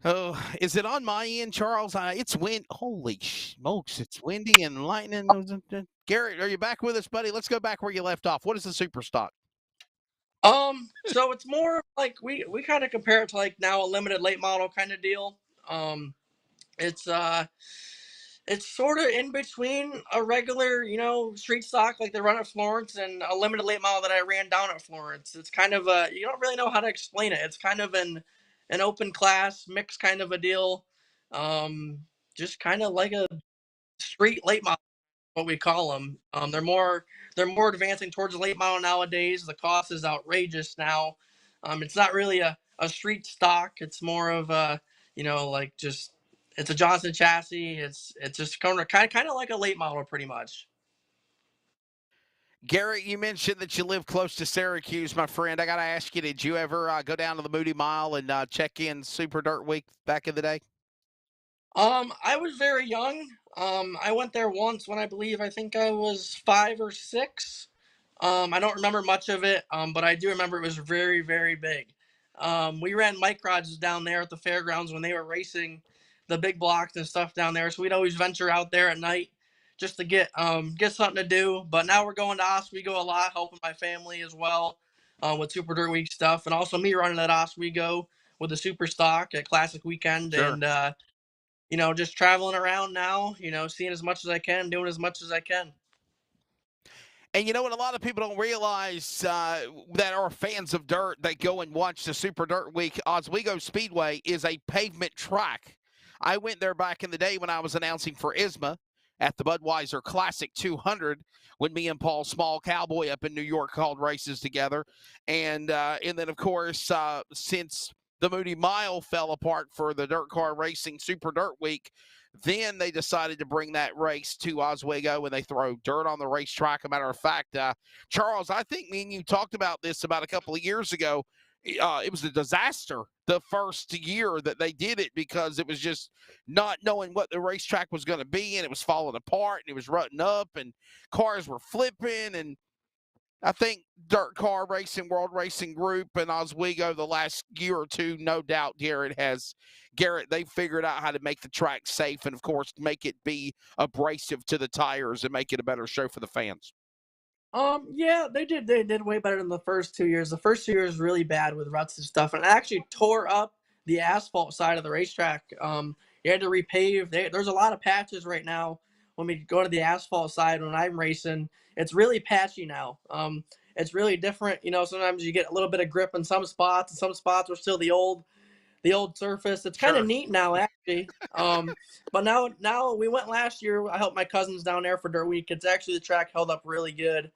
Oh, is it on my end, Charles? It's wind. Holy smokes, it's windy and lightning. Garrett, are you back with us, buddy? Let's go back where you left off. What is the super stock? So it's more like we kind of compare it to like now a limited late model kind of deal. It's sort of in between a regular, street stock like they run at Florence and a limited late model that I ran down at Florence. It's kind of you don't really know how to explain it. It's kind of an open class mix kind of a deal. Just kind of like a street late model, what we call them. They're more advancing towards the late model nowadays. The cost is outrageous now. It's not really a street stock. It's more of a, like just, it's a Johnson chassis. It's just kind of like a late model pretty much. Garrett, you mentioned that you live close to Syracuse, my friend. I got to ask you, did you ever go down to the Moody Mile and check in Super Dirt Week back in the day? I was very young. I went there once when I think I was 5 or 6. I don't remember much of it, but I do remember it was very, very big. We ran mic rods down there at the fairgrounds when they were racing the big blocks and stuff down there. So we'd always venture out there at night just to get something to do. But now we're going to Oswego a lot, helping my family as well with Super Dirt Week stuff. And also me running at Oswego with the Super Stock at Classic Weekend. Sure. And, just traveling around now, seeing as much as I can, doing as much as I can. And you know what? A lot of people don't realize that are fans of dirt that go and watch the Super Dirt Week. Oswego Speedway is a pavement track. I went there back in the day when I was announcing for ISMA at the Budweiser Classic 200 when me and Paul Small Cowboy up in New York called races together. And then, of course, since the Moody Mile fell apart for the Dirt Car Racing Super Dirt Week, then they decided to bring that race to Oswego, and they throw dirt on the racetrack. As a matter of fact, Charles, I think me and you talked about this about a couple of years ago. It was a disaster the first year that they did it because it was just not knowing what the racetrack was going to be, and it was falling apart, and it was rutting up, and cars were flipping, and I think Dirt Car Racing, World Racing Group, and Oswego the last year or two, no doubt, Garrett, they figured out how to make the track safe and, of course, make it be abrasive to the tires and make it a better show for the fans. Yeah, they did. They did way better than the first 2 years. The first 2 years really bad with ruts and stuff, and it actually tore up the asphalt side of the racetrack. You had to repave. There's a lot of patches right now. When we go to the asphalt side, when I'm racing, it's really patchy now. It's really different. Sometimes you get a little bit of grip in some spots, and some spots are still the old surface. It's kind of neat now, actually. But now we went last year. I helped my cousins down there for Dirt Week. It's actually, the track held up really good.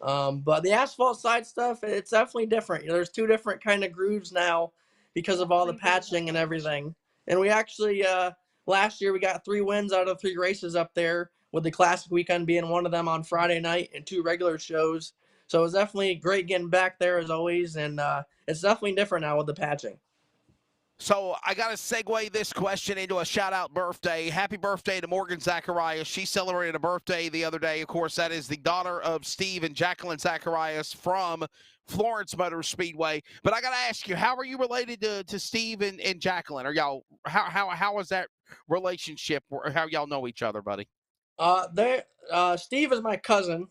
But the asphalt side stuff, it's definitely different. There's 2 different kind of grooves now because of all the patching and everything. And we actually, last year we got 3 wins out of 3 races up there, with the Classic Weekend being one of them on Friday night and 2 regular shows. So it was definitely great getting back there as always. And it's definitely different now with the patching. So I got to segue this question into a shout-out birthday. Happy birthday to Morgan Zacharias. She celebrated a birthday the other day. Of course, that is the daughter of Steve and Jacqueline Zacharias from Florence Motor Speedway. But I got to ask you, how are you related to Steve and Jacqueline? Are y'all how is that relationship? Or how y'all know each other, buddy? Steve is my cousin.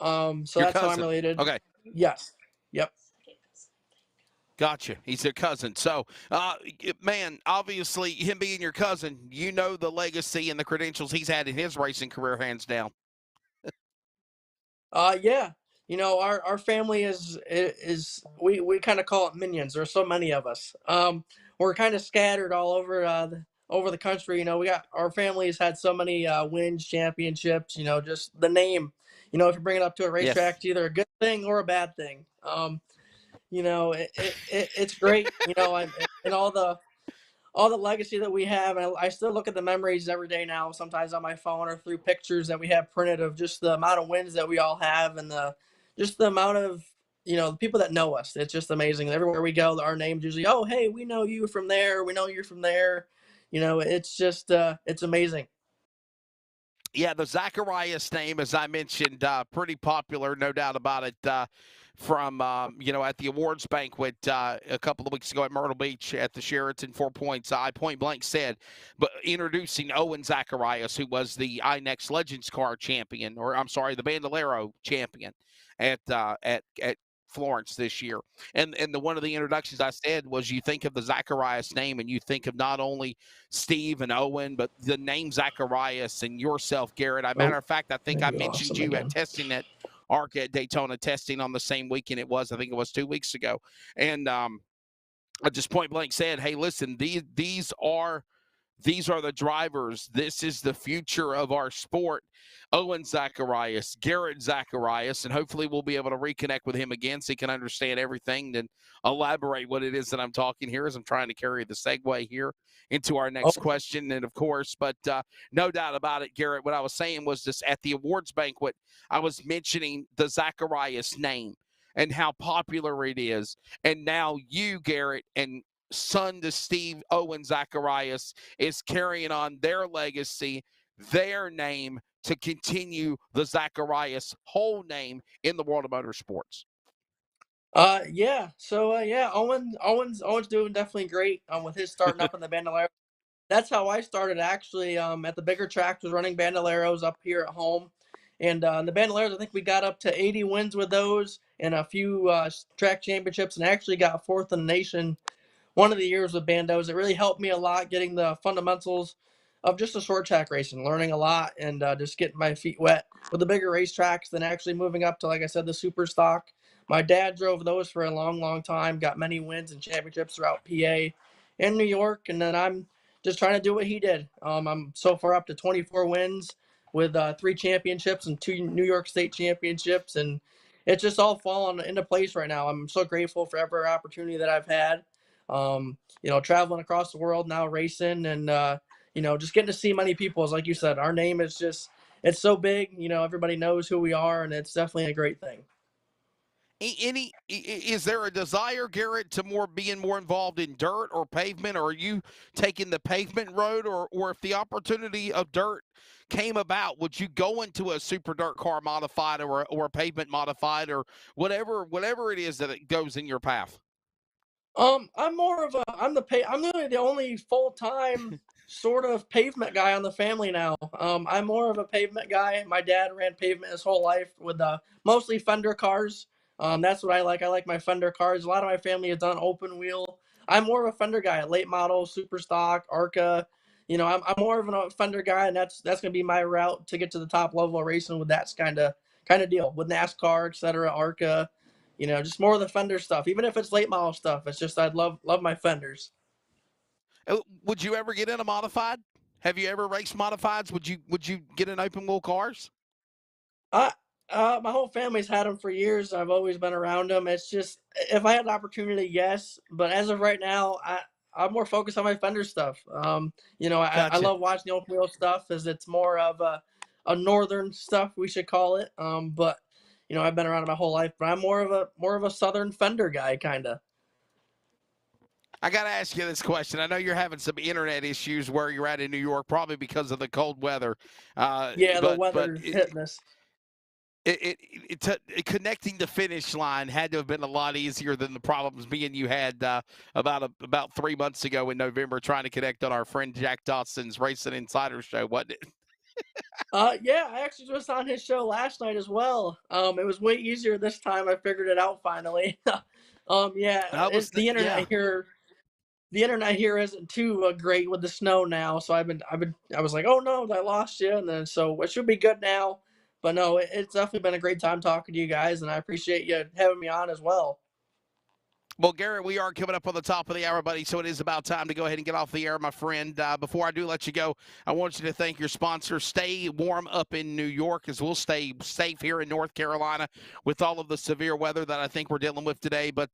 So Your that's how I'm cousin. related. Okay. Yes. Yep. Gotcha. He's a cousin. So, man, obviously, him being your cousin, you know the legacy and the credentials he's had in his racing career, hands down. Yeah. Our family is we kind of call it minions. There's so many of us. We're kind of scattered all over the country. Our family's had so many wins, championships. Just the name. If you bring it up to a racetrack, it's either a good thing or a bad thing. It's great. And all the legacy that we have. And I still look at the memories every day now, sometimes on my phone or through pictures that we have printed of just the amount of wins that we all have and just the amount of, the people that know us. It's just amazing. Everywhere we go, our names usually, oh, hey, we know you from there. We know you from there. It's just, it's amazing. Yeah, the Zacharias name, as I mentioned, pretty popular, no doubt about it, from, at the awards banquet a couple of weeks ago at Myrtle Beach at the Sheraton 4 Points. I point blank said, but introducing Owen Zacharias, who was the iNext Legends Car champion, or I'm sorry, the Bandolero champion at Florence this year. And one of the introductions I said was, you think of the Zacharias name and you think of not only Steve and Owen, but the name Zacharias and yourself, Garrett. Matter of fact, I think I mentioned you at testing at ARCA at Daytona testing on the same weekend it was. I think it was 2 weeks ago. And I just point blank said, hey, listen, these are the drivers. This is the future of our sport. Owen Zacharias, Garrett Zacharias, and hopefully we'll be able to reconnect with him again so he can understand everything and elaborate what it is that I'm talking here as I'm trying to carry the segue here into our next question. And of course, but no doubt about it, Garrett, what I was saying was this: at the awards banquet, I was mentioning the Zacharias name and how popular it is. And now you, Garrett, and son to Steve, Owen Zacharias, is carrying on their legacy, their name, to continue the Zacharias whole name in the world of motorsports. Yeah. So Owen's doing definitely great with his starting up in the Bandolero. That's how I started, actually. At the bigger tracks, was running Bandoleros up here at home. And the Bandoleros, I think we got up to 80 wins with those and a few track championships, and actually got fourth in the nation one of the years with Bandos. It really helped me a lot getting the fundamentals of just a short track racing, learning a lot, and just getting my feet wet with the bigger racetracks, then actually moving up to, like I said, the super stock. My dad drove those for a long, long time, got many wins and championships throughout PA and New York, and then I'm just trying to do what he did. I'm so far up to 24 wins with 3 championships and 2 New York State championships, and it's just all falling into place right now. I'm so grateful for every opportunity that I've had. Traveling across the world now, racing, and just getting to see many people. As like you said, our name is just, it's so big. Everybody knows who we are, and it's definitely a great thing. Is there a desire, Garrett, to being more involved in dirt or pavement, or are you taking the pavement road, or if the opportunity of dirt came about, would you go into a super dirt car modified or a pavement modified, or whatever it is that it goes in your path? I'm literally the only full-time sort of pavement guy on the family now. I'm more of a pavement guy. My dad ran pavement his whole life with mostly fender cars. That's what I like. I like my fender cars. A lot of my family has done open wheel. I'm more of a fender guy, late model, super stock, ARCA. I'm more of a fender guy, and that's going to be my route to get to the top level of racing with that kind of deal with NASCAR, etc., ARCA. Just more of the fender stuff. Even if it's late model stuff, it's just I'd love my fenders. Would you ever get in a modified? Have you ever raced modifieds? Would you get in open wheel cars? My whole family's had them for years. I've always been around them. It's just, if I had the opportunity, yes. But as of right now, I'm more focused on my fender stuff. Gotcha. I love watching the open wheel stuff, as it's more of a northern stuff, we should call it. But I've been around my whole life, but I'm more of a southern fender guy, kind of. I got to ask you this question. I know you're having some internet issues where you're at in New York, probably because of the cold weather. Yeah, the But weather's hitting us. Connecting the finish line had to have been a lot easier than the problems me and you had about 3 months ago in November trying to connect on our friend Jack Dawson's Racing Insider show, wasn't it? Yeah, I actually was on his show last night as well. It was way easier this time. I figured it out finally. Yeah, the internet here. The internet here isn't too great with the snow now, so I was like, oh no, I lost you, and then so it should be good now. But no, it's definitely been a great time talking to you guys, and I appreciate you having me on as well. Well, Garrett, we are coming up on the top of the hour, buddy, so it is about time to go ahead and get off the air, my friend. Before I do let you go, I want you to thank your sponsor. Stay warm up in New York, as we'll stay safe here in North Carolina with all of the severe weather that I think we're dealing with today. But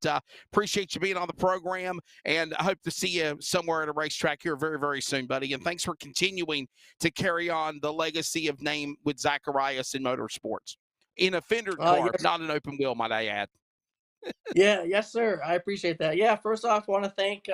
appreciate you being on the program, and I hope to see you somewhere at a racetrack here very, very soon, buddy. And thanks for continuing to carry on the legacy of name with Zacharias in motorsports. In a fendered car, Yes. not an open wheel, might I add. Yeah, yes, sir. I appreciate that. Yeah, first off, I want to thank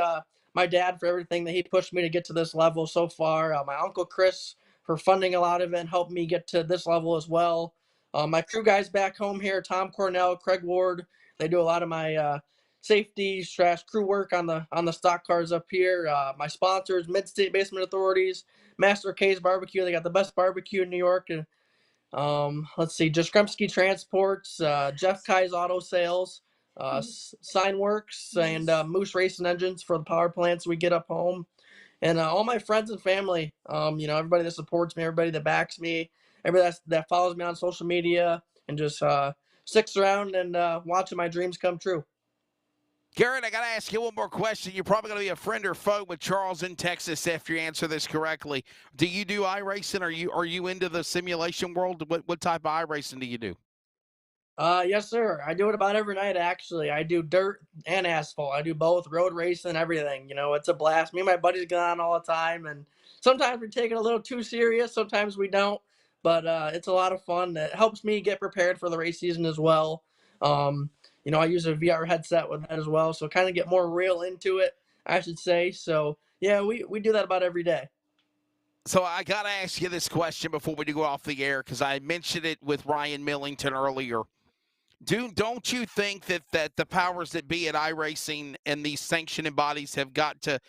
my dad for everything that he pushed me to get to this level so far. My uncle Chris for funding a lot of it and helping me get to this level as well. My crew guys back home here, Tom Cornell, Craig Ward, they do a lot of my safety / crew work on the stock cars up here. My sponsors, Mid-State Basement Authorities, Master K's Barbecue. They got the best barbecue in New York. And let's see, Jastrzemski Transports, Jeff Kai's Auto Sales, Signworks, and Moose Racing Engines for the power plants we get up home. And all my friends and family, everybody that supports me, everybody that backs me, everybody that follows me on social media, and just sticks around and watching my dreams come true. Garrett, I got to ask you one more question. You're probably going to be a friend or foe with Charles in Texas after you answer this correctly. Do you do iRacing? Are you into the simulation world? What type of iRacing do you do? Yes, sir. I do it about every night, actually. I do dirt and asphalt. I do both, road racing, everything. It's a blast. Me and my buddies go on all the time, and sometimes we take it a little too serious. Sometimes we don't, but it's a lot of fun. It helps me get prepared for the race season as well. I use a VR headset with that as well, so kind of get more real into it, I should say. So, yeah, we do that about every day. So I got to ask you this question before we do go off the air, because I mentioned it with Ryan Millington earlier. Don't you think that the powers that be at iRacing and these sanctioning bodies have got to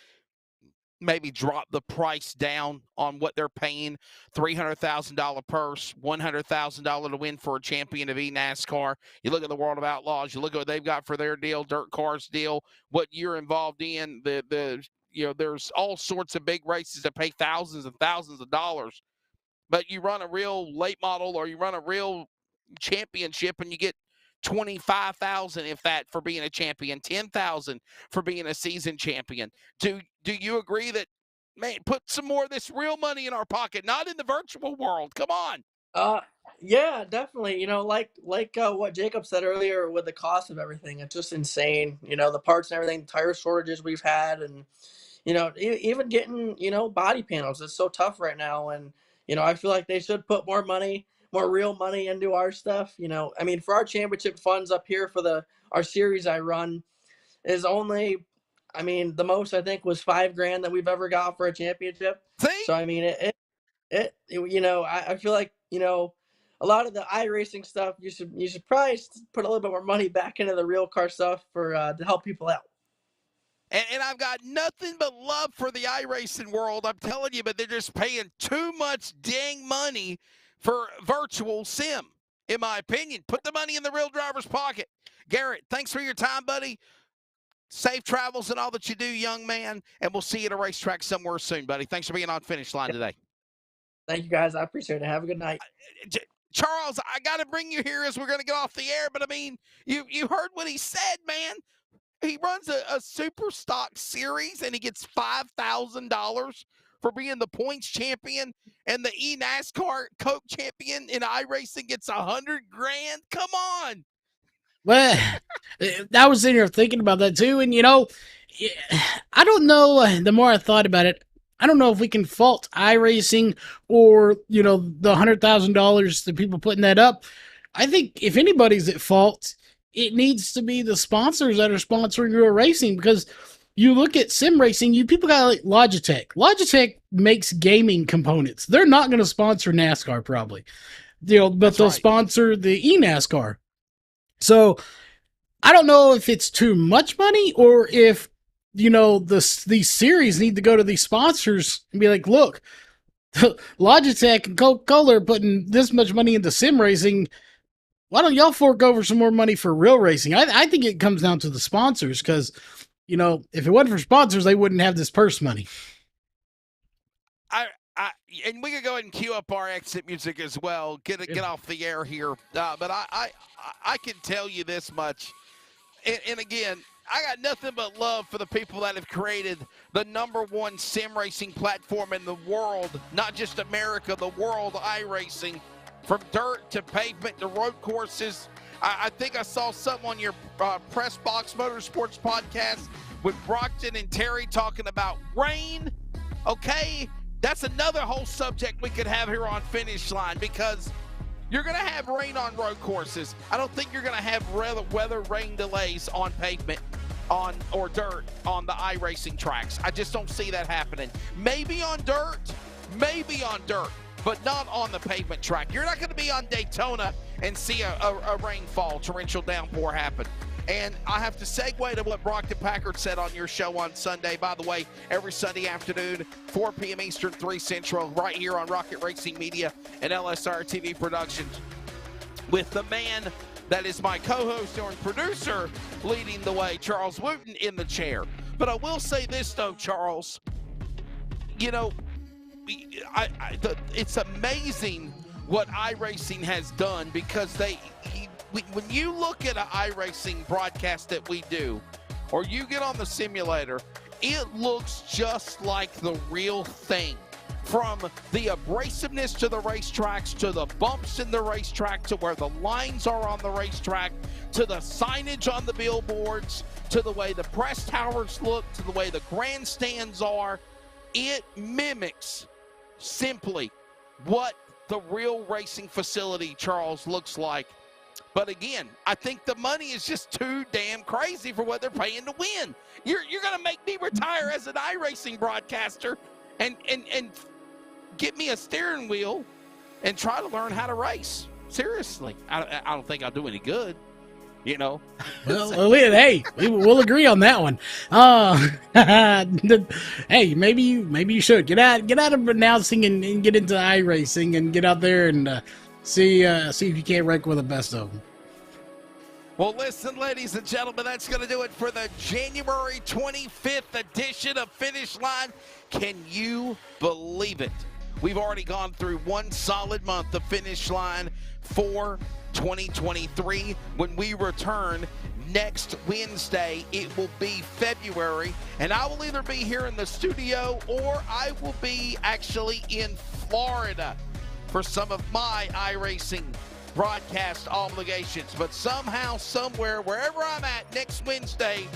maybe drop the price down on what they're paying? $300,000 purse, $100,000 to win for a champion of eNASCAR. You look at the World of Outlaws, you look at what they've got for their deal, Dirt Cars deal, what you're involved in, there's all sorts of big races that pay thousands and thousands of dollars. But you run a real late model or you run a real championship and you get $25,000, if that, for being a champion, $10,000 for being a season champion. Do you agree that, man, put some more of this real money in our pocket, not in the virtual world? Come on. Yeah, definitely. Like what Jacob said earlier with the cost of everything, it's just insane. The parts and everything, tire shortages we've had, and even getting body panels. It's so tough right now, and I feel like they should put more real money into our stuff. For our championship funds up here for our series I run is only, the most I think was $5,000 that we've ever got for a championship. See? So I feel like a lot of the iRacing stuff you should probably put a little bit more money back into the real car stuff for to help people out. And I've got nothing but love for the iRacing world, I'm telling you, but they're just paying too much dang money for virtual sim, in my opinion. Put the money in the real driver's pocket. Garrett, thanks for your time, buddy. Safe travels and all that you do, young man, and we'll see you at a racetrack somewhere soon, buddy. Thanks for being on Finish Line today. Thank you, guys. I appreciate it. Have a good night. Charles, I got to bring you here as we're going to get off the air, but, you heard what he said, man. He runs a super stock series, and he gets $5,000 for being the points champion, and the eNASCAR Coke champion in iRacing gets $100,000. Come on. Well, I was sitting here thinking about that too, and I don't know. The more I thought about it, I don't know if we can fault iRacing or the $100,000 the people putting that up. I think if anybody's at fault, it needs to be the sponsors that are sponsoring your racing, because you look at sim racing, you people got like Logitech. Logitech makes gaming components. They're not going to sponsor NASCAR probably, but That's they'll right. sponsor the eNASCAR. So I don't know if it's too much money or if these series need to go to these sponsors and be like, look, Logitech and Coca-Cola are putting this much money into sim racing. Why don't y'all fork over some more money for real racing? I think it comes down to the sponsors because, if it wasn't for sponsors, they wouldn't have this purse money. And we could go ahead and cue up our exit music as well. Get off the air here. But I can tell you this much. And again, I got nothing but love for the people that have created the #1 sim racing platform in the world, not just America, the world iRacing, from dirt to pavement to road courses. I think I saw something on your Press Box Motorsports podcast with Brockton and Terry talking about rain. Okay, that's another whole subject we could have here on Finish Line because you're going to have rain on road courses. I don't think you're going to have weather rain delays on pavement or dirt on the iRacing tracks. I just don't see that happening. Maybe on dirt, but not on the pavement track. You're not going to be on Daytona and see a rainfall, torrential downpour happen. And I have to segue to what Brockton Packard said on your show on Sunday. By the way, every Sunday afternoon, 4 p.m. Eastern, 3 Central, right here on Rocket Racing Media and LSRTV Productions, with the man that is my co-host and producer leading the way, Charles Wooten, in the chair. But I will say this, though, Charles. It's amazing what iRacing has done because when you look at an iRacing broadcast that we do, or you get on the simulator, it looks just like the real thing. From the abrasiveness to the racetracks, to the bumps in the racetrack, to where the lines are on the racetrack, to the signage on the billboards, to the way the press towers look, to the way the grandstands are, it mimics simply what the real racing facility, Charles, looks like. But again, I think the money is just too damn crazy for what they're paying to win. You're going to make me retire as an iRacing broadcaster and get me a steering wheel and try to learn how to race. Seriously, I don't think I'll do any good. Well, hey, we'll agree on that one. Hey, maybe you should get out of announcing and get into iRacing and get out there and see if you can't rank with the best of them. Well, listen, ladies and gentlemen, that's going to do it for the January 25th edition of Finish Line. Can you believe it? We've already gone through one solid month of Finish Line for 2023. When we return next Wednesday, it will be February, and I will either be here in the studio or I will be actually in Florida for some of my iRacing broadcast obligations. But somehow, somewhere, wherever I'm at next Wednesday,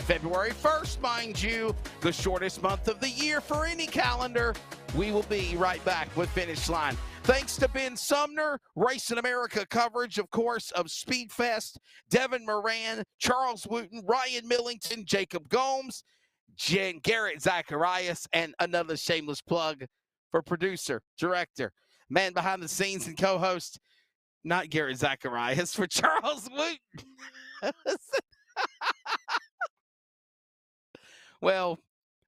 February 1st, mind you, the shortest month of the year for any calendar, we will be right back with Finish Line. Thanks to Ben Sumner, Racing America coverage, of course, of Speedfest, Devin Moran, Charles Wooten, Ryan Millington, Jacob Gomes, Garrett Zacharias, and another shameless plug for producer, director, man behind the scenes and co-host, not Garrett Zacharias, for Charles Wooten. Well,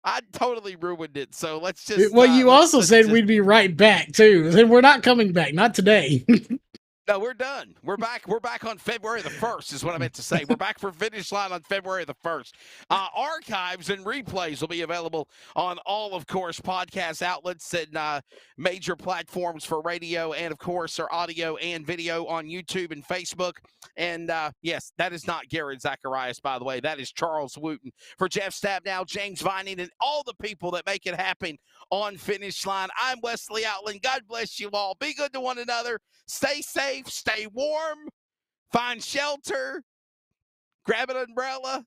I totally ruined it, so let's just... Well, you also said we'd be right back, too. And we're not coming back, not today. No, we're done. We're back. We're back on February the 1st is what I meant to say. We're back for Finish Line on February the 1st. Archives and replays will be available on all, of course, podcast outlets and major platforms for radio and, of course, our audio and video on YouTube and Facebook. And, yes, that is not Garrett Zacharias, by the way. That is Charles Wooten. For Jeff Stabnow, James Vining, and all the people that make it happen on Finish Line, I'm Wesley Outland. God bless you all. Be good to one another. Stay safe, stay warm, find shelter, grab an umbrella,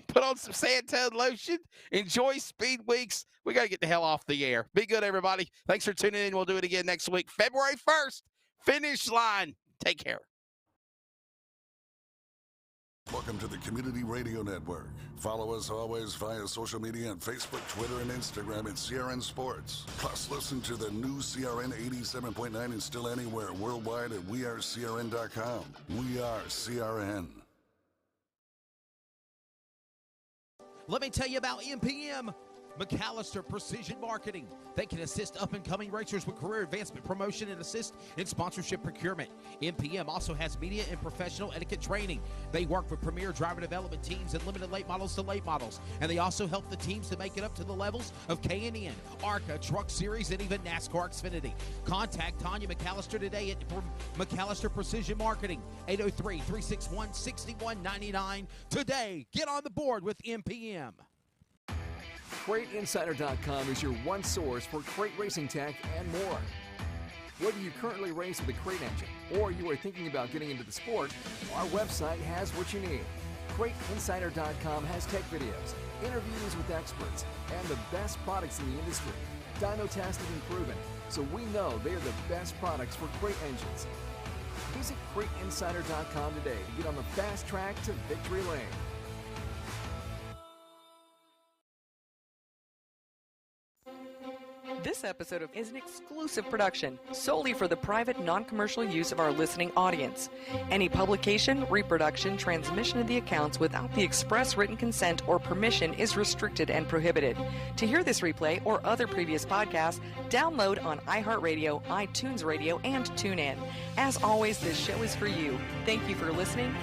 put on some Santan lotion, enjoy Speed Weeks. We got to get the hell off the air. Be good, everybody. Thanks for tuning in. We'll do it again next week. February 1st, Finish Line. Take care. Welcome to the Community Radio Network. Follow us always via social media on Facebook, Twitter, and Instagram at CRN Sports. Plus, listen to the new CRN 87.9 and still anywhere worldwide at wearecrn.com. We are CRN. Let me tell you about MPM. McAllister Precision Marketing. They can assist up-and-coming racers with career advancement, promotion, and assist in sponsorship procurement. MPM also has media and professional etiquette training. They work with premier driver development teams and limited late models to late models. And they also help the teams to make it up to the levels of K&N, ARCA, Truck Series, and even NASCAR Xfinity. Contact Tanya McAllister today at McAllister Precision Marketing, 803-361-6199. Today, get on the board with MPM. CrateInsider.com is your one source for crate racing tech and more. Whether you currently race with a crate engine or you are thinking about getting into the sport, our website has what you need. CrateInsider.com has tech videos, interviews with experts, and the best products in the industry. Dyno tested and proven, so we know they are the best products for crate engines. Visit CrateInsider.com today to get on the fast track to victory lane. This episode is an exclusive production solely for the private, non-commercial use of our listening audience. Any publication, reproduction, transmission of the accounts without the express written consent or permission is restricted and prohibited. To hear this replay or other previous podcasts, download on iHeartRadio, iTunes Radio, and TuneIn. As always, this show is for you. Thank you for listening.